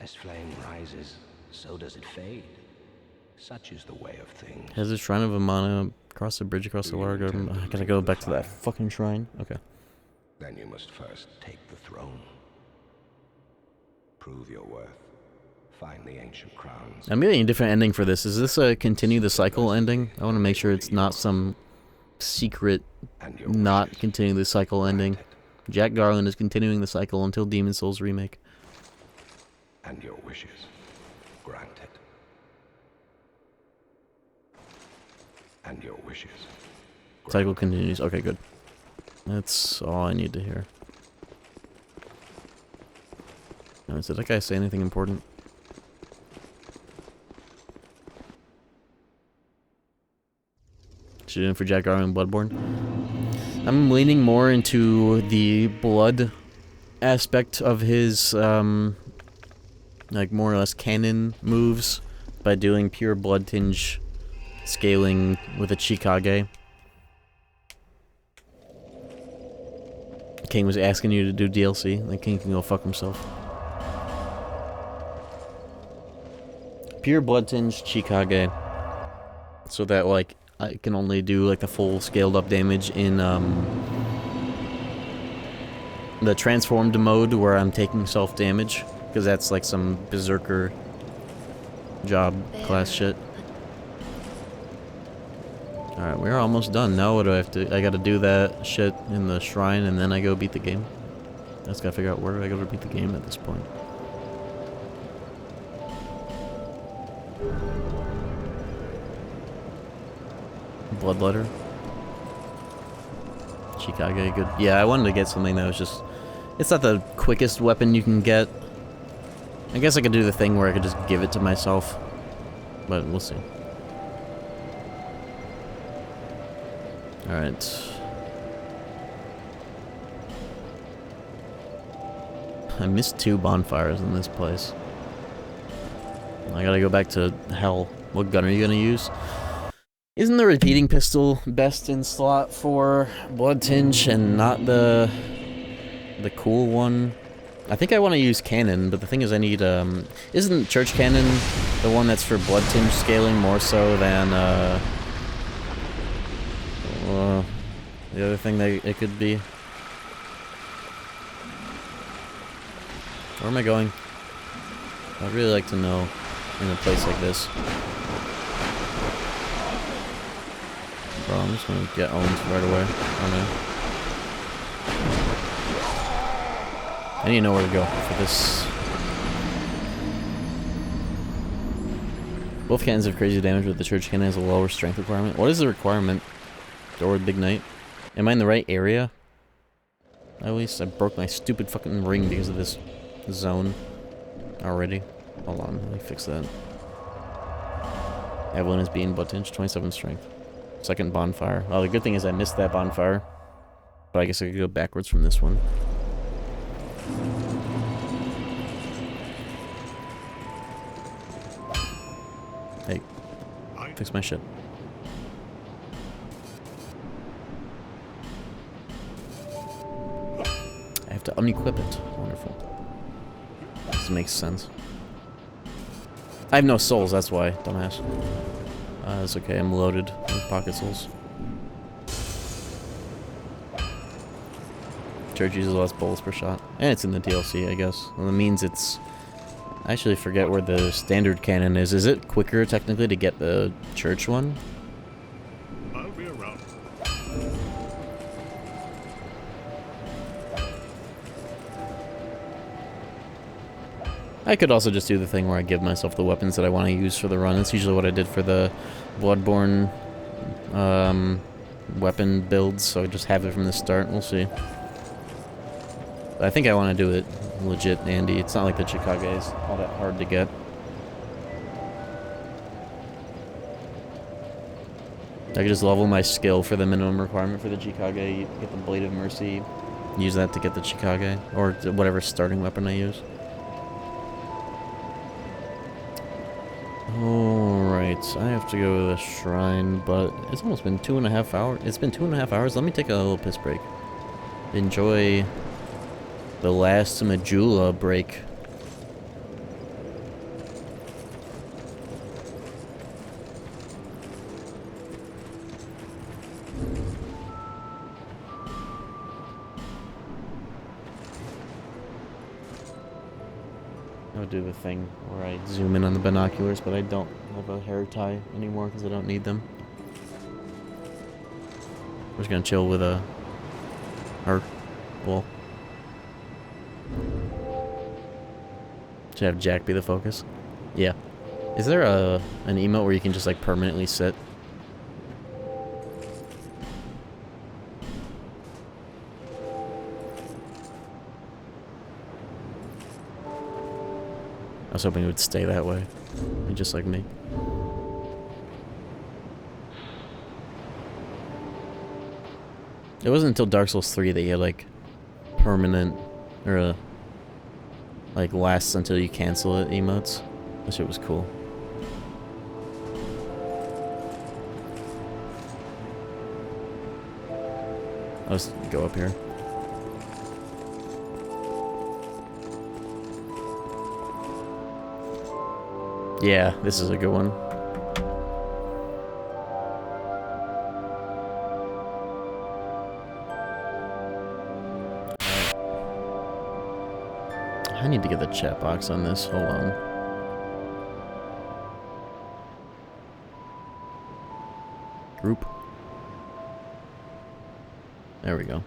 As flame rises, so does it fade. Such is the way of things. Has a shrine of Amana across the bridge across the water. I gotta go back to that fucking shrine. Okay. Then you must first take the throne. Prove your worth. Find the ancient crowns. I'm getting a different ending for this. Is this a continue the cycle ending? I want to make sure it's not some secret not continue the cycle ending. Jack Garland is continuing the cycle until Demon Souls remake. And your wishes granted. And your wishes Cycle continues. Okay, good. That's all I need to hear. Now, did that guy say anything important? Shooting for Jack Garland Bloodborne. I'm leaning more into the blood aspect of his, like, more or less canon moves by doing pure blood tinge scaling with a Chikage. King was asking you to do DLC. The King can go fuck himself. Pure blood tinge Chikage. So that, like, I can only do, like, the full scaled up damage in, the transformed mode where I'm taking self damage. Because that's, like, some berserker job class shit. Alright, we're almost done. Now what do I have to... I gotta do that shit in the shrine and then I go beat the game. I just gotta figure out where do I go to beat the game at this point. Bloodletter. Chikage, good. Yeah, I wanted to get something that was just... It's not the quickest weapon you can get. I guess I could do the thing where I could just give it to myself. But we'll see. Alright. I missed 2 bonfires in this place. I gotta go back to hell. What gun are you gonna use? Isn't the repeating pistol best in slot for Blood Tinge and not the cool one? I think I want to use cannon, but the thing is I need, isn't Church Cannon the one that's for Blood Tinge scaling more so than, the other thing that it could be? Where am I going? I'd really like to know in a place like this. Bro, I'm just gonna get owned right away. Oh no. I need to know where to go for this. Both cannons have crazy damage, but the Church Cannon has a lower strength requirement. What is the requirement? Door with Big Knight. Am I in the right area? At least I broke my stupid fucking ring because of this zone already. Hold on, let me fix that. Evelyn is being Blood Tinge, 27 strength. Second bonfire. Well, the good thing is I missed that bonfire. But I guess I could go backwards from this one. Hey, fix my shit. I have to unequip it. Wonderful. This makes sense. I have no souls, that's why, dumbass. It's okay, I'm loaded with pocket souls. Church uses less bullets per shot. And it's in the DLC, I guess. Well, that means it's... I actually forget where the standard cannon is. Is it quicker, technically, to get the church one? I'll be around. I could also just do the thing where I give myself the weapons that I want to use for the run. That's usually what I did for the Bloodborne weapon builds, so I just have it from the start. We'll see. But I think I want to do it legit, Andy. It's not like the Chikage is all that hard to get. I could just level my skill for the minimum requirement for the Chikage, get the Blade of Mercy, use that to get the Chikage, or whatever starting weapon I use. Alright, I have to go to the shrine, but it's almost been 2.5 hours. It's been 2.5 hours. Let me take a little piss break. Enjoy the last Majula break. I'll do the thing where I zoom in on the binoculars, but I don't have a hair tie anymore because I don't need them. We're just gonna chill with a heart wall. Should have Jack be the focus. Yeah. Is there an emote where you can just like permanently sit? was hoping it would stay that way. Just like me. It wasn't until Dark Souls 3 that you had, like, permanent, or, like, lasts until you cancel it emotes. That shit was cool. I'll just go up here. Yeah, this is a good one. I need to get the chat box on this. Hold on. Group. There we go.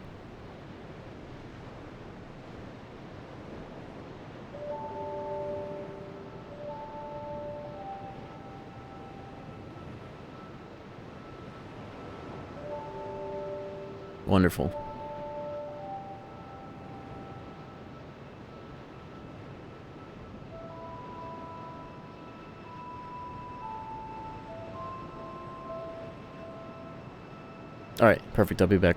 Wonderful. Alright, perfect. I'll be back.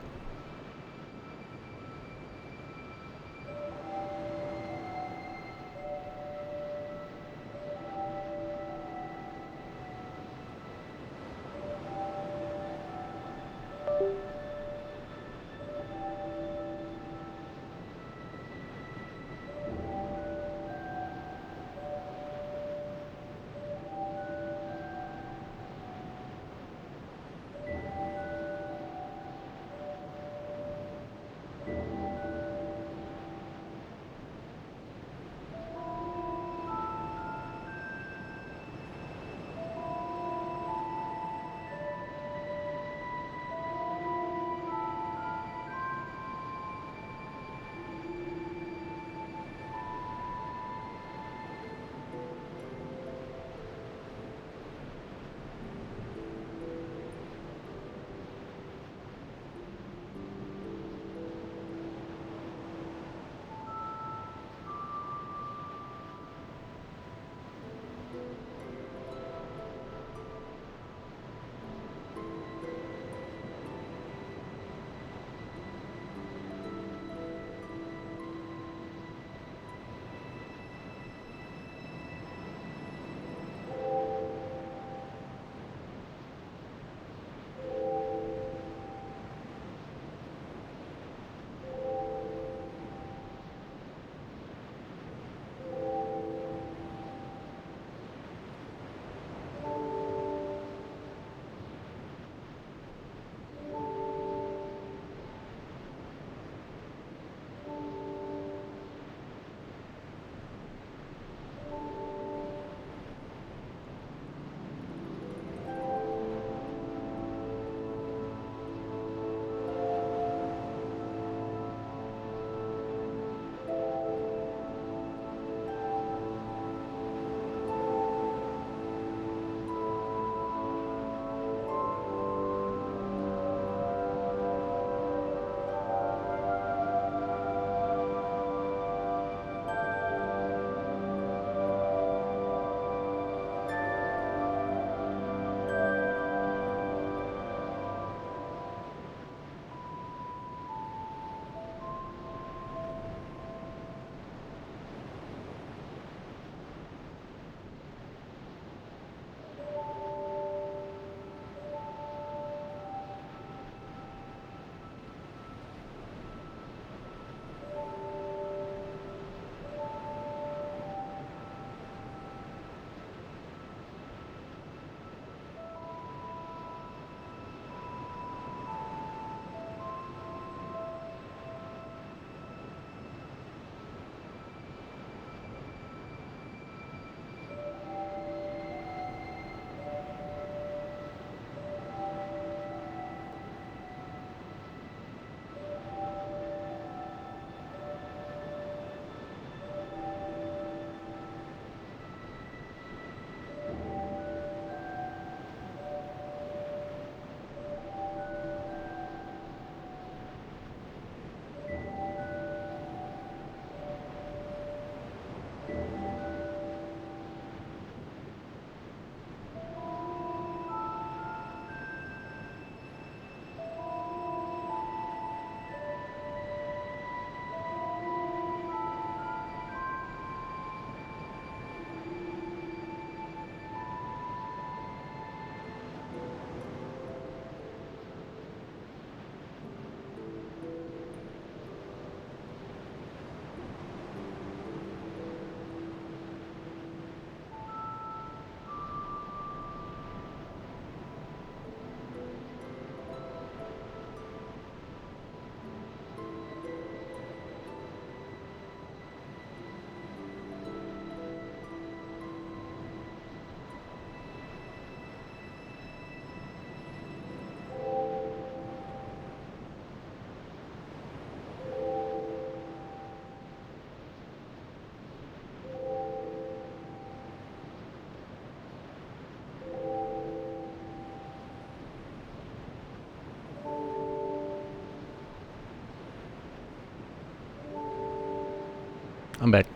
I'm back.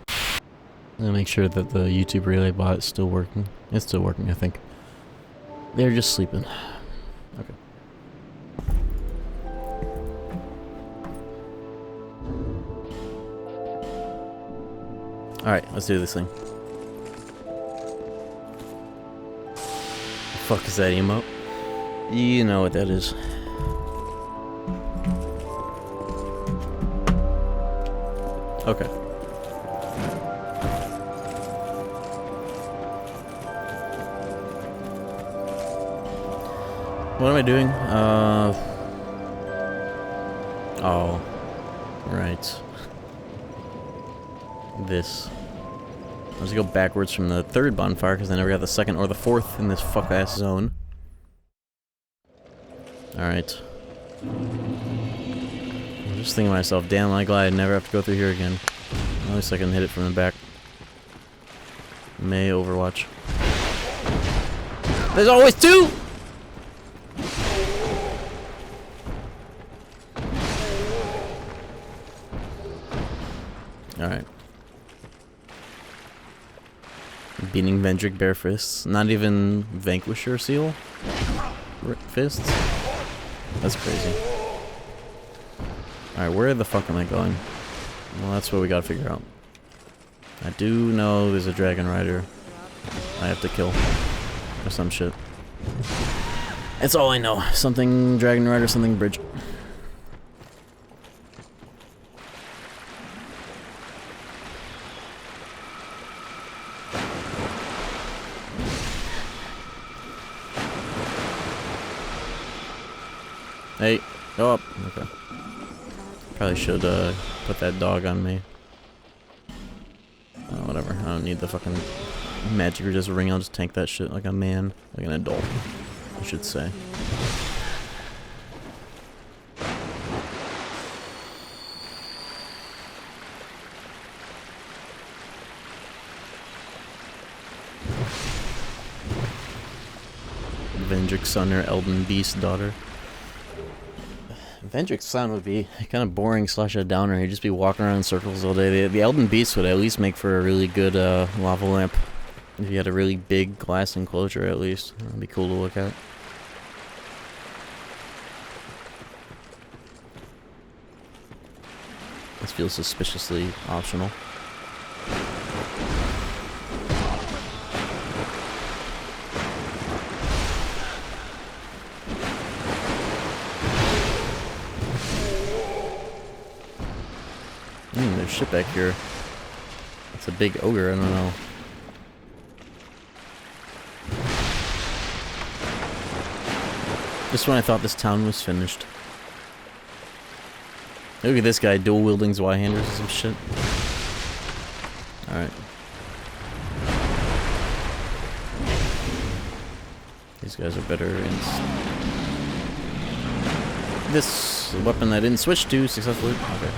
I'm gonna make sure that the YouTube relay bot is still working. It's still working, I think. They're just sleeping. Okay. Alright, let's do this thing. The fuck is that emote? You know what that is. Okay. What am I doing? Oh. Right. This. Let's go backwards from the third bonfire, because I never got the second or the fourth in this fuck-ass zone. Alright. I'm just thinking to myself, damn, I'm glad I never have to go through here again. At least I can hit it from the back. May Overwatch. There's always two! Alright. Beating Vendrick bare fists. Not even Vanquisher seal? Fists? That's crazy. Alright, where the fuck am I going? Well, that's what we gotta figure out. I do know there's a dragon rider I have to kill. Or some shit. That's all I know. Something dragon rider, something bridge. Hey, go up. Okay. Probably should put that dog on me. Whatever. I don't need the fucking magic resist ring. I'll just tank that shit like a man, like an adult, I should say. Vendrick's son or Elden Beast's daughter. Vendrick's son would be kind of boring slash a downer. He'd just be walking around in circles all day. The Elden Beast would at least make for a really good lava lamp. If you had a really big glass enclosure, at least. That'd be cool to look at. This feels suspiciously optional. There's shit back here. It's a big ogre, I don't know. Just when I thought this town was finished. Look at this guy, dual wielding Zweihammers or some shit. Alright. These guys are better in this weapon I didn't switch to successfully. Okay.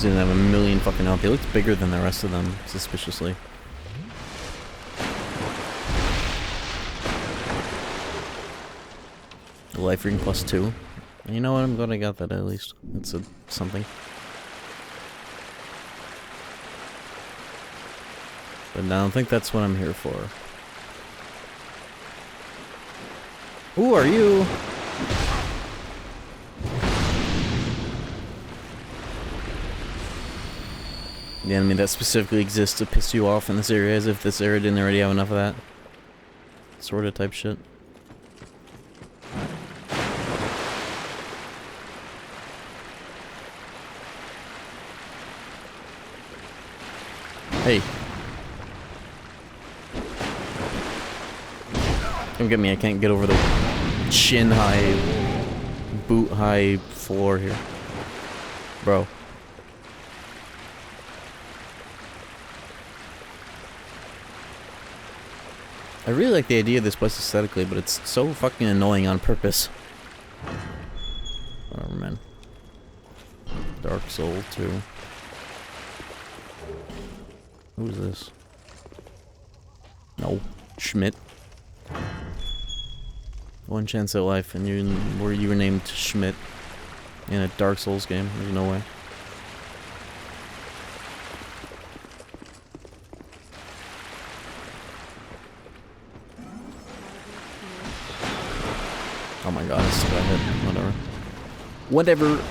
Didn't have a million fucking health. They looked bigger than the rest of them, suspiciously. Life ring +2. You know what? I'm glad I got that at least. That's something. But I don't think that's what I'm here for. Who are you? The enemy that specifically exists to piss you off in this area, as if this area didn't already have enough of that. Sorta type shit. Hey. Come get me, I can't get over the chin high, boot high floor here. Bro. I really like the idea of this place aesthetically, but it's so fucking annoying on purpose. Whatever, man. Dark Soul 2. Who's this? No. Schmidt. One chance at life, and you were named Schmidt in a Dark Souls game. There's no way. Oh my god, I still got hit. Whatever. Whatever.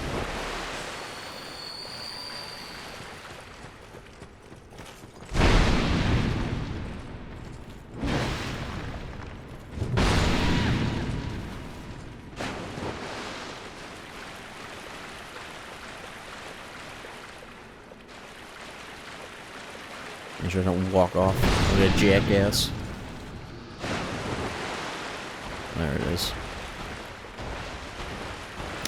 Make sure I don't walk off like a jackass. There it is.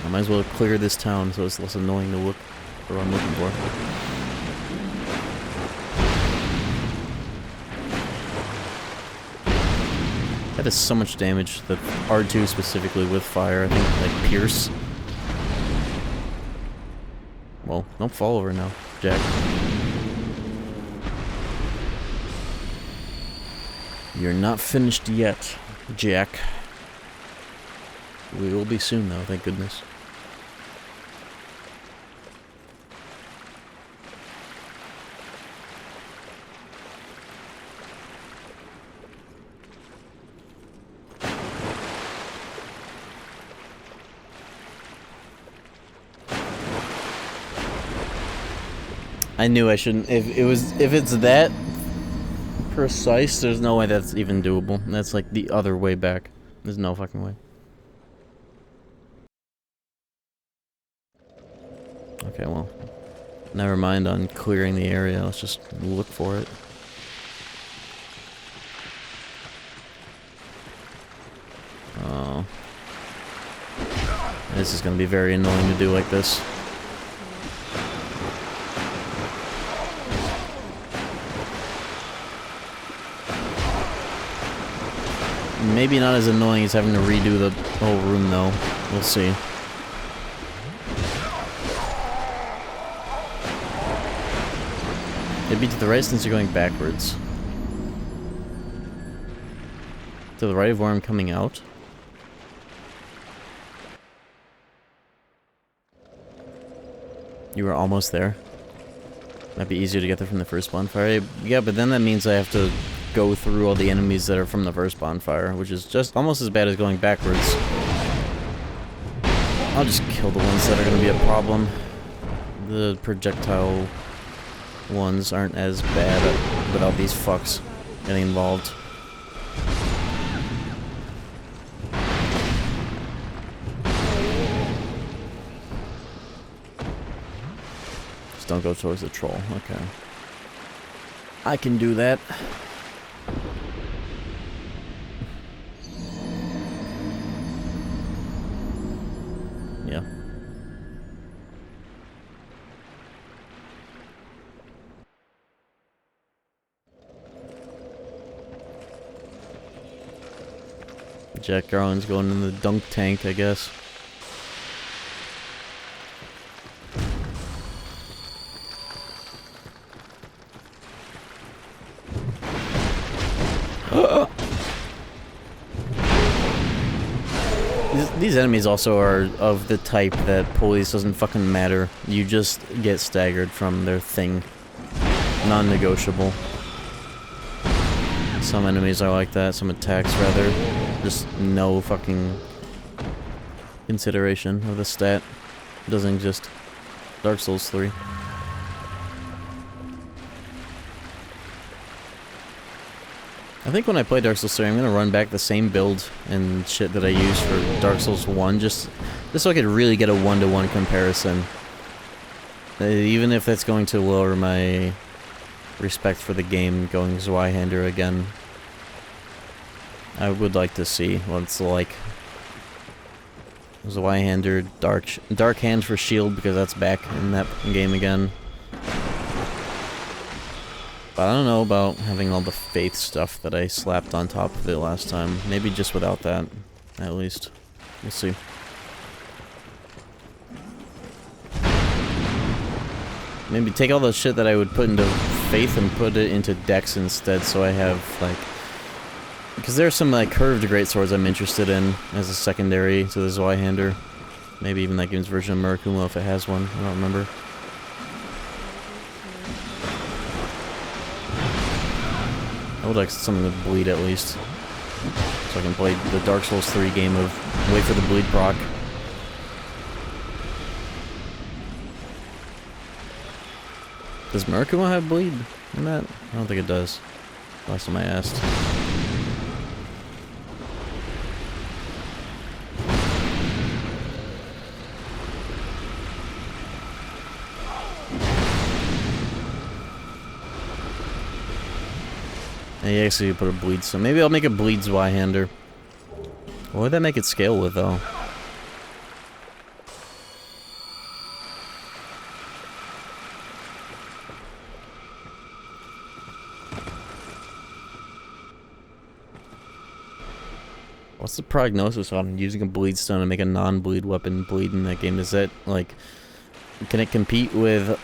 I might as well clear this town so it's less annoying to look for what I'm looking for. That is so much damage. The R2 specifically with fire, I think, like Pierce. Well, don't fall over now, Jack. You're not finished yet, Jack. We will be soon, though, thank goodness. I knew I shouldn't. If it's that precise, there's no way that's even doable. That's like the other way back. There's no fucking way. Okay, well, never mind on clearing the area. Let's just look for it. Oh. This is gonna be very annoying to do like this. Maybe not as annoying as having to redo the whole room, though. We'll see. It'd be to the right since you're going backwards. To the right of where I'm coming out? You were almost there. Might be easier to get there from the first bonfire. Yeah, but then that means I have to go through all the enemies that are from the first bonfire, which is just almost as bad as going backwards. I'll just kill the ones that are going to be a problem. The projectile ones aren't as bad without these fucks getting involved. Just don't go towards the troll. Okay. I can do that. Yeah. Jack Garland's going in the dunk tank, I guess. These enemies also are of the type that police doesn't fucking matter. You just get staggered from their thing. Non-negotiable. Some enemies are like that, some attacks rather. Just no fucking consideration of the stat. It doesn't exist. Dark Souls 3. I think when I play Dark Souls 3, I'm gonna run back the same build and shit that I used for Dark Souls 1, just so I could really get a one-to-one comparison. Even if that's going to lower my respect for the game, going Zweihander again. I would like to see what it's like. Zweihander, Dark Hand for shield, because that's back in that game again. But I don't know about having all the faith stuff that I slapped on top of it last time. Maybe just without that, at least. We'll see. Maybe take all the shit that I would put into Faith and put it into Dex instead, so I have, like... Because there's some, like, curved greatswords I'm interested in as a secondary to the Zweihander. Maybe even that game's version of Murakumo if it has one. I don't remember. I would like something with bleed at least. So I can play the Dark Souls 3 game of wait for the bleed proc. Does Murakumo have bleed in that? I don't think it does. Last time I asked. Yeah, you actually put a bleed, so maybe I'll make a bleed Zweihander. What would that make it scale with, though? What's the prognosis on using a bleed stone to make a non-bleed weapon bleed in that game? Is that, like, can it compete with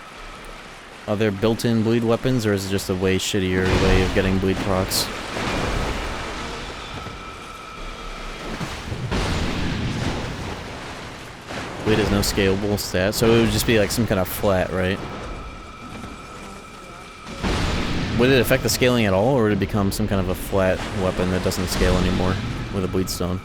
other built-in bleed weapons, or is it just a way shittier way of getting bleed procs? Bleed has no scalable stat, so it would just be like some kind of flat, right? Would it affect the scaling at all, or would it become some kind of a flat weapon that doesn't scale anymore with a bleed stone?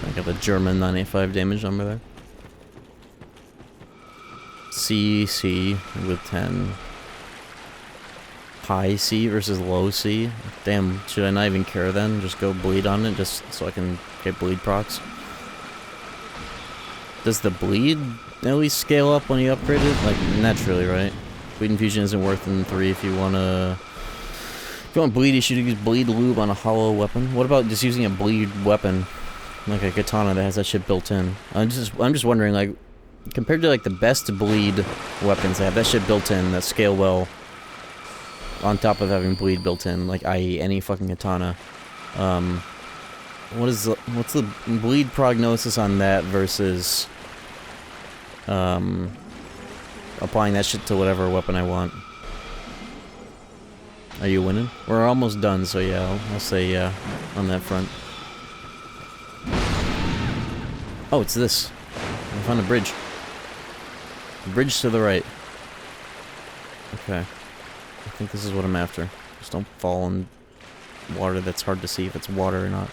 I got the German 985 damage number there. C with 10. High C versus low C. Damn, should I not even care then? Just go bleed on it just so I can get bleed procs? Does the bleed at least scale up when you upgrade it? Like, naturally, right? Bleed infusion isn't worth in 3 if you wanna... If you want bleed, you should use bleed lube on a hollow weapon. What about just using a bleed weapon? Like a katana that has that shit built in. I'm just wondering, like, compared to like the best bleed weapons that have that shit built in that scale well, on top of having bleed built in, like i.e. any fucking katana, what's the bleed prognosis on that versus applying that shit to whatever weapon I want? Are you winning? We're almost done, so yeah, I'll say yeah on that front. Oh, it's this. I found a bridge. Bridge to the right. Okay. I think this is what I'm after. Just don't fall in water that's hard to see if it's water or not.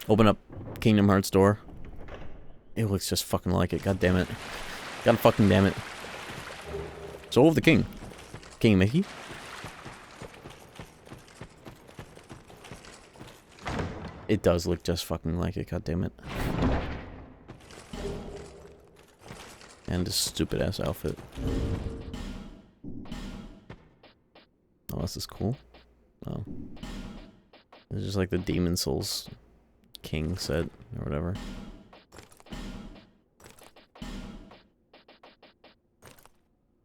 Open up Kingdom Hearts door. It looks just fucking like it. God damn it. God fucking damn it. Soul of the King. King Mickey? It does look just fucking like it, god damn it. And this stupid ass outfit. Oh, this is cool. Oh. It's just like the Demon Souls King set, or whatever.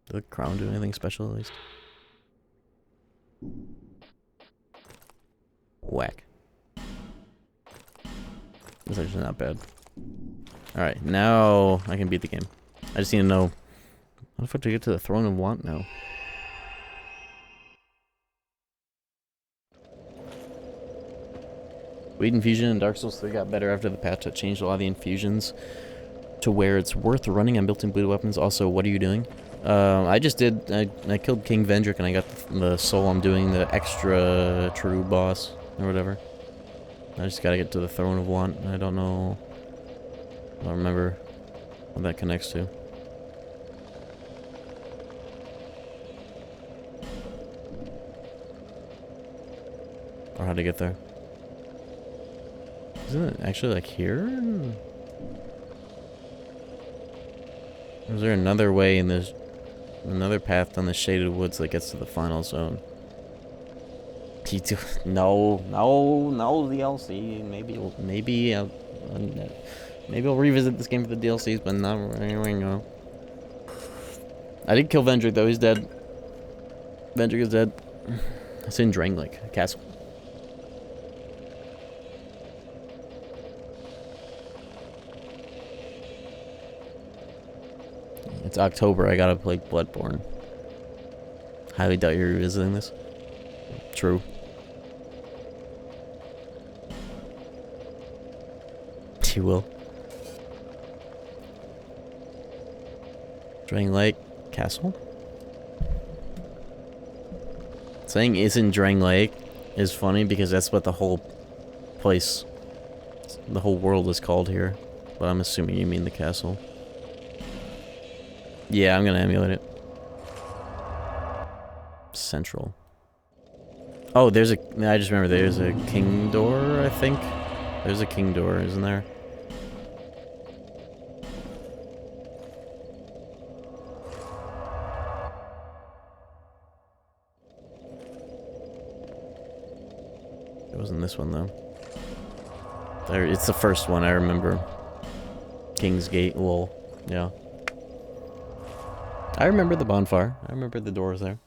Did the crown do anything special, at least? Whack. It's actually not bad. Alright, now I can beat the game. I just need to know... How the fuck do I get to the Throne of Want now? Weed infusion in Dark Souls 3 got better after the patch that changed a lot of the infusions to where it's worth running on built-in bleed weapons. Also, what are you doing? I just did... I killed King Vendrick and I got the soul. I'm doing the extra true boss or whatever. I just gotta get to the Throne of Want. I don't know... I don't remember what that connects to. Or how to get there. Isn't it actually like here? Or is there another way in this... Another path down the Shaded Woods that gets to the final zone? No DLC. Maybe I'll revisit this game for the DLCs, but not right now. I did kill Vendrick though. He's dead. Vendrick is dead. It's in Drangleic Castle. It's October. I gotta play Bloodborne. Highly doubt you're revisiting this. True. You will. Drangleic Castle? Saying it's in Drangleic is funny because that's what the whole place, the whole world is called here. But I'm assuming you mean the castle. Yeah, I'm gonna emulate it. Central. Oh, there's a... I just remember there's a king door, I think. There's a king door, isn't there? It wasn't this one, though. There, it's the first one, I remember. King's Gate, lol. Yeah. I remember the bonfire. I remember the doors there.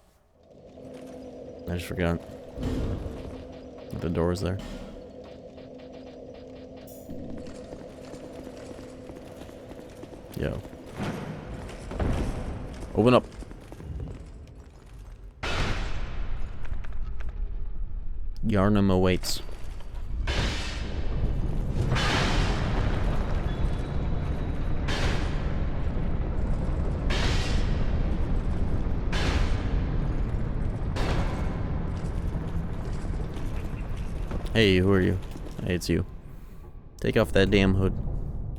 I just forgot. The door was there. Yo. Open up. Yarnum awaits. Hey, who are you? Hey, it's you. Take off that damn hood.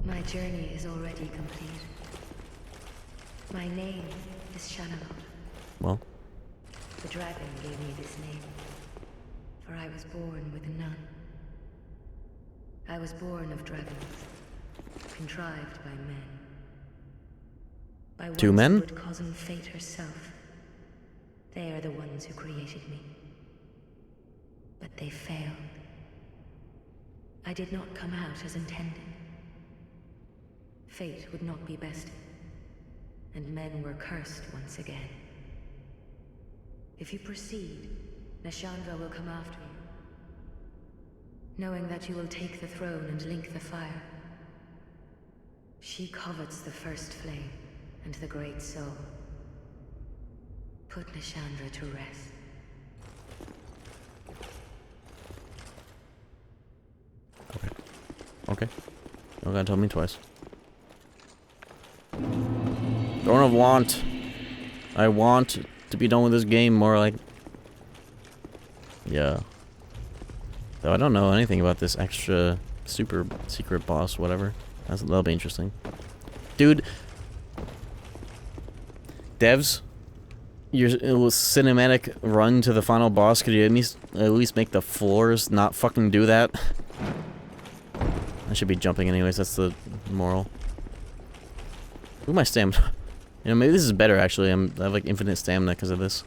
My journey is already complete. My name is Shanalot. Well? The dragon gave me this name, for I was born with none. I was born of dragons, contrived by men. By Two men? Good cousin Fate herself. They are the ones who created me. But they failed. I did not come out as intended. Fate would not be bested, and men were cursed once again. If you proceed, Nashandra will come after you, knowing that you will take the throne and link the fire. She covets the first flame and the great soul. Put Nashandra to rest. Okay. You don't gotta tell me twice. Don't want. I want to be done with this game more like... Yeah. Though I don't know anything about this extra super secret boss, whatever. That'll be interesting. Dude. Devs. Your cinematic run to the final boss, could you at least make the floors not fucking do that? I should be jumping anyways, that's the moral. Look at my stamina. You know, maybe this is better actually. I have like infinite stamina because of this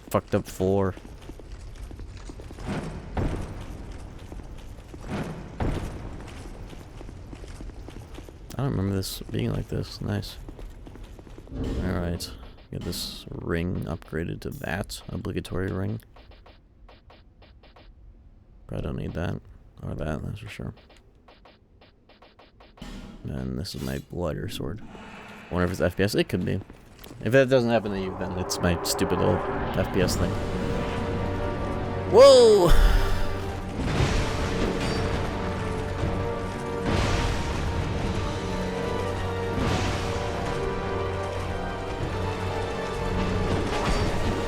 fucked up floor. I don't remember this being like this. Nice. Alright. Get this ring upgraded to that obligatory ring. Probably don't need that. Or that, that's for sure. And this is my lighter sword. I wonder if it's FPS. It could be. If that doesn't happen to you, then it's my stupid little FPS thing. Whoa!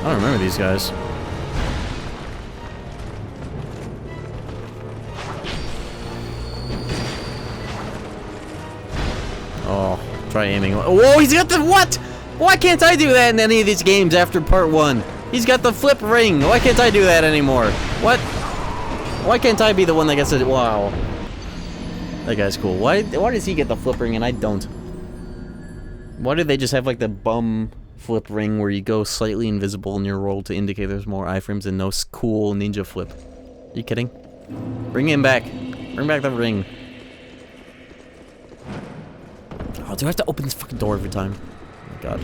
I don't remember these guys. Oh, try aiming. Whoa, he's got the what? Why can't I do that in any of these games after part 1? He's got the flip ring. Why can't I do that anymore? What? Why can't I be the one that gets it? Wow. That guy's cool. Why does he get the flip ring and I don't? Why do they just have like the bum flip ring where you go slightly invisible in your roll to indicate there's more iframes and no cool ninja flip. Are you kidding? Bring him back. Bring back the ring. Oh, do I have to open this fucking door every time? Oh my god.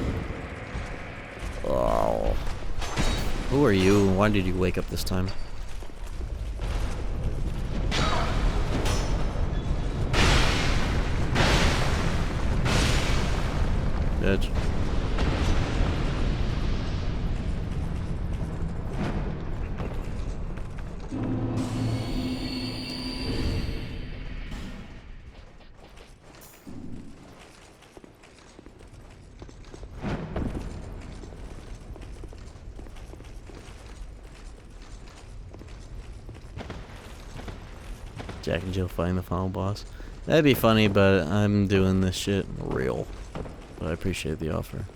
Oh. Who are you? Why did you wake up this time? Bitch. Jack and Jill fighting the final boss. That'd be funny, but I'm doing this shit real. But I appreciate the offer.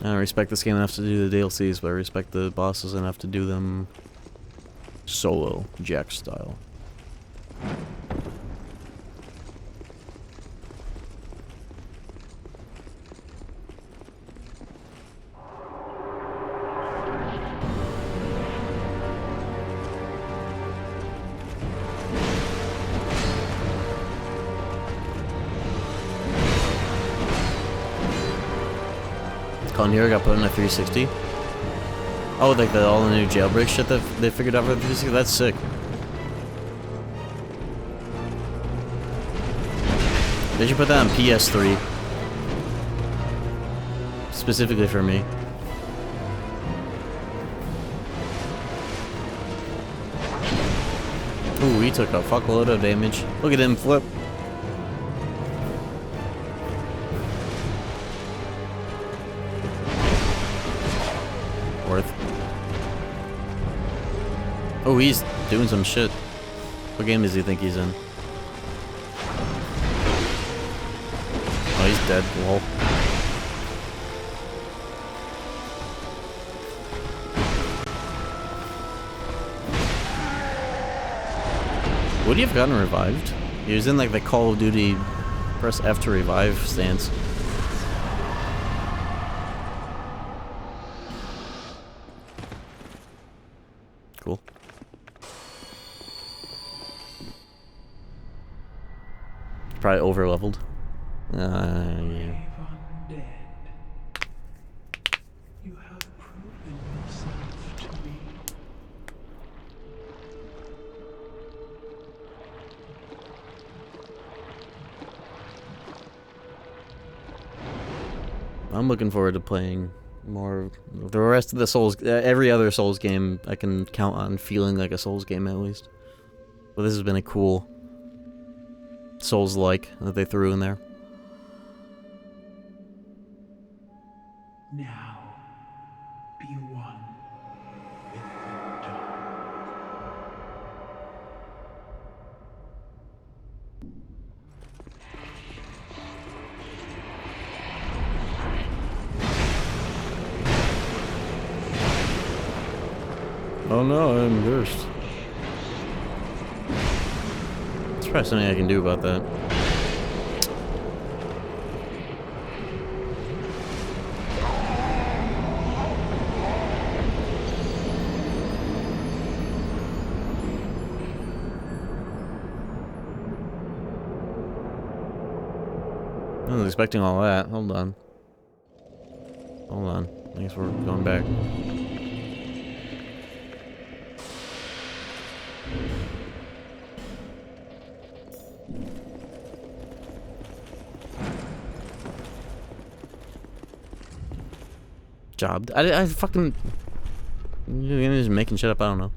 I don't respect this game enough to do the DLCs, but I respect the bosses enough to do them solo, Jack style. Colin here got put in a 360. Oh, like all the new jailbreak shit that they figured out for the 360? That's sick. They should put that on PS3. Specifically for me. Ooh, he took a fuckload of damage. Look at him flip. Worth. Oh, he's doing some shit. What game does he think he's in? Oh, he's dead. Lol. Would he have gotten revived? He was in like the Call of Duty press F to revive stance. Cool. Probably over leveled. Yeah. You have proven yourself to me. I'm looking forward to playing more. The rest of the Souls, every other Souls game I can count on feeling like a Souls game at least. But this has been a cool Souls-like that they threw in there. Now, be one with the dark. Oh no, I'm cursed. There's probably something I can do about that. I was expecting all that. Hold on. Hold on. I guess we're going back. Job. I fucking... You're just making shit up, I don't know.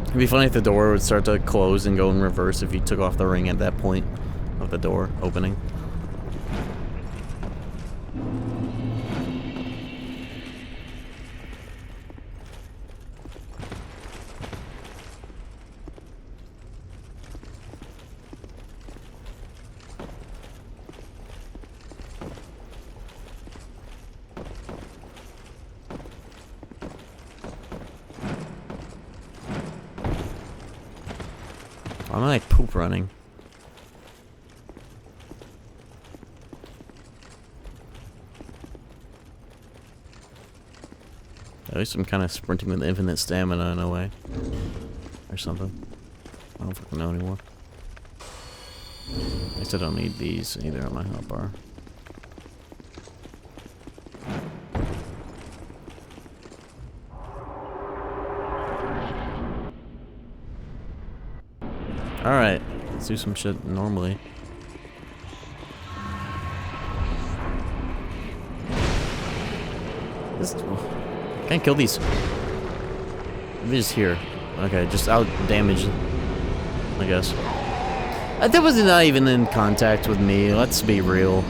It'd be funny if the door would start to close and go in reverse if you took off the ring at that point of the door opening. Why am I like poop running? At least I'm kind of sprinting with infinite stamina in a way. Or something. I don't fucking know anymore. At least I don't need these either on my health bar. Alright, let's do some shit normally. This, can't kill these. They're just here. Okay, just out damage, I guess. That was not even in contact with me, let's be real.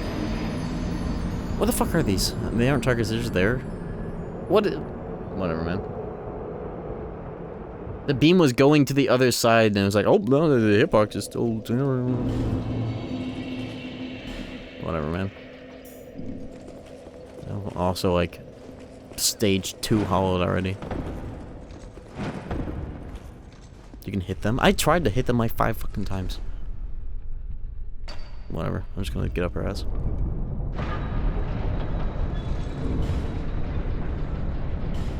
What the fuck are these? They aren't targets, they're just there. Whatever, man. The beam was going to the other side, and it was like, oh no, the hitbox is still. Whatever, man. Also, like, stage 2 hollowed already. You can hit them. I tried to hit them like 5 fucking times. Whatever. I'm just gonna get up her ass.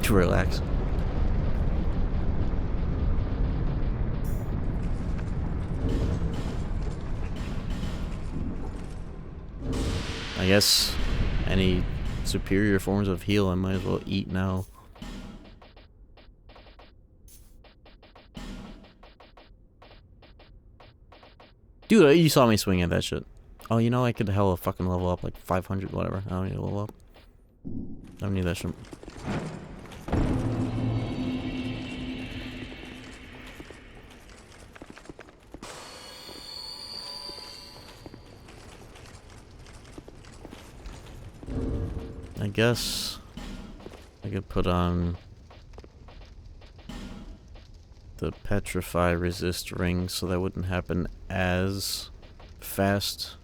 To relax. I guess any superior forms of heal I might as well eat now. Dude, you saw me swing at that shit. Oh, you know I could hella fucking level up like 500, whatever. I don't need to level up. I don't need that shit. I guess I could put on the petrify resist ring so that wouldn't happen as fast.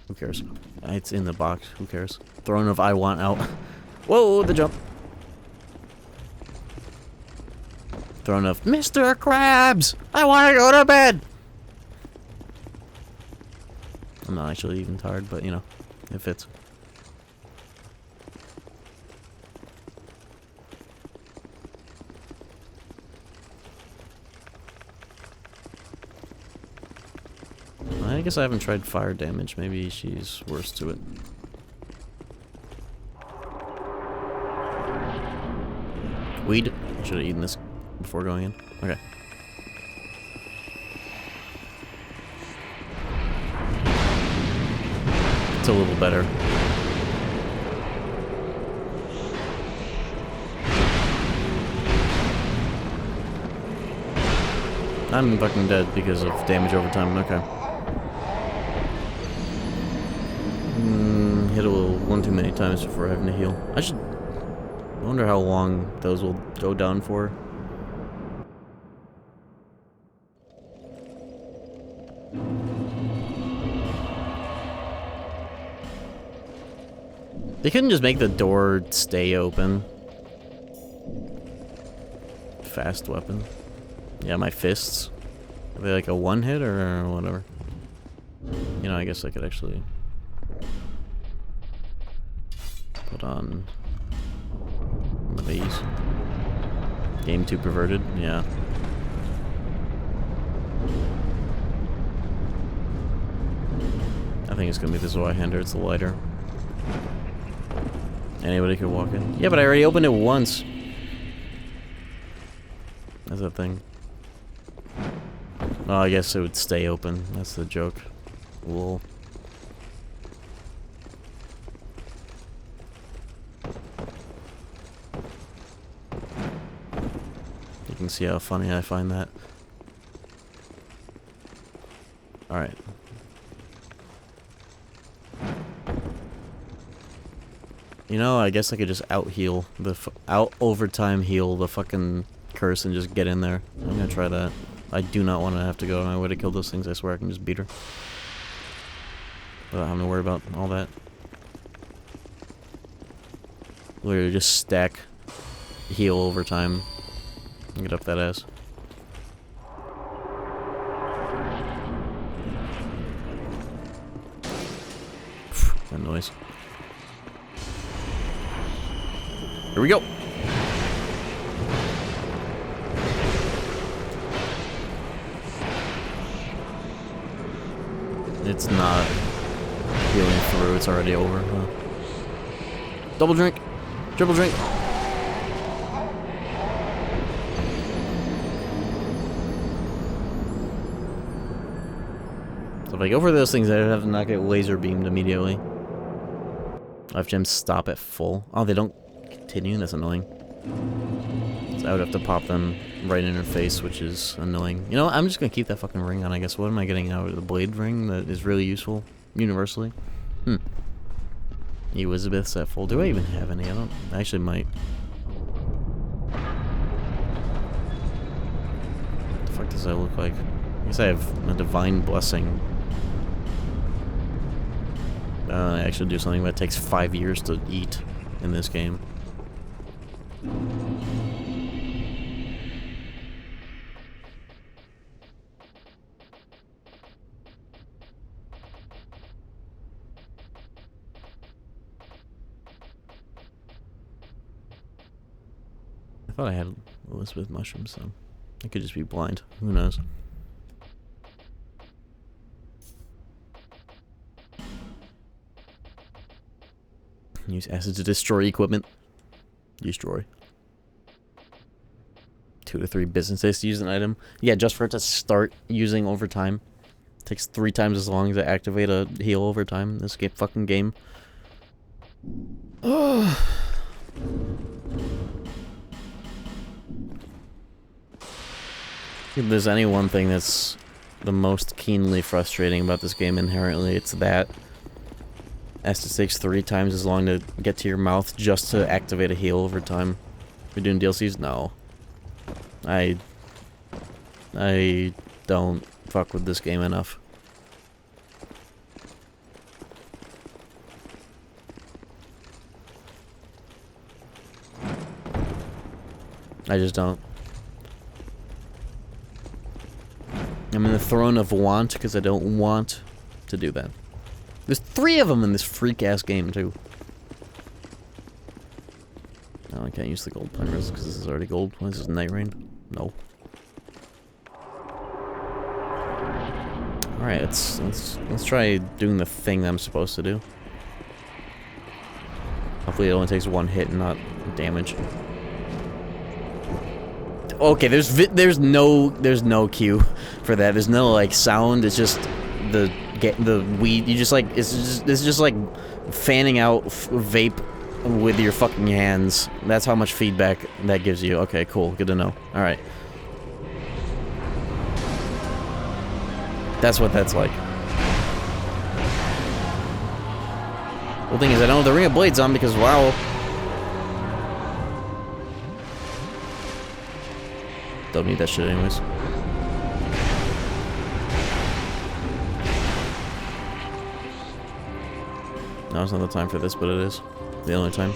Who cares? It's in the box. Who cares? Throne of I want out. Whoa, the jump. Throne of Mr. Krabs! I want to go to bed! I'm not actually even tired, but you know, it fits. I guess I haven't tried fire damage. Maybe she's worse to it. Weed. I should have eaten this before going in. Okay. It's a little better. I'm fucking dead because of damage over time. Okay. Hit a little one too many times before having to heal. I wonder how long those will go down for. They couldn't just make the door stay open. Fast weapon. Yeah, my fists. Are they like a one hit or whatever? You know, I guess I could actually put on one of these. Game 2 perverted? Yeah. I think it's gonna be this Y-hander, it's the lighter. Anybody could walk in. Yeah, but I already opened it once. That's that thing. Oh, I guess it would stay open. That's the joke. Lol. You can see how funny I find that. Alright. You know, I guess I could just out-heal the out-overtime heal the fucking curse and just get in there. I'm gonna try that. I do not want to have to go on my way to kill those things. I swear I can just beat her without having to worry about all that. Literally just stack heal over time and get up that ass. that noise. Here we go. It's not healing through, it's already over, huh? Double drink! Triple drink! So if I go for those things, I'd have to not get laser beamed immediately. I have gems stop at full. Oh, they don't continue? That's annoying. So I would have to pop them right in her face, which is annoying. You know what? I'm just gonna keep that fucking ring on, I guess. What am I getting out of the blade ring that is really useful universally? Elizabeth's at full. Do I even have any? I actually might. What the fuck does that look like? I guess I have a divine blessing. I actually do something that takes 5 years to eat in this game. I thought I had Elizabeth mushrooms, so I could just be blind. Who knows? Use acid to destroy equipment. Destroy. 2 to 3 business days to use an item. Yeah, just for it to start using over time. Takes 3 times as long to activate a heal over time. This fucking game. If there's any one thing that's the most keenly frustrating about this game inherently, it's that. Estus takes 3 times as long to get to your mouth just to activate a heal over time. We're doing DLCs? No. I don't fuck with this game enough. I just don't. I'm in the throne of want because I don't want to do that. There's 3 of them in this freak-ass game, too. No, I can't use the gold punters because this is already gold. What is this, Night Rain? No. Alright, let's try doing the thing that I'm supposed to do. Hopefully it only takes 1 hit and not damage. Okay, there's no cue for that. There's no like sound. It's just the weed. You just like it's just like fanning out vape with your fucking hands. That's how much feedback that gives you. Okay, cool. Good to know. All right. That's what that's like. The thing is, I don't have the Ring of Blades on because wow. Don't need that shit anyways. No, it's not the time for this, but it is. The only time.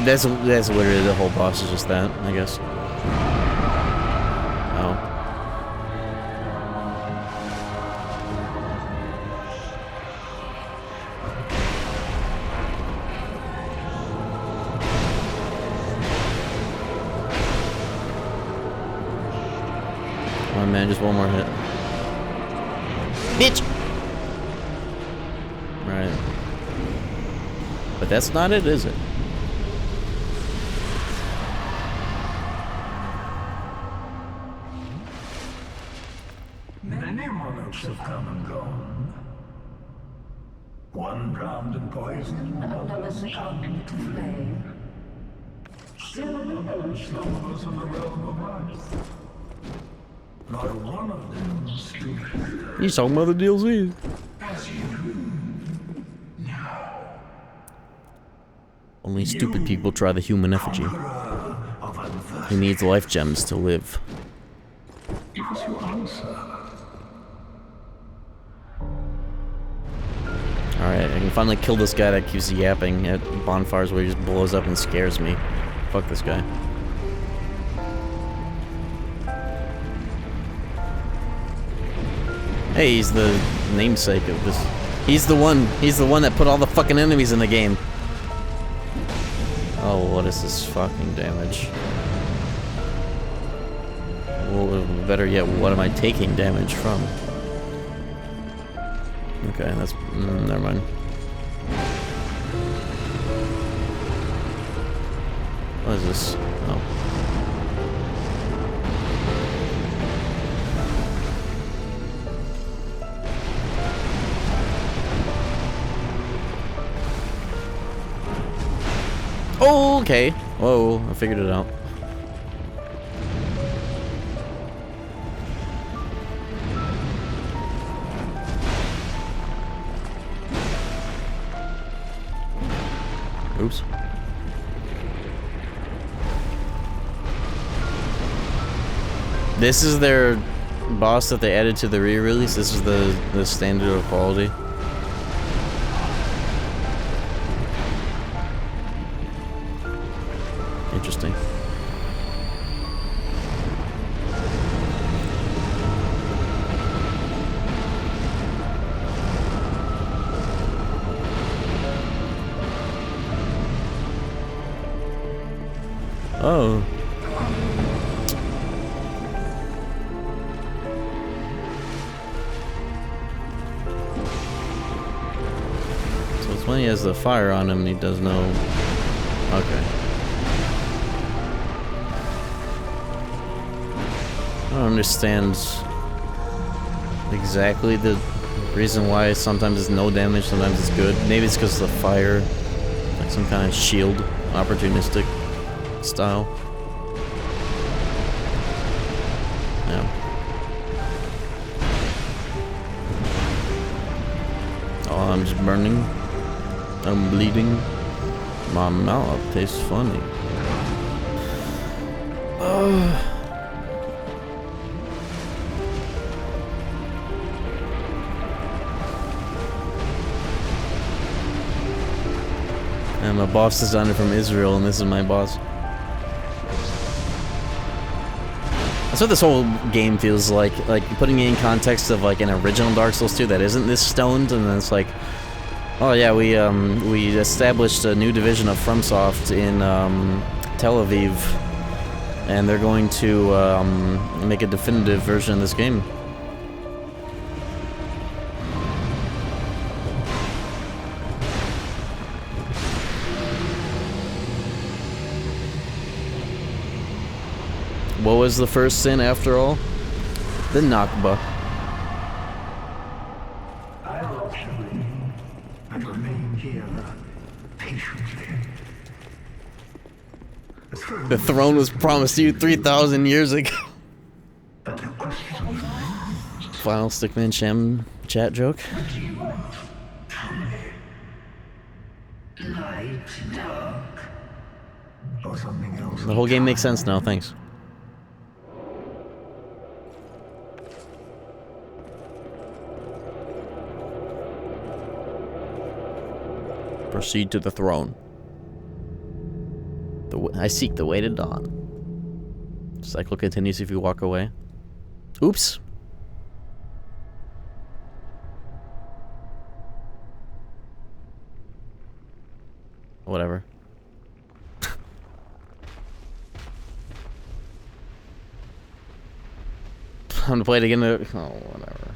That's literally the whole boss is just that, I guess. Oh. Come on, man, just one more hit. Bitch! Right. But that's not it, is it? Many monarchs have come and gone. One drowned in poison, another succumbed to flame. Still another slumbers in the realm of life. Not one of them stood You talking about the DLC? as you now. Only stupid people try the human effigy. Of adversity. He needs life gems to live. Is your answer. Alright, I can finally kill this guy that keeps yapping at bonfires where he just blows up and scares me. Fuck this guy. Hey, he's the namesake of this. He's the one that put all the fucking enemies in the game. Oh, what is this fucking damage? Well, better yet, what am I taking damage from? Okay, that's... never mind. What is this? Oh. Oh, okay. Whoa, I figured it out. Oops. This is their boss that they added to the re-release. This is the standard of quality. Interesting. Oh. So it's when he has the fire on him and he does no... Okay. I don't understand exactly the reason why sometimes it's no damage, sometimes it's good. Maybe it's because of the fire, like some kind of shield, opportunistic style. Yeah. Oh, I'm just burning. I'm bleeding. My mouth tastes funny. And my boss designed it from Israel, and this is my boss. That's what this whole game feels like putting it in context of like an original Dark Souls 2 that isn't this stoned, and then it's like, oh yeah, we established a new division of FromSoft in Tel Aviv, and they're going to make a definitive version of this game. What was the first sin after all? The Nakba. I will kill you and remain here patiently. The throne was promised you 3,000 years ago. Better question. Final Stickman Sham chat joke. What do you want? Tell me. Light, dark, or something else? The whole game makes sense now, thanks. Proceed to the throne. I seek the way to dawn. Cycle continues if you walk away. Oops. Whatever. I'm gonna play it again. Oh, whatever.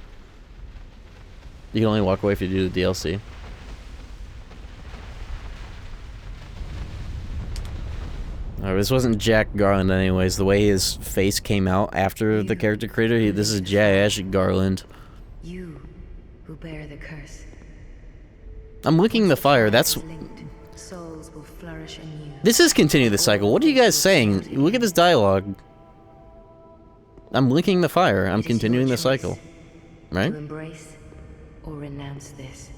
You can only walk away if you do the DLC. This wasn't Jack Garland anyways. The way his face came out after the character creator, this is Jack Garland. You who bear the curse. I'm licking the fire. That's... Souls will flourish anew. This is continue the cycle. What are you guys saying? Look at this dialogue. I'm licking the fire. I'm continuing the cycle. Right? To embrace or renounce this.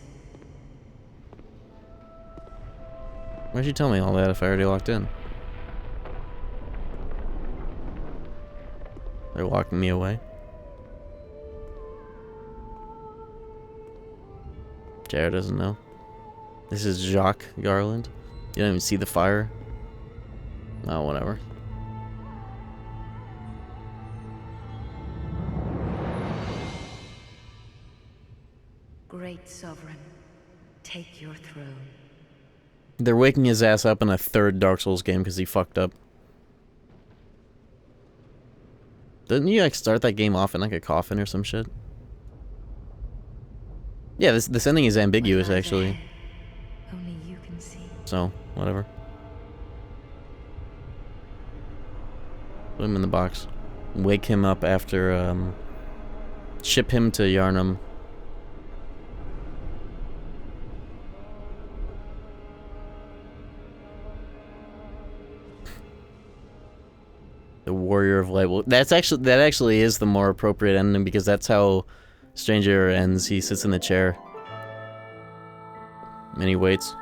Why'd you tell me all that if I already locked in? They're locking me away. Jared doesn't know. This is Jacques Garland. You don't even see the fire. Oh, whatever. Great sovereign, take your throne. They're waking his ass up in a third Dark Souls game because he fucked up. Didn't you like start that game off in like a coffin or some shit? Yeah, this ending is ambiguous actually. Only you can see. So, whatever. Put him in the box. Wake him up after, ship him to Yharnam. The Warrior of Light. Well, that actually is the more appropriate ending because that's how Stranger ends. He sits in the chair. And he waits.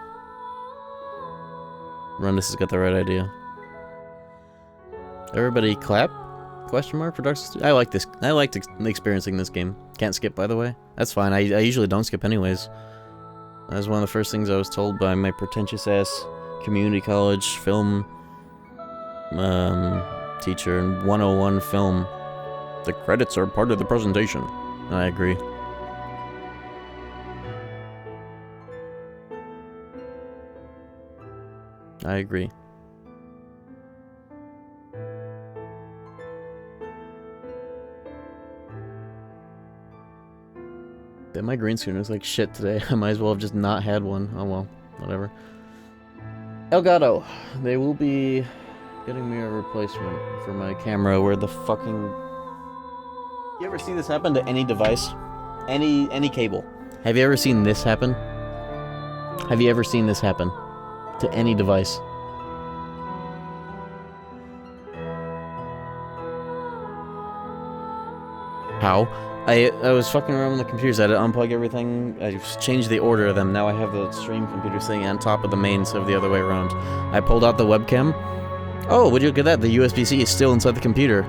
Rundus has got the right idea. Everybody clap? Question mark for Dark Souls 2? I like this. I liked experiencing this game. Can't skip, by the way. That's fine. I usually don't skip anyways. That was one of the first things I was told by my pretentious ass community college film teacher in 101 film. The credits are part of the presentation. And I agree. I agree. Yeah, my green screen looks like shit today. I might as well have just not had one. Oh well, whatever. Elgato. They will be getting me a replacement for my camera where the fucking... You ever see this happen to any device? Any cable? Have you ever seen this happen? Have you ever seen this happen to any device? How? I was fucking around with the computers. I had to unplug everything. I changed the order of them. Now I have the stream computer sitting on top of the main instead of the other way around. I pulled out the webcam. Oh, would you look at that? The USB-C is still inside the computer.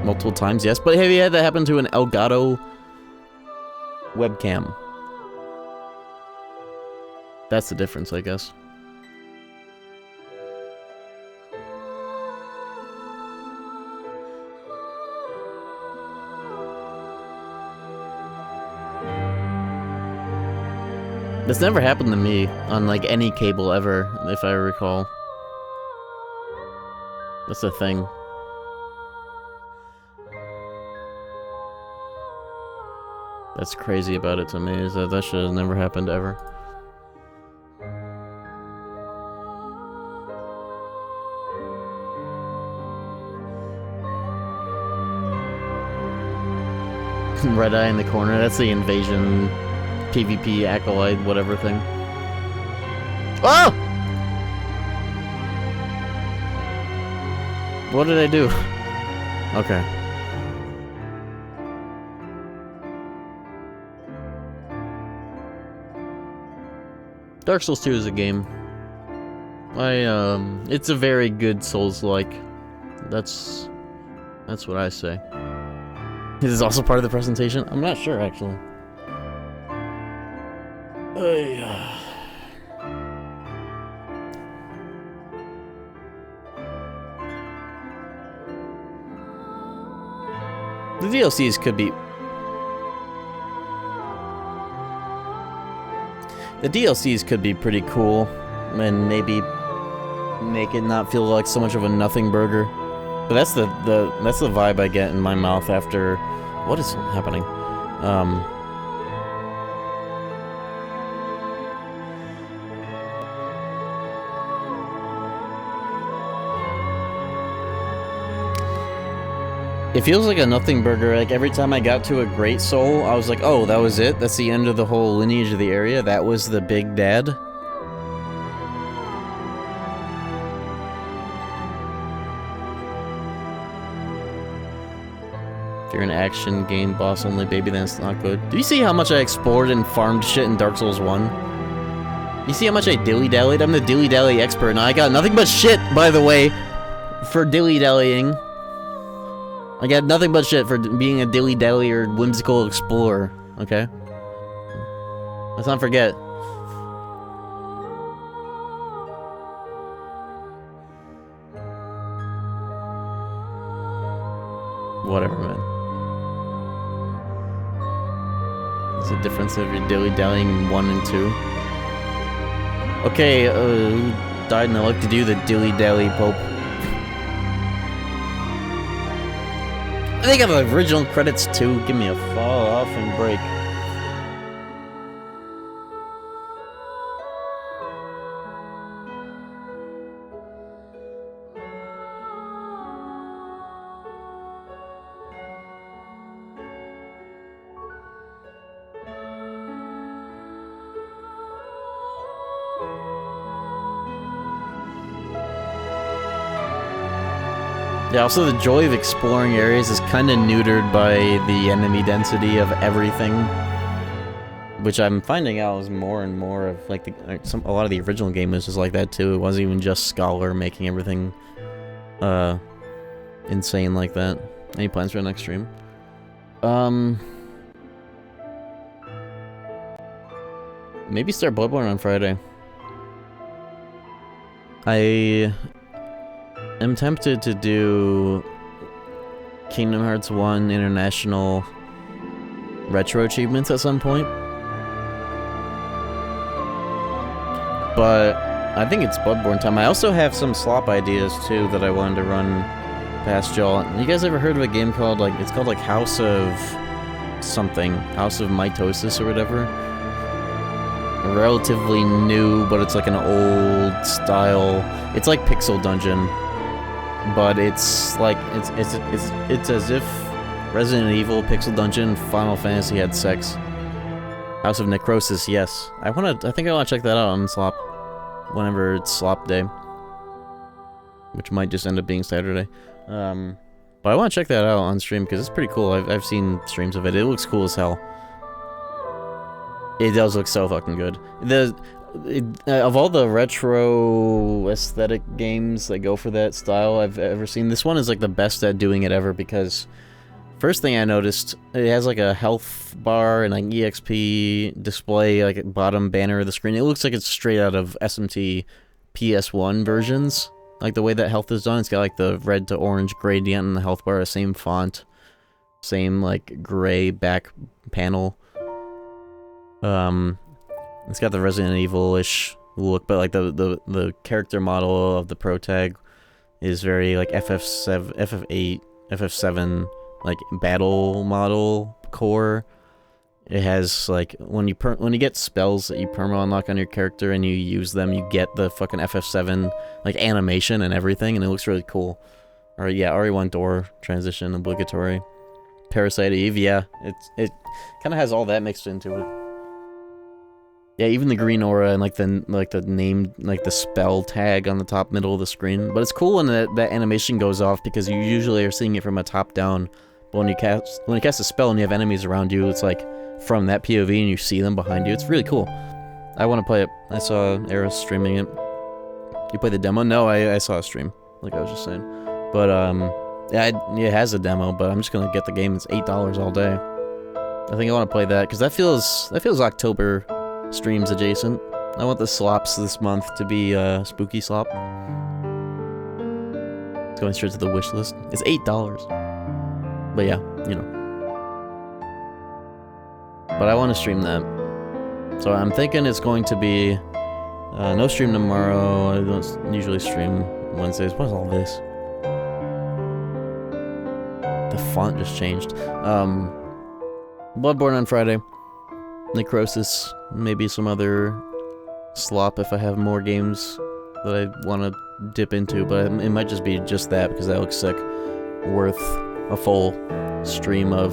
Multiple times, yes. But have you had that happen to an Elgato webcam? That's the difference, I guess. This never happened to me on, like, any cable ever, if I recall. That's the thing. That's crazy about it to me, is that shit has never happened ever. Red Eye in the corner, that's the invasion... PvP, Acolyte, whatever thing. Oh! What did I do? Okay. Dark Souls 2 is a game. It's a very good Souls-like. That's what I say. This is also part of the presentation? I'm not sure, actually. The DLCs could be... The DLCs could be pretty cool, and maybe make it not feel like so much of a nothing burger. But that's the vibe I get in my mouth after... What is happening? It feels like a nothing burger. Like every time I got to a Great Soul, I was like, oh, that was it? That's the end of the whole lineage of the area? That was the big dad? If you're an action game boss only baby, then it's not good. Do you see how much I explored and farmed shit in Dark Souls 1? You see how much I dilly-dallied? I'm the dilly-dally expert, and I got nothing but shit, by the way, for dilly-dallying. I got nothing but shit for being a dilly-dally or whimsical explorer, okay? Let's not forget. Whatever, man. There's a difference if you're dilly-dallying in 1 and 2. Okay, who died and I like to do the dilly-dally Pope. I think I have the original credits too. Give me a fall off and break. Yeah, also the joy of exploring areas is kind of neutered by the enemy density of everything, which I'm finding out is more and more of like a lot of the original game was just like that too. It wasn't even just Scholar making everything insane like that. Any plans for the next stream? Maybe start Bloodborne on Friday. I'm tempted to do Kingdom Hearts 1 International Retro Achievements at some point. But I think it's Bloodborne time. I also have some slop ideas too that I wanted to run past y'all. You guys ever heard of a game called it's called House of something, House of Mitosis or whatever? Relatively new, but it's like an old style. It's like Pixel Dungeon. But it's like it's as if Resident Evil, Pixel Dungeon, Final Fantasy had sex. House of Necrosis, yes. I think I wanna check that out on Slop. Whenever it's Slop Day. Which might just end up being Saturday. But I wanna check that out on stream because it's pretty cool. I've seen streams of it. It looks cool as hell. It does look so fucking good. Of all the retro aesthetic games that go for that style I've ever seen, this one is like the best at doing it ever because first thing I noticed, it has like a health bar and like EXP display like at bottom banner of the screen. It looks like it's straight out of SMT PS1 versions. Like the way that health is done, it's got like the red to orange gradient in the health bar, same font, same like gray back panel. It's got the Resident Evil-ish look, but like the character model of the protag is very like FF7, FF8, FF7 like battle model core. It has like when you get spells that you perma unlock on your character and you use them, you get the fucking FF7 like animation and everything, and it looks really cool. Or yeah, RE1 door transition obligatory. Parasite Eve, yeah, it kind of has all that mixed into it. Yeah, even the green aura and like the name, like the spell tag on the top middle of the screen. But it's cool when that animation goes off because you usually are seeing it from a top down. But when you cast a spell and you have enemies around you, it's like from that POV and you see them behind you. It's really cool. I want to play it. I saw Eris streaming it. You played the demo? No, I saw a stream, like I was just saying. But yeah, it has a demo, but I'm just gonna get the game. It's $8 all day. I think I want to play that because that feels October streams adjacent. I want the slops this month to be spooky slop. It's going straight to the wish list. It's $8. But yeah, you know. But I want to stream that. So I'm thinking it's going to be no stream tomorrow. I don't usually stream Wednesdays. What is all this? The font just changed. Bloodborne on Friday. Necrosis, maybe some other slop if I have more games that I want to dip into, but it might just be just that because that looks sick. Worth a full stream of.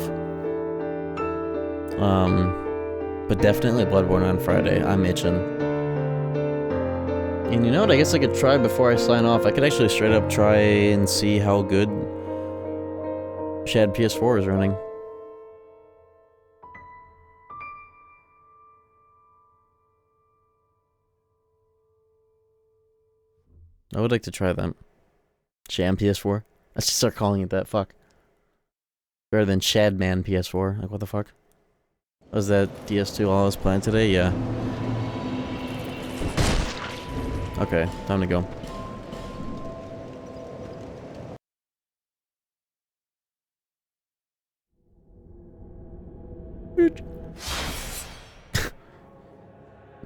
But definitely Bloodborne on Friday. I'm itching. And you know what? I guess I could try before I sign off. I could actually straight up try and see how good Shad PS4 is running. I would like to try that. Sham PS4? Let's just start calling it that, fuck. Better than Shadman PS4. Like, what the fuck? Was that DS2 all I was playing today? Yeah. Okay, time to go.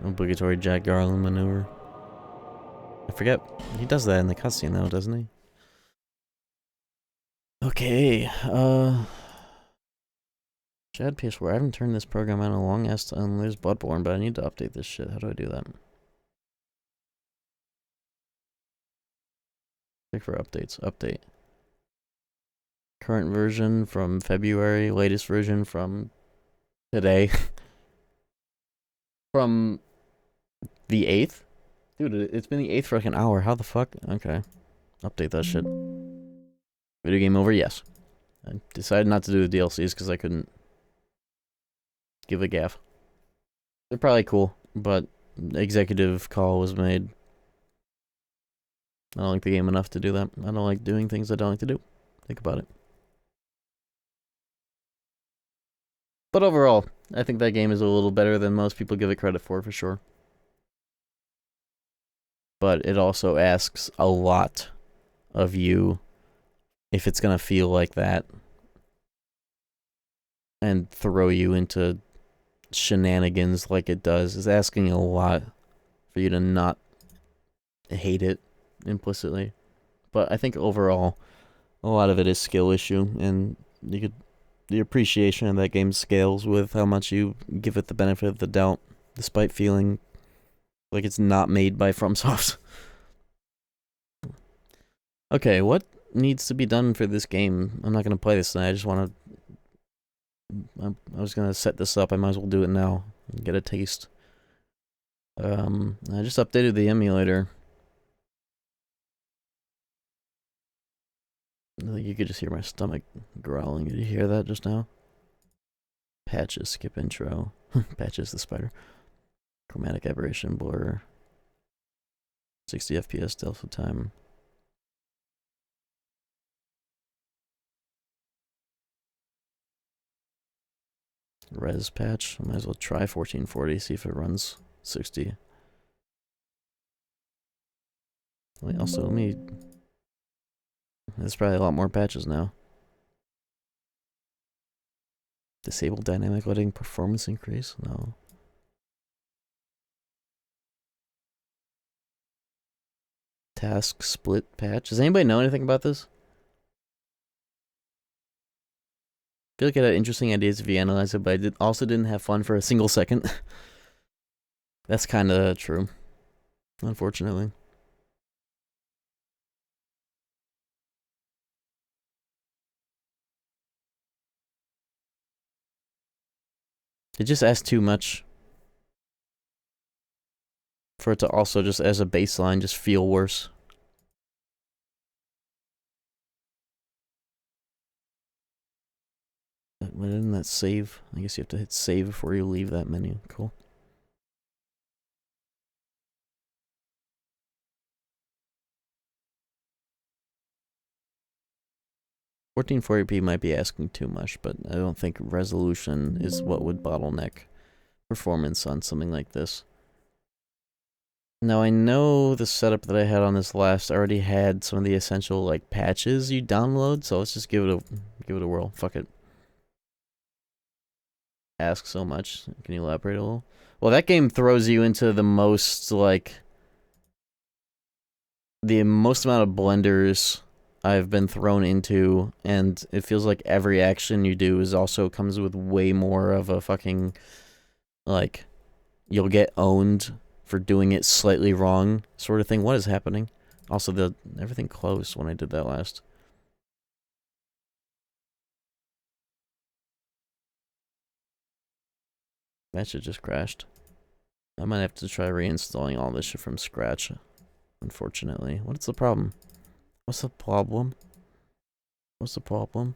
Obligatory Jack Garland maneuver. I forget. He does that in the cutscene though, doesn't he? Okay, Chad PS4. I haven't turned this program on in a long ass time. There's Bloodborne, but I need to update this shit. How do I do that? Check for updates. Update. Current version from February. Latest version from today. From the 8th? Dude, it's been the 8th for like an hour. How the fuck? Okay. Update that shit. Video game over? Yes. I decided not to do the DLCs because I couldn't give a gaff. They're probably cool, but executive call was made. I don't like the game enough to do that. I don't like doing things I don't like to do. Think about it. But overall, I think that game is a little better than most people give it credit for sure. But it also asks a lot of you if it's gonna feel like that and throw you into shenanigans like it does. It's asking a lot for you to not hate it implicitly. But I think overall, a lot of it is skill issue, and the appreciation of that game scales with how much you give it the benefit of the doubt, despite feeling like it's not made by FromSoft. Okay, what needs to be done for this game? I'm not gonna play this tonight. I just want to. I was gonna set this up. I might as well do it now and get a taste. I just updated the emulator. You could just hear my stomach growling. Did you hear that just now? Patches, skip intro. Patches the spider. Chromatic aberration blur. 60 FPS delta time. Res patch. I might as well try 1440, see if it runs 60. Let me. There's probably a lot more patches now. Disable dynamic letting performance increase? No. Task split patch. Does anybody know anything about this? I feel like it had interesting ideas if you analyze it, but I also didn't have fun for a single second. That's kind of true, unfortunately. It just asks too much for it to also just as a baseline just feel worse. Why didn't that save? I guess you have to hit save before you leave that menu. Cool. .1440p might be asking too much, but I don't think resolution is what would bottleneck performance on something like this. Now I know the setup that I had on this last already had some of the essential like patches you download, so let's just give it a whirl. Fuck it. Ask so much. Can you elaborate a little? Well, that game throws you into the most like the most amount of blenders I've been thrown into, and it feels like every action you do is also comes with way more of a fucking like you'll get owned for doing it slightly wrong sort of thing. What is happening? Also, everything closed when I did that last. That shit just crashed. I might have to try reinstalling all this shit from scratch, unfortunately. What's the problem? What's the problem? What's the problem?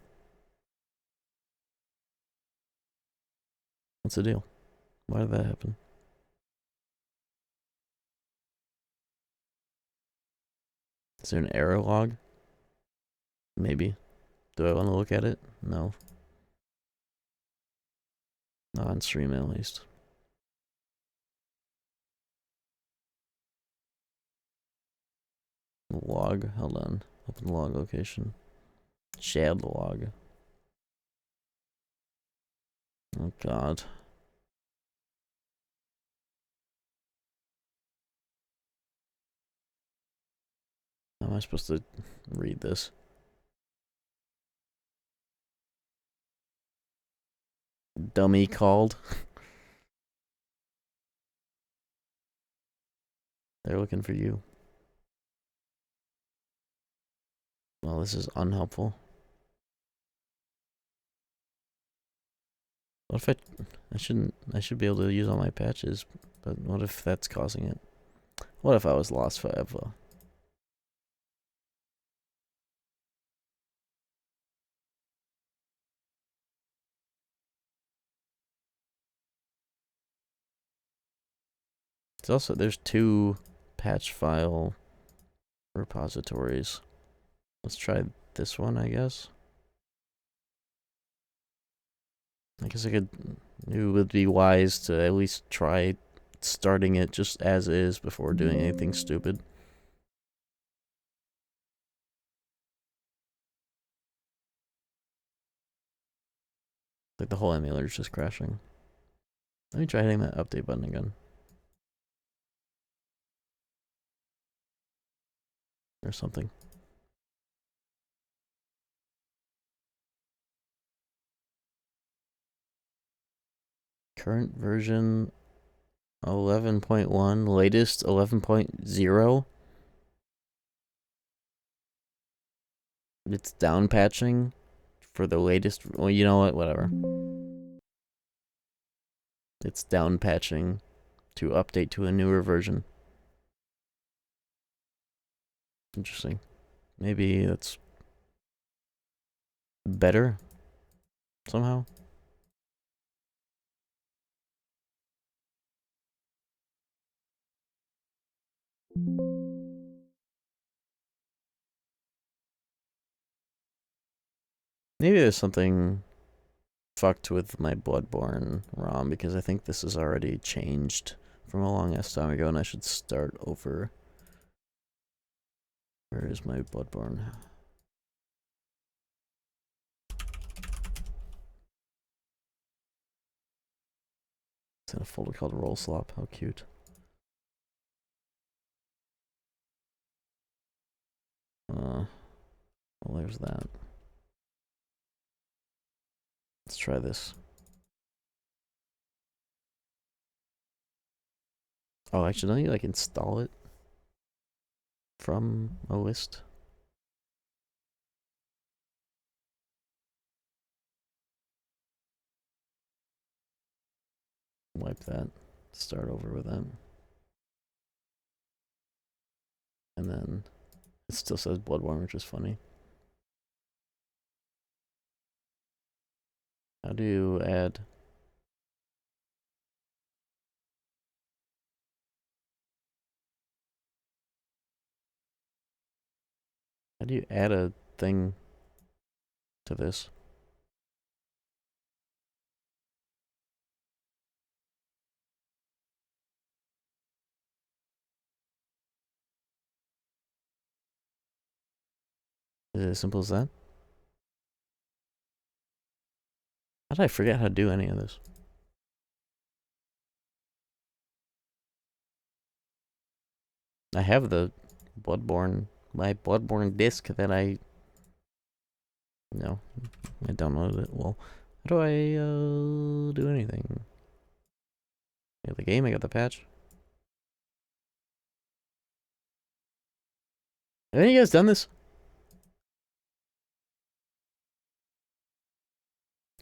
What's the deal? Why did that happen? Is there an error log? Maybe. Do I want to look at it? No. Not on stream at least. Log, hold on. Open the log location. Shared log. Oh god. How am I supposed to read this? Dummy called. They're looking for you. Well, this is unhelpful. What if I should be able to use all my patches, but what if that's causing it? What if I was lost forever? It's also, there's 2 patch file repositories. Let's try this one, I guess. I guess it would be wise to at least try starting it just as is before doing anything stupid. Like the whole emulator is just crashing. Let me try hitting that update button again. Or something. Current version 11.1, latest 11.0. It's down patching for the latest. Well, you know what? Whatever. It's down patching to update to a newer version. Interesting. Maybe that's better somehow. Maybe there's something fucked with my Bloodborne ROM because I think this is already changed from a long ass time ago and I should start over. Where is my Bloodborne? It's in a folder called Roll Slop. How cute. Well, there's that. Let's try this. Oh, actually, don't you like install it from a list? Wipe that. Start over with that. And then it still says Bloodborne, which is funny. How do you add? How do you add a thing to this? Is it as simple as that? How did I forget how to do any of this? I have the Bloodborne, my Bloodborne disc that I... No, I downloaded it. Well, how do I do anything? Yeah, the game, I got the patch. Have any of you guys done this?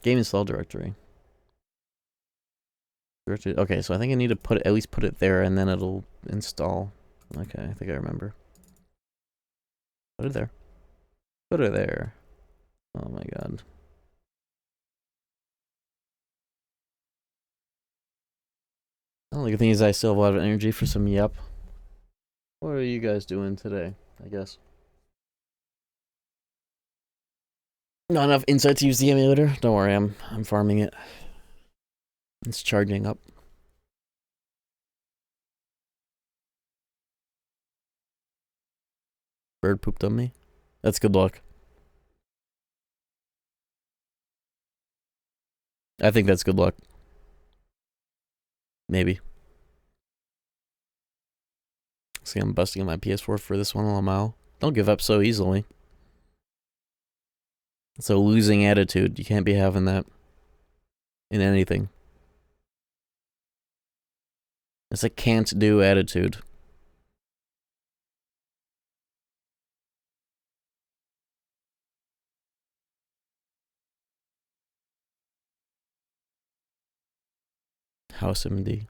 Game install directory. Okay, so I think I need to at least put it there and then it'll install. Okay, I think I remember. Put it there. Put it there. Oh my god. The only good thing is I still have a lot of energy for some yup. What are you guys doing today, I guess? Not enough insight to use the emulator? Don't worry, I'm farming it. It's charging up. Bird pooped on me. That's good luck. I think that's good luck. Maybe. See, I'm busting on my PS4 for this one while I'm out. Don't give up so easily. It's a losing attitude. You can't be having that in anything. It's a can't do attitude. House MD.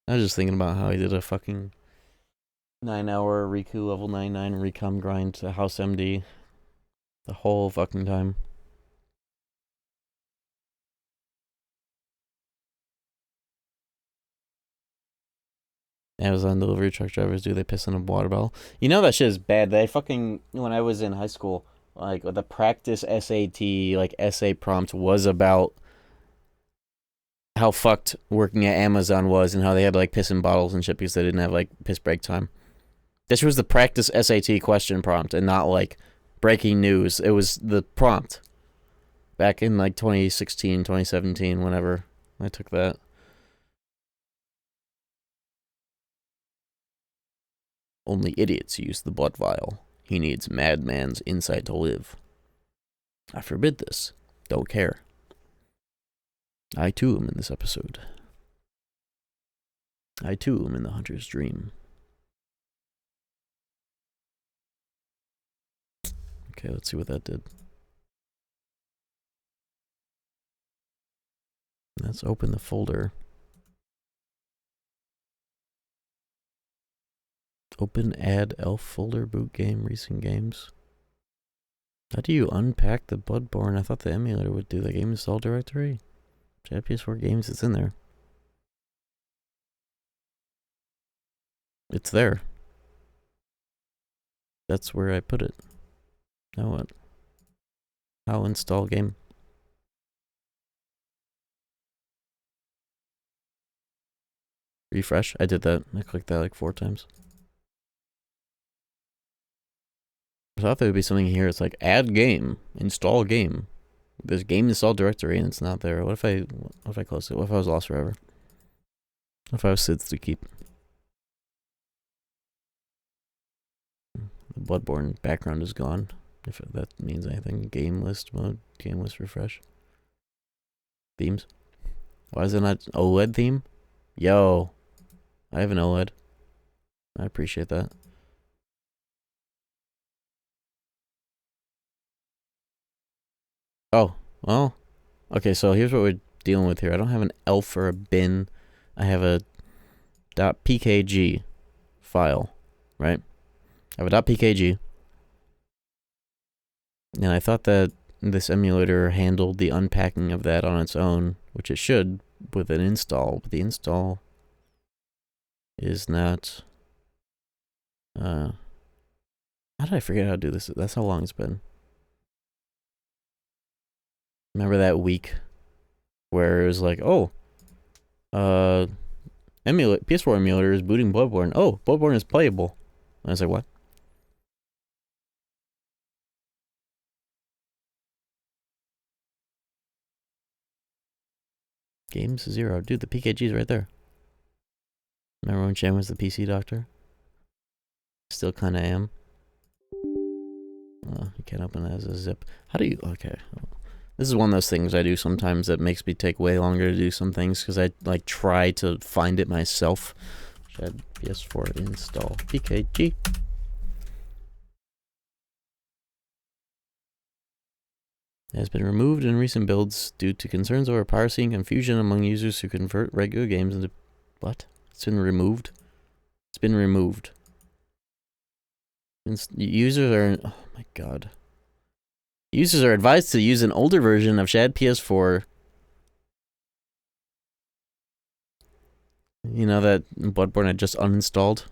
I was just thinking about how he did a fucking 9-hour Riku level 99 recom grind to House MD the whole fucking time. Amazon delivery truck drivers do, they piss in a water bottle. You know that shit is bad. They fucking, when I was in high school, like the practice SAT, like essay prompt was about how fucked working at Amazon was and how they had to like piss in bottles and shit because they didn't have like piss break time. This was the practice SAT question prompt and not like breaking news. It was the prompt back in like 2016, 2017, whenever I took that. Only idiots use the blood vial. He needs madman's insight to live. I forbid this. Don't care. I too am in this episode. I too am in the hunter's dream. Okay, let's see what that did. Let's open the folder. Open add elf folder, boot game, recent games. How do you unpack the Bloodborne? I thought the emulator would do the game install directory. PS4 games, it's in there. It's there. That's where I put it. Now what? How install game? Refresh? I did that. I clicked that like 4 times. I thought there would be something here. It's like add game, install game. There's game install directory and it's not there. What if I close it? What if I was lost forever? What if I was Sid's to keep? The Bloodborne background is gone. If that means anything. Game list mode. Game list refresh. Themes. Why is it not OLED theme? Yo. I have an OLED. I appreciate that. Oh, well. Okay, so here's what we're dealing with here. I don't have an elf or a bin. I have a .pkg file, right? I have a .pkg. And I thought that this emulator handled the unpacking of that on its own, which it should with an install, but the install is not... how did I forget how to do this? That's how long it's been. Remember that week where it was like, oh, PS4 emulator is booting Bloodborne. Oh, Bloodborne is playable. And I was like, what? Games 0. Dude, the PKG is right there. Remember when Chan was the PC doctor? Still kind of am. Oh, you can't open it as a zip. How do you... Okay. This is one of those things I do sometimes that makes me take way longer to do some things because I like try to find it myself. Shed PS4 install PKG. It has been removed in recent builds due to concerns over piracy and confusion among users who convert regular games into... What? It's been removed? It's been removed. Users are... Oh my god. Users are advised to use an older version of Shad PS4. You know that Bloodborne had just uninstalled?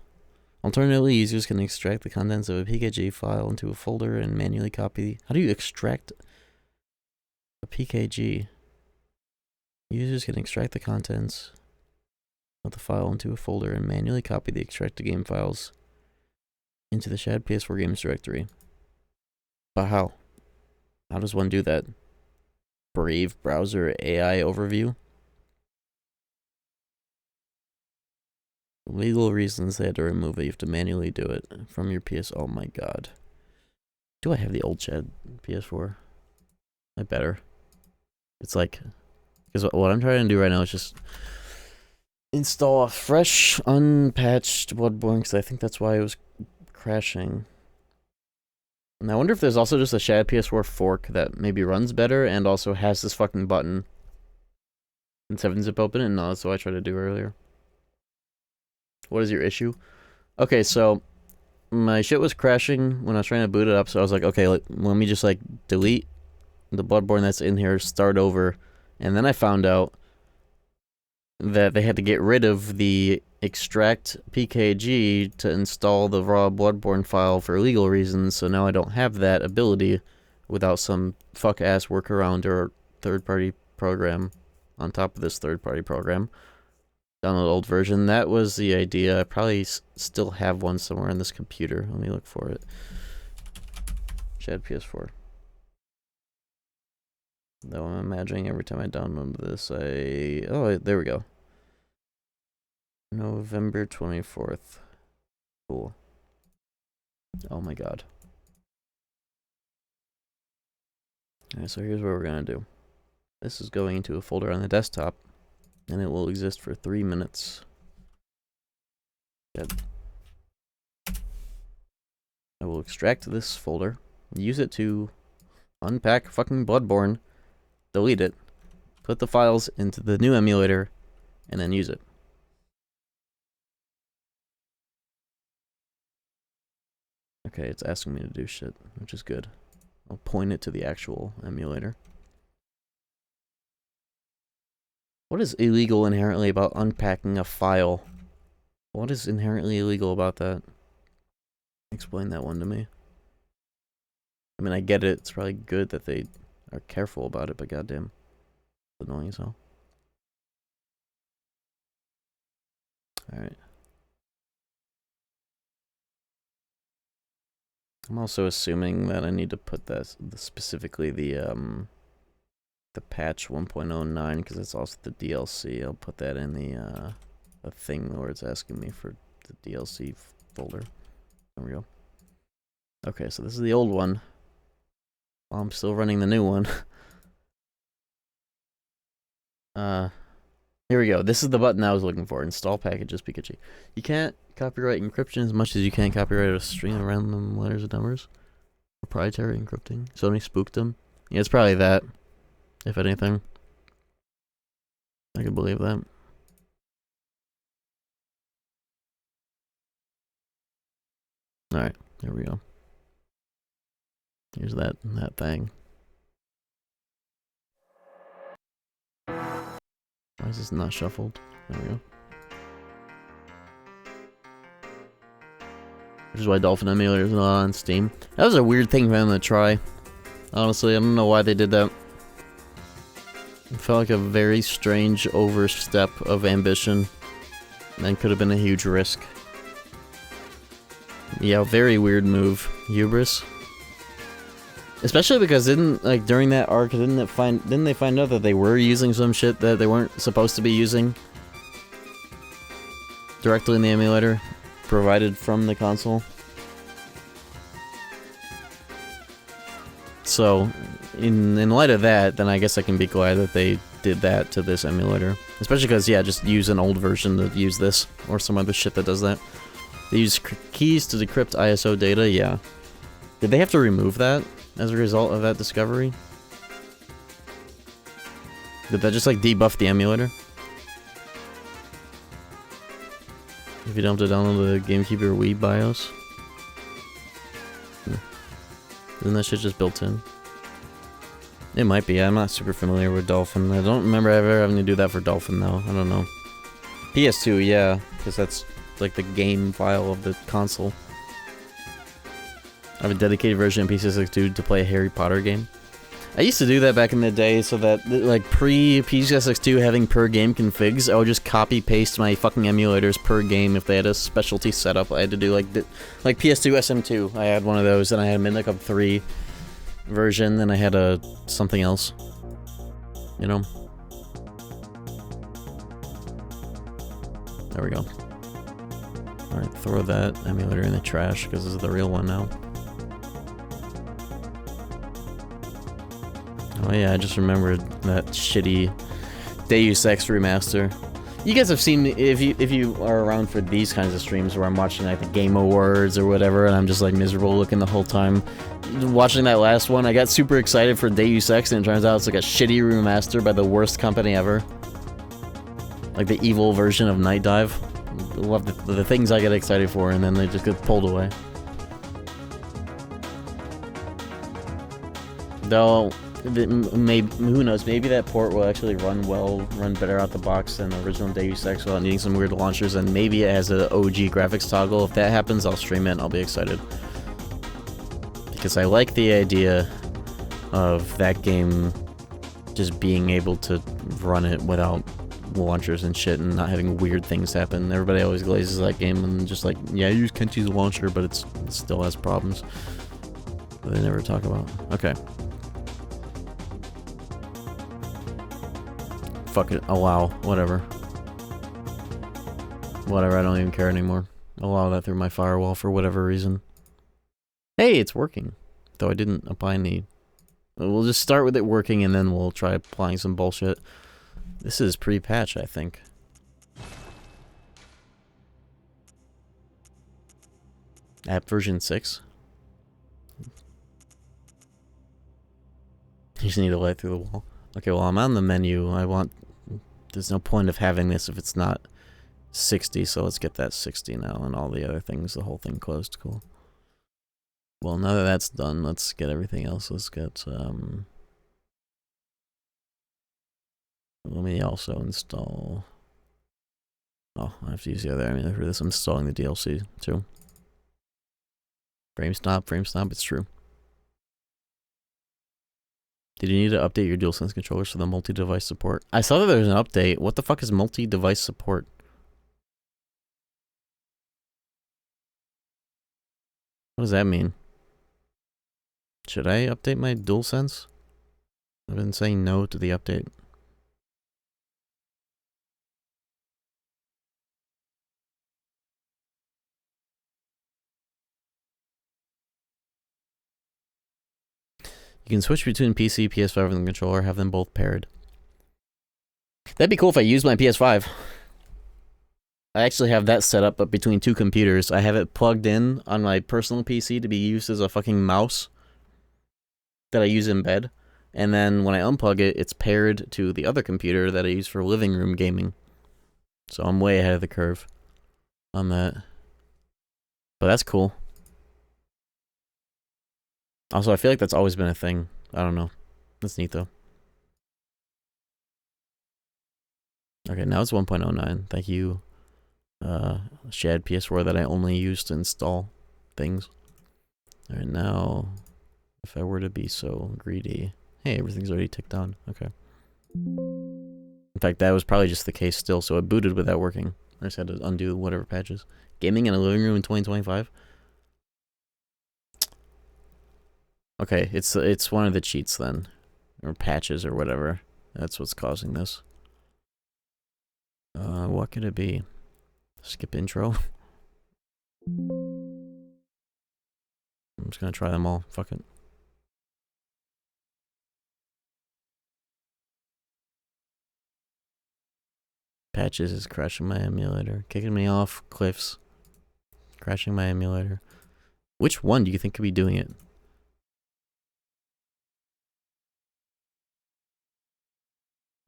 Alternatively, users can extract the contents of a PKG file into a folder and manually copy... How do you extract a PKG? Users can extract the contents of the file into a folder and manually copy the extracted game files into the shared PS4 games directory. But how? How does one do that? Brave browser AI overview? Legal reasons they had to remove it. You have to manually do it from your PS. Oh my god. Do I have the old Chad PS4? I better. It's like, because what I'm trying to do right now is just install a fresh, unpatched Bloodborne, because I think that's why it was crashing. And I wonder if there's also just a Shad PS4 fork that maybe runs better and also has this fucking button. And 7-zip open it? No, that's what I tried to do earlier. What is your issue? Okay, so my shit was crashing when I was trying to boot it up, so I was like, okay, let me just like delete the Bloodborne that's in here, start over, and then I found out that they had to get rid of the extract PKG to install the raw Bloodborne file for legal reasons, so now I don't have that ability without some fuck-ass workaround or third-party program on top of this third-party program. Download old version. That was the idea. I probably still have one somewhere on this computer. Let me look for it. Shad PS4. Though I'm imagining every time I download this, oh, there we go. November 24th. Cool. Oh my god. Alright, so here's what we're gonna do. This is going into a folder on the desktop, and it will exist for 3 minutes. Good. I will extract this folder, use it to unpack fucking Bloodborne, delete it, put the files into the new emulator, and then use it. Okay, it's asking me to do shit, which is good. I'll point it to the actual emulator. What is illegal inherently about unpacking a file? What is inherently illegal about that? Explain that one to me. I mean, I get it. It's probably good that they are careful about it, but goddamn, it's annoying as hell. Alright. I'm also assuming that I need to put that, specifically the patch 1.09, because it's also the DLC. I'll put that in the thing where it's asking me for the DLC folder. There we go. Okay, so this is the old one. While I'm still running the new one. Here we go. This is the button I was looking for. Install packages Pikachu. You can't copyright encryption as much as you can copyright a string of random letters and numbers. Proprietary encrypting. Sony spooked them. Yeah, it's probably that. If anything. I could believe that. Alright, there we go. Here's that thing. Why is this not shuffled? There we go. Which is why Dolphin Emulator is not on Steam. That was a weird thing for them to try. Honestly, I don't know why they did that. It felt like a very strange overstep of ambition. And could have been a huge risk. Yeah, very weird move. Hubris. Especially because during that arc, didn't they find out that they were using some shit that they weren't supposed to be using? Directly in the emulator, provided from the console. So, in light of that, then I guess I can be glad that they did that to this emulator. Especially because, yeah, just use an old version to use this, or some other shit that does that. They use keys to decrypt ISO data, yeah. Did they have to remove that as a result of that discovery? Did that just, like, debuff the emulator? If you don't have to download the GameCube or Wii BIOS? Isn't that shit just built in? It might be. I'm not super familiar with Dolphin. I don't remember ever having to do that for Dolphin, though. I don't know. PS2, yeah, because that's like the game file of the console. I have a dedicated version of PS2 to play a Harry Potter game. I used to do that back in the day, so that, like, pre-PCSX2 having per game configs, I would just copy-paste my fucking emulators per game if they had a specialty setup. I had to do, like PS2 SM2, I had one of those, and I had a Midnight Club 3 version, and I had a something else. You know? There we go. Alright, throw that emulator in the trash, because this is the real one now. Oh yeah, I just remembered that shitty Deus Ex remaster. You guys have seen me, if you are around for these kinds of streams where I'm watching like the Game Awards or whatever, and I'm just like miserable looking the whole time. Watching that last one, I got super excited for Deus Ex, and it turns out it's like a shitty remaster by the worst company ever. Like the evil version of Night Dive. Love the things I get excited for, and then they just get pulled away. Though, maybe, who knows, maybe that port will actually run better out the box than the original Deus Ex without needing some weird launchers, and maybe it has an OG graphics toggle. If that happens, I'll stream it and I'll be excited. Because I like the idea of that game just being able to run it without launchers and shit and not having weird things happen. Everybody always glazes that game and just like, yeah, you can't use a launcher, but it still has problems that they never talk about. Okay. Fuck it, allow, whatever. Whatever, I don't even care anymore. Allow that through my firewall for whatever reason. Hey, it's working. Though I didn't apply any... We'll just start with it working and then we'll try applying some bullshit. This is pre-patch, I think. App version 6? You just need a light through the wall. Okay, well, I'm on the menu. There's no point of having this if it's not 60, so let's get that 60 now, and all the other things, the whole thing closed. Cool. Well, now that that's done, let's get everything else. Let's get, let me also install... Oh, I have to use the other emulator for this. I'm installing the DLC, too. Frame stop, it's true. Did you need to update your DualSense controllers for the multi-device support? I saw that there's an update. What the fuck is multi-device support? What does that mean? Should I update my DualSense? I've been saying no to the update. You can switch between PC, PS5, and the controller, have them both paired. That'd be cool if I used my PS5. I actually have that set up, but between two computers. I have it plugged in on my personal PC to be used as a fucking mouse that I use in bed. And then when I unplug it, it's paired to the other computer that I use for living room gaming. So I'm way ahead of the curve on that. But that's cool. Also, I feel like that's always been a thing. I don't know. That's neat, though. Okay, now it's 1.09. Thank you, Shad PS4 that I only use to install things. Alright, now, if I were to be so greedy... Hey, everything's already ticked on. Okay. In fact, that was probably just the case still, so it booted without working. I just had to undo whatever patches. Gaming in a living room in 2025? Okay, it's one of the cheats then. Or patches or whatever. That's what's causing this. What could it be? Skip intro? I'm just gonna try them all. Fuck it. Patches is crashing my emulator. Kicking me off cliffs. Crashing my emulator. Which one do you think could be doing it?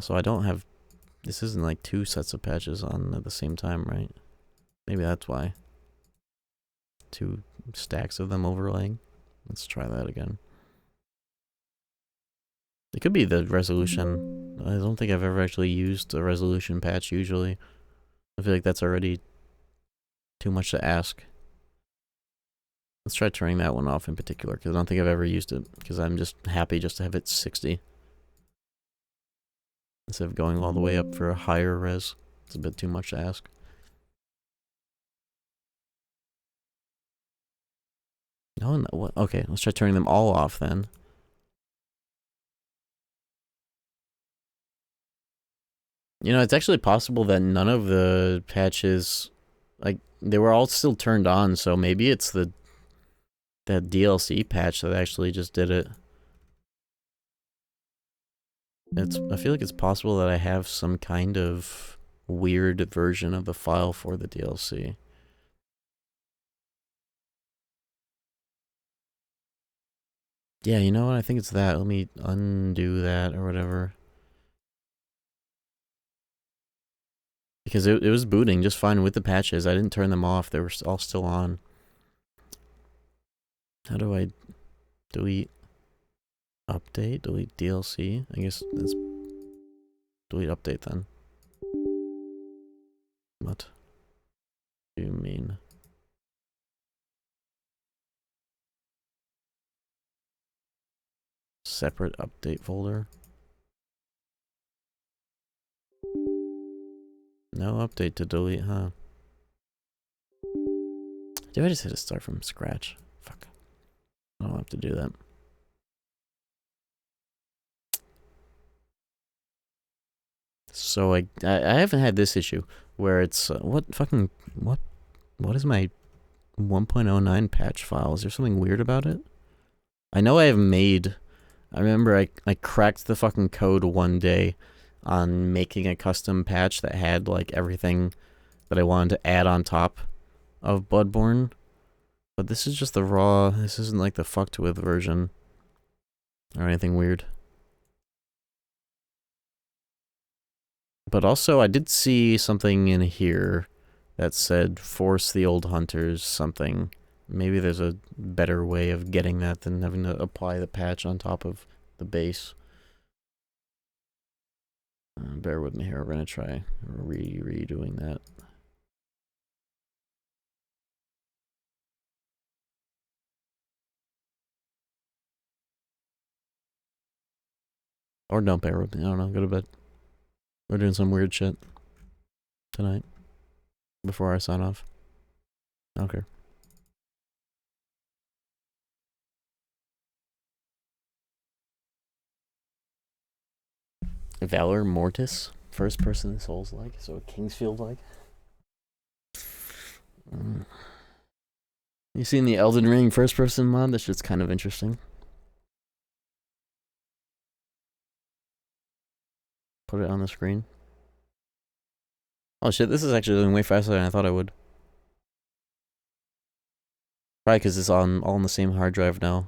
So I don't have... This isn't like two sets of patches on at the same time, right? Maybe that's why. Two stacks of them overlaying. Let's try that again. It could be the resolution. I don't think I've ever actually used a resolution patch usually. I feel like that's already too much to ask. Let's try turning that one off in particular, because I don't think I've ever used it, because I'm just happy just to have it 60. Instead of going all the way up for a higher res. It's a bit too much to ask. No, no, what? Okay, let's try turning them all off then. You know, it's actually possible that none of the patches, like, they were all still turned on, so maybe it's that DLC patch that actually just did it. I feel like it's possible that I have some kind of weird version of the file for the DLC. Yeah, you know what? I think it's that. Let me undo that or whatever. Because it was booting just fine with the patches. I didn't turn them off. They were all still on. How do I delete update? Delete DLC? I guess that's delete update then. What do you mean? Separate update folder? No update to delete, huh? Did I just hit a start from scratch? Fuck. I don't have to do that. So I haven't had this issue where it's what is my 1.09 patch file? Is there something weird about it? I know I remember I cracked the fucking code one day on making a custom patch that had like everything that I wanted to add on top of Bloodborne. But this is just the raw, this isn't like the fucked with version or anything weird. But also I did see something in here that said force the old hunters something. Maybe there's a better way of getting that than having to apply the patch on top of the base. Bear with me here, we're gonna try redoing that. Or don't bear with me, I don't know, go to bed. We're doing some weird shit tonight. Before I sign off. I don't care. Valor Mortis? First person Souls-like, so Kingsfield-like? You seen the Elden Ring first person mod? That shit's kind of interesting. Put it on the screen. Oh shit, this is actually doing way faster than I thought I would. Probably because it's all on the same hard drive now.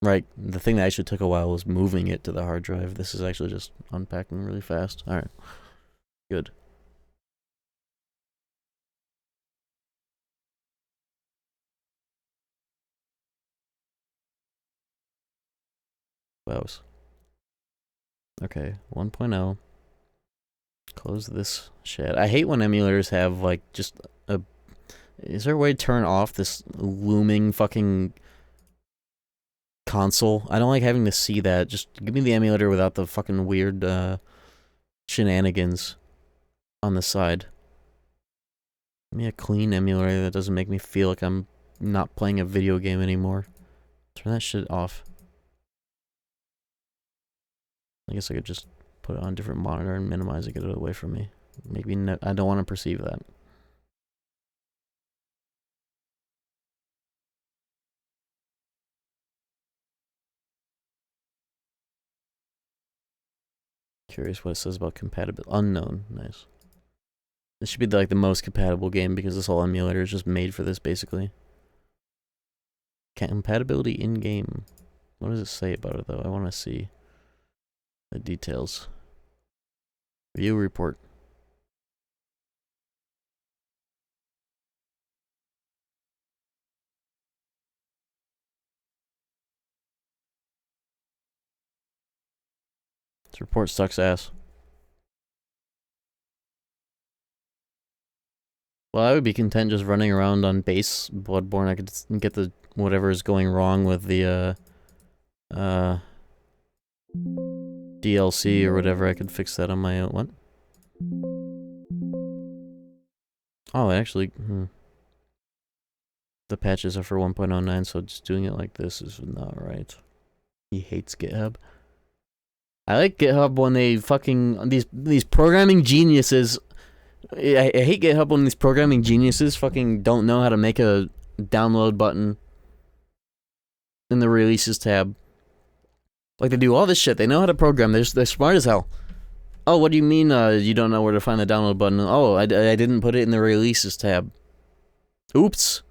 Right, the thing that actually took a while was moving it to the hard drive. This is actually just unpacking really fast. Alright. Good. Wows. Okay, 1.0. Close this shit. I hate when emulators have, like, just a... Is there a way to turn off this looming fucking console? I don't like having to see that. Just give me the emulator without the fucking weird, shenanigans on the side. Give me a clean emulator that doesn't make me feel like I'm not playing a video game anymore. Turn that shit off. I guess I could just put it on a different monitor and minimize it, get it away from me. Maybe I don't want to perceive that. Curious what it says about compatibility. Unknown. Nice. This should be like the most compatible game because this whole emulator is just made for this, basically. Compatibility in-game. What does it say about it, though? I want to see the details. View report. This report sucks ass. Well, I would be content just running around on base Bloodborne. I could get the whatever is going wrong with the DLC or whatever. I could fix that on my own. What? Oh, actually, the patches are for 1.09, so just doing it like this is not right. He hates GitHub. I like GitHub when they fucking these programming geniuses. I hate GitHub when these programming geniuses fucking don't know how to make a download button in the releases tab. Like, they do all this shit. They know how to program. They're smart as hell. Oh, what do you mean you don't know where to find the download button? Oh, I didn't put it in the releases tab. Oops.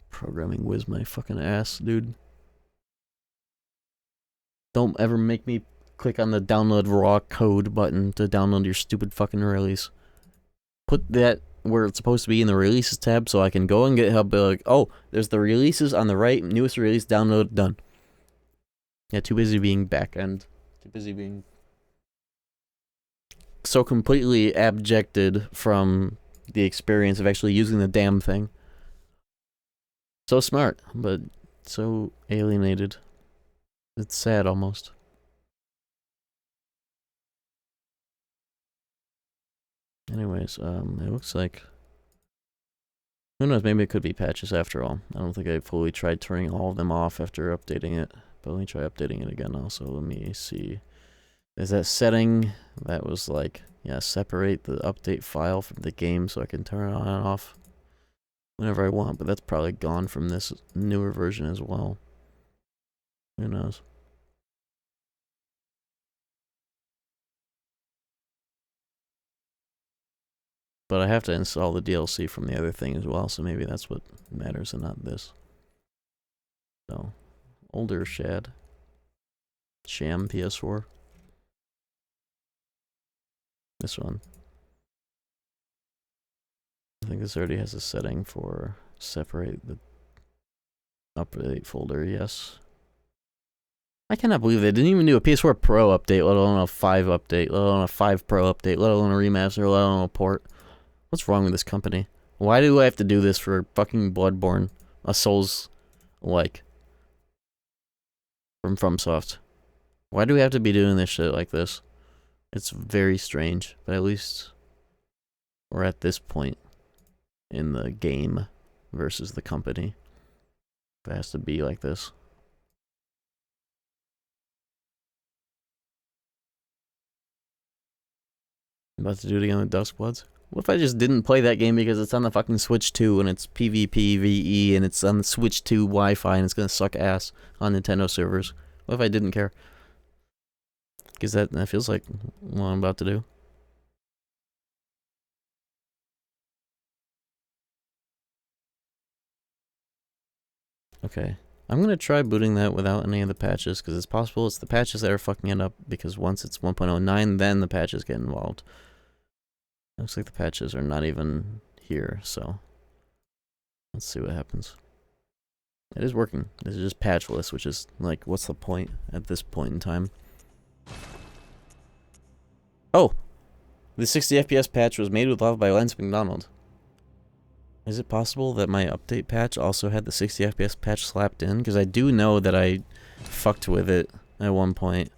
Programming whiz my fucking ass, dude. Don't ever make me click on the download raw code button to download your stupid fucking release. Put that where it's supposed to be in the releases tab so I can go on GitHub, be like, oh, there's the releases on the right, newest release, download, done. Yeah, too busy being back-end. Too busy being so completely abjected from the experience of actually using the damn thing. So smart, but so alienated. It's sad almost. Anyways, it looks like... Who knows, maybe it could be patches after all. I don't think I fully tried turning all of them off after updating it. But let me try updating it again also. Let me see. Is that setting? That was like, yeah, separate the update file from the game so I can turn it on and off whenever I want. But that's probably gone from this newer version as well. Who knows? But I have to install the DLC from the other thing as well, so maybe that's what matters and not this. So, older Sham PS4. This one. I think this already has a setting for separate the update folder, yes. I cannot believe they didn't even do a PS4 Pro update, let alone a 5 update, let alone a 5 Pro update, let alone a remaster, let alone a port. What's wrong with this company? Why do I have to do this for fucking Bloodborne? A Souls-like. From FromSoft. Why do we have to be doing this shit like this? It's very strange, but at least we're at this point in the game versus the company. If it has to be like this. I'm about to do it again with Duskbloods. What if I just didn't play that game because it's on the fucking Switch 2 and it's PvP, VE, and it's on the Switch 2 Wi-Fi and it's gonna suck ass on Nintendo servers? What if I didn't care? Because that feels like what I'm about to do. Okay. I'm gonna try booting that without any of the patches, because it's possible it's the patches that are fucking it up, because once it's 1.09, then the patches get involved. Looks like the patches are not even here, so let's see what happens. It is working. This is just patchless, which is like, what's the point at this point in time? Oh! The 60 FPS patch was made with love by Lance McDonald. Is it possible that my update patch also had the 60 FPS patch slapped in? Because I do know that I fucked with it at one point.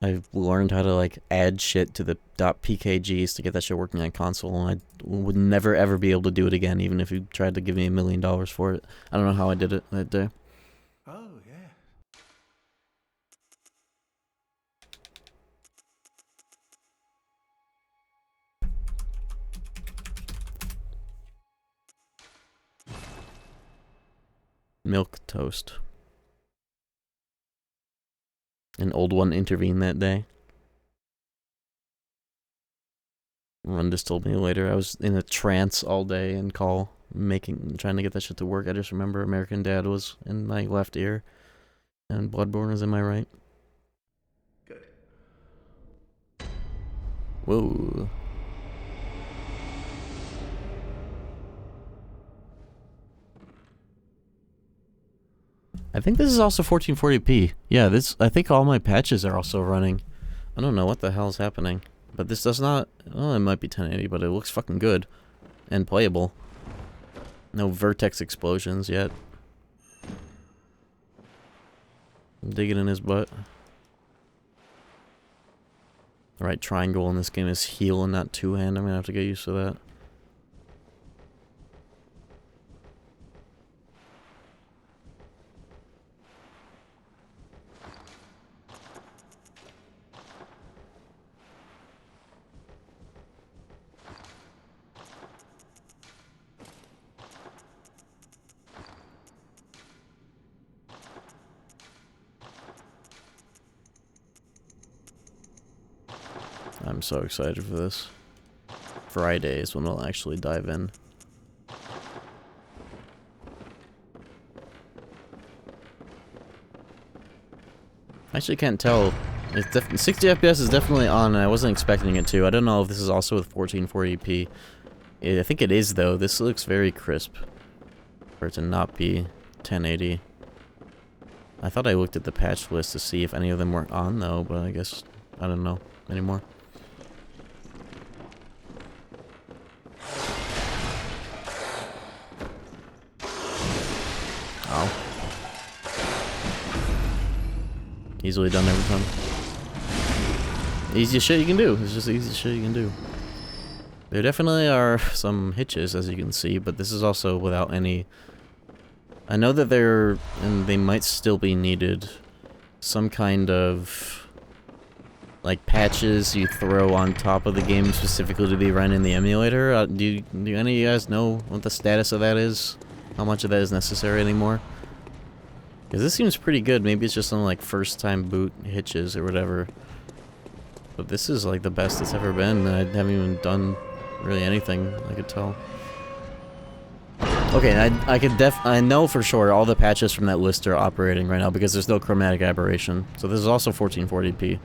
I learned how to, like, add shit to the .pkgs to get that shit working on console, and I would never ever be able to do it again, even if you tried to give me $1 million for it. I don't know how I did it that day. Oh, yeah. Milk toast. An old one intervened that day. Ron just told me later I was in a trance all day in call, trying to get that shit to work. I just remember American Dad was in my left ear, and Bloodborne was in my right. Good. Whoa. I think this is also 1440p. Yeah, I think all my patches are also running. I don't know what the hell's happening. But this does not... Well, it might be 1080, but it looks fucking good. And playable. No vertex explosions yet. Dig it in his butt. The right triangle in this game is heel and not two-hand. I'm gonna have to get used to that. I'm so excited for this. Friday is when we'll actually dive in. I actually can't tell. It's 60 FPS is definitely on, and I wasn't expecting it to. I don't know if this is also with 1440p. I think it is, though. This looks very crisp for it to not be 1080. I thought I looked at the patch list to see if any of them were on, though, but I guess I don't know anymore. Oh. Easily done every time. Easiest shit you can do. It's just the easiest shit you can do. There definitely are some hitches, as you can see, but this is also without any... I know that they might still be needed, some kind of, like, patches you throw on top of the game specifically to be run in the emulator. Do any of you guys know what the status of that is? How much of that is necessary anymore? Because this seems pretty good. Maybe it's just some, like, first-time boot hitches or whatever. But this is, like, the best it's ever been. I haven't even done really anything, I could tell. Okay, I know for sure all the patches from that list are operating right now because there's no chromatic aberration. So this is also 1440p.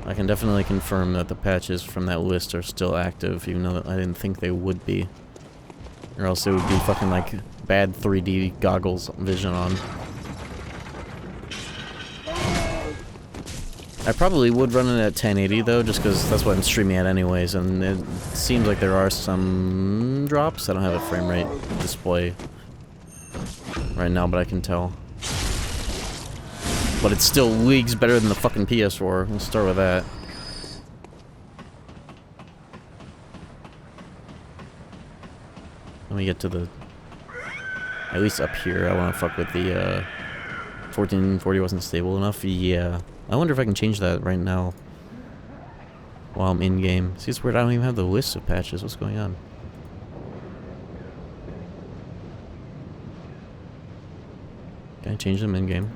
I can definitely confirm that the patches from that list are still active, even though I didn't think they would be. Or else it would be fucking like bad 3D goggles vision on. I probably would run it at 1080 though, just because that's what I'm streaming at anyways, and it seems like there are some drops. I don't have a frame rate display right now, but I can tell. But it's still leagues better than the fucking PS4. Let's start with that. Let me get to the... At least up here, I want to fuck with the 1440 wasn't stable enough. Yeah. I wonder if I can change that right now while I'm in-game. See, it's weird, I don't even have the list of patches. What's going on? Can I change them in-game?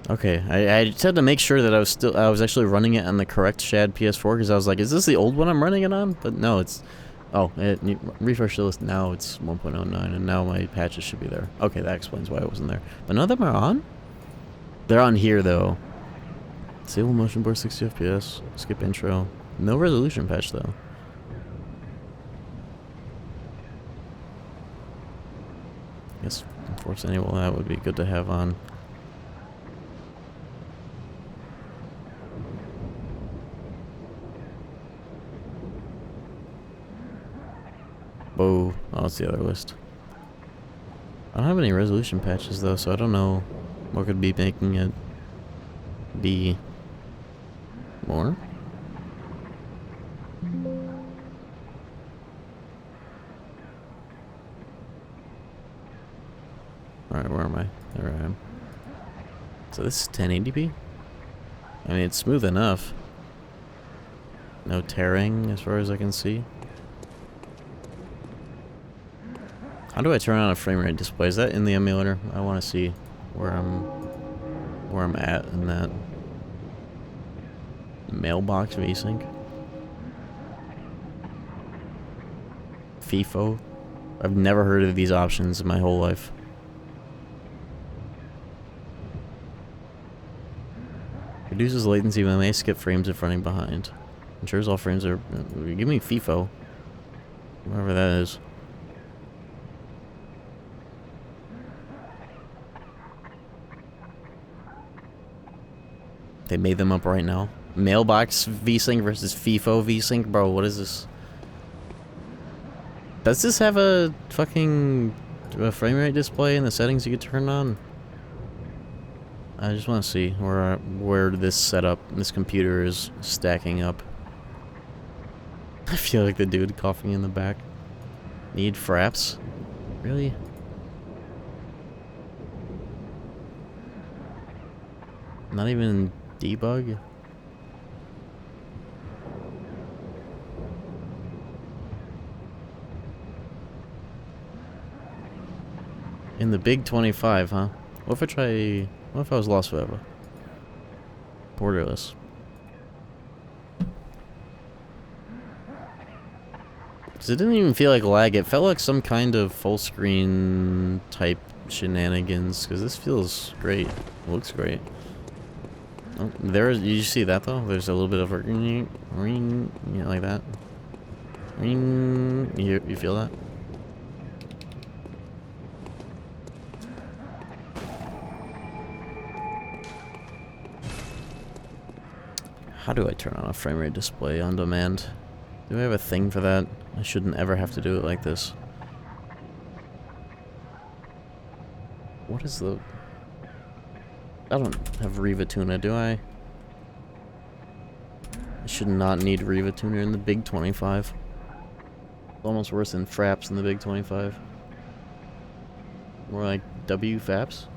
Okay, I just had to make sure that I was actually running it on the correct shad PS4 because I was like, is this the old one I'm running it on? But no, it's... Oh, refresh the list now, it's 1.09, and now my patches should be there. Okay, that explains why it wasn't there. But none of them are on? They're on here, though. Disable motion blur 60 FPS, skip intro. No resolution patch, though. Guess, unfortunately, well, that would be good to have on. Oh, that's the other list. I don't have any resolution patches though, so I don't know what could be making it be more. Alright, where am I? There I am. So this is 1080p? I mean, it's smooth enough. No tearing as far as I can see. How do I turn on a frame rate display? Is that in the emulator? I want to see where I'm at in that. Mailbox VSync. FIFO. I've never heard of these options in my whole life. Reduces latency when may skip frames if running behind. Ensures all frames are... Give me FIFO. Whatever that is. They made them up right now. Mailbox VSync versus FIFO VSync? Bro, what is this? Does this have a fucking frame rate display in the settings you could turn on? I just want to see where this setup, this computer is stacking up. I feel like the dude coughing in the back. Need fraps? Really? Not even debug? In the big 25, huh? What if I try... What if I was lost forever? Borderless. Cause it didn't even feel like lag. It felt like some kind of full screen type shenanigans. Cause this feels great. It looks great. Oh, did you see that though? There's a little bit of a ring, you know, like that. Ring. You feel that? How do I turn on a frame rate display on demand? Do I have a thing for that? I shouldn't ever have to do it like this. What is the... I don't have Riva Tuna, do I? I should not need Riva Tuner in the big 25. It's almost worse than Fraps in the big 25. More like W Faps.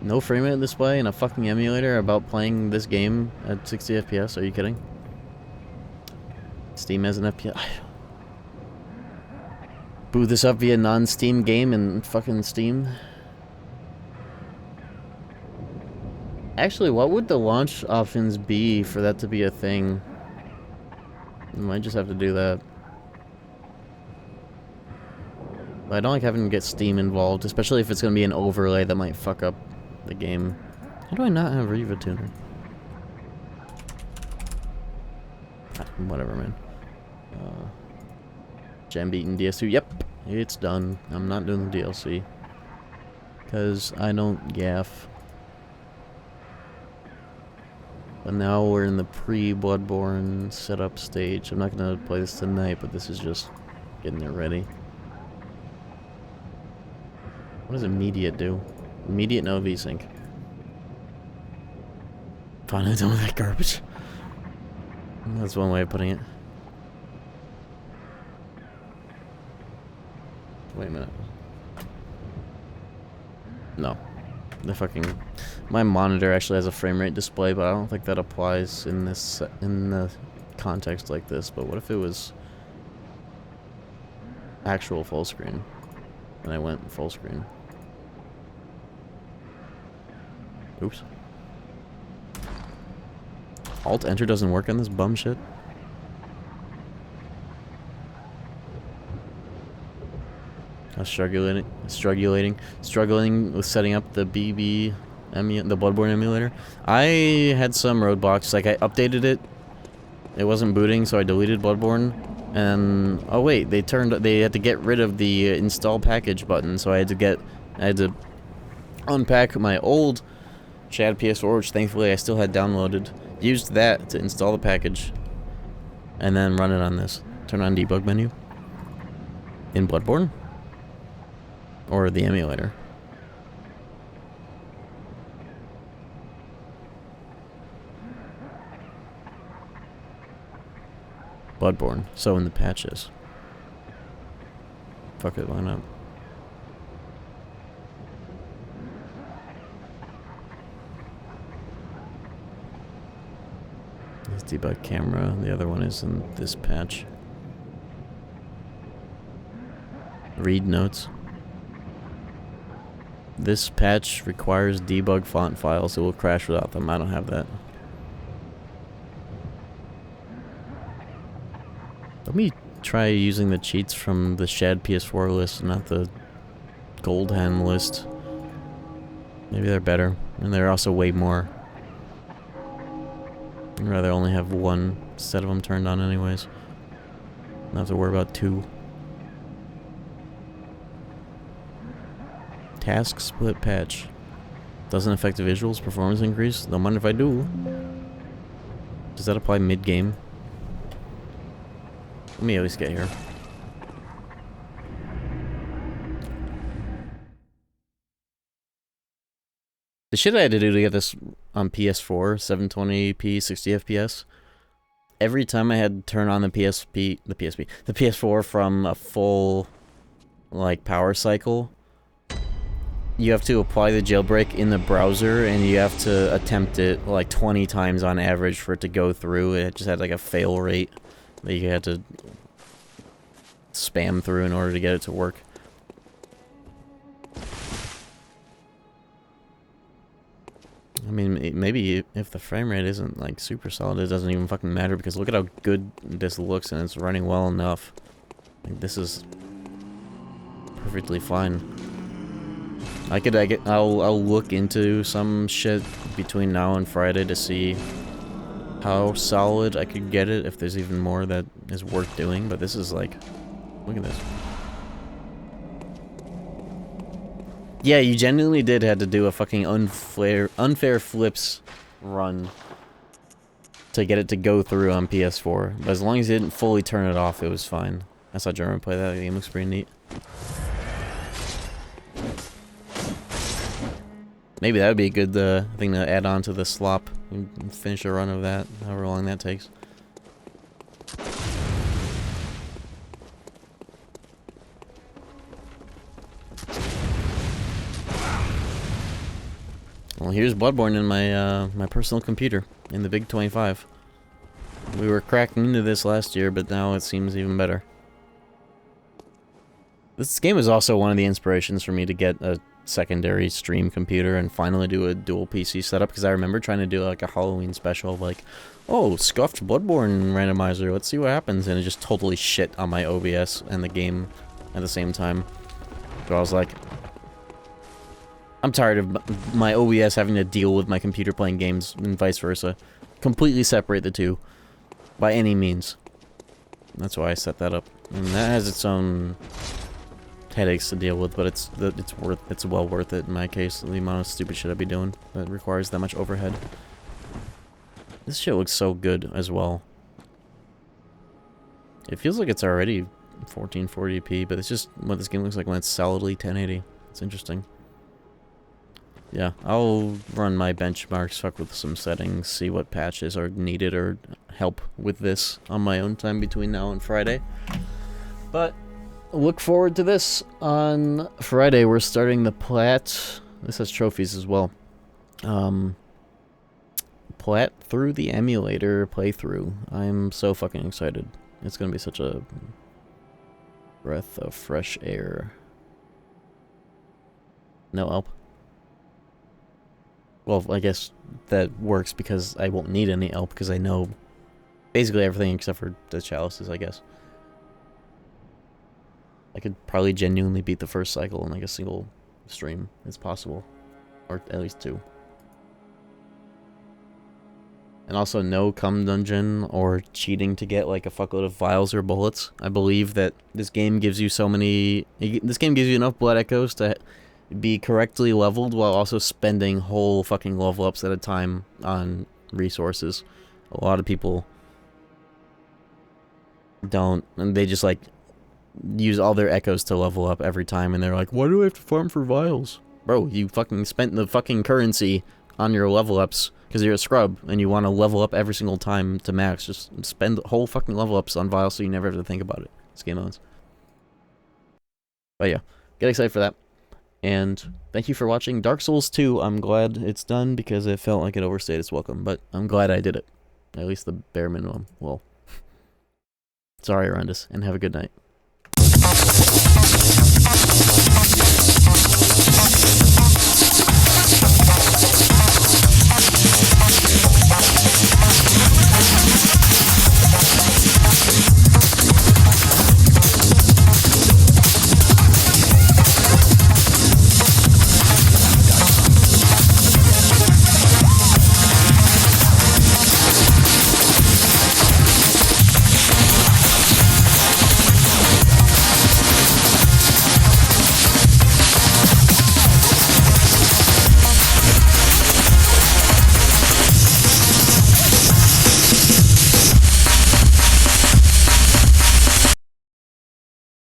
No frame rate display in a fucking emulator about playing this game at 60 FPS? Are you kidding? Steam has an FPS. Boot this up via non-Steam game in fucking Steam. Actually, what would the launch options be for that to be a thing? I might just have to do that. But I don't like having to get Steam involved, especially if it's going to be an overlay that might fuck up the game. How do I not have Riva Tuner? Whatever, man. Gem beaten DS2. Yep, it's done. I'm not doing the DLC. Because I don't gaff. But now we're in the pre-Bloodborne setup stage. I'm not going to play this tonight, but this is just getting it ready. What does immediate do? Immediate no VSync. Finally done with that garbage. That's one way of putting it. Wait a minute. No. The fucking... My monitor actually has a frame rate display, but I don't think that applies in this... in the context like this. But what if it was... actual full screen? And I went full screen. Oops. Alt-Enter doesn't work on this bum shit? I was struggling with setting up the the Bloodborne emulator. I had some roadblocks. Like, I updated it. It wasn't booting, so I deleted Bloodborne. And, oh wait, they had to get rid of the install package button, so I had to unpack my old Shad PS4, which thankfully I still had downloaded. Used that to install the package. And then run it on this. Turn on debug menu. In Bloodborne? Or the emulator? Bloodborne. So in the patches. Fuck it, why not? This debug camera. The other one is in this patch. Read notes. This patch requires debug font files. It will crash without them. I don't have that. Let me try using the cheats from the Shad PS4 list, not the Gold Hen list. Maybe they're better. And they're also way more. I'd rather only have one set of them turned on anyways. Not have to worry about two. Task split patch. Doesn't affect the visuals, performance increase. Don't mind if I do. Does that apply mid-game? Let me at least get here. The shit I had to do to get this on PS4, 720p, 60 FPS. Every time I had to turn on the PS4 from a full, like, power cycle, you have to apply the jailbreak in the browser, and you have to attempt it, like, 20 times on average for it to go through. It just had, like, a fail rate that you had to spam through in order to get it to work. I mean, maybe if the frame rate isn't, like, super solid, it doesn't even fucking matter, because look at how good this looks, and it's running well enough. Like, this is perfectly fine. I'll look into some shit between now and Friday to see how solid I could get it, if there's even more that is worth doing, but this is, like, look at this. Yeah, you genuinely did have to do a fucking unfair flips run to get it to go through on PS4. But as long as you didn't fully turn it off, it was fine. I saw German play that. The game looks pretty neat. Maybe that would be a good thing to add on to the slop. And finish a run of that, however long that takes. Well, here's Bloodborne in my my personal computer in the big 25. We were cracking into this last year, but now it seems even better. This game is also one of the inspirations for me to get a secondary stream computer and finally do a dual PC setup, because I remember trying to do like a Halloween special of like, oh, scuffed Bloodborne randomizer, let's see what happens, and it just totally shit on my OBS and the game at the same time. So I was like, I'm tired of my OBS having to deal with my computer playing games and vice versa. Completely separate the two by any means. That's why I set that up. And that has its own headaches to deal with, but it's well worth it in my case. The amount of stupid shit I'd be doing that requires that much overhead. This shit looks so good as well. It feels like it's already 1440p, but it's just what this game looks like when it's solidly 1080. It's interesting. Yeah, I'll run my benchmarks, fuck with some settings, see what patches are needed or help with this on my own time between now and Friday. But look forward to this. On Friday, we're starting the Plat. This has trophies as well. Plat through the emulator playthrough. I'm so fucking excited. It's gonna be such a breath of fresh air. No help. Well, I guess that works because I won't need any help because I know basically everything except for the chalices, I guess. I could probably genuinely beat the first cycle in like a single stream. It's possible. Or at least two. And also no cum dungeon or cheating to get like a fuckload of vials or bullets. I believe that this game gives you so many... This game gives you enough blood echoes to be correctly leveled while also spending whole fucking level ups at a time on resources. A lot of people don't, and they just like use all their echoes to level up every time, and they're like, why do I have to farm for vials? Bro, you fucking spent the fucking currency on your level ups because you're a scrub and you want to level up every single time to max. Just spend whole fucking level ups on vials so you never have to think about it. This game owns. But yeah, get excited for that. And thank you for watching Dark Souls 2. I'm glad it's done because it felt like it overstayed its welcome, but I'm glad I did it. At least the bare minimum. Well, sorry, Arundus, and have a good night.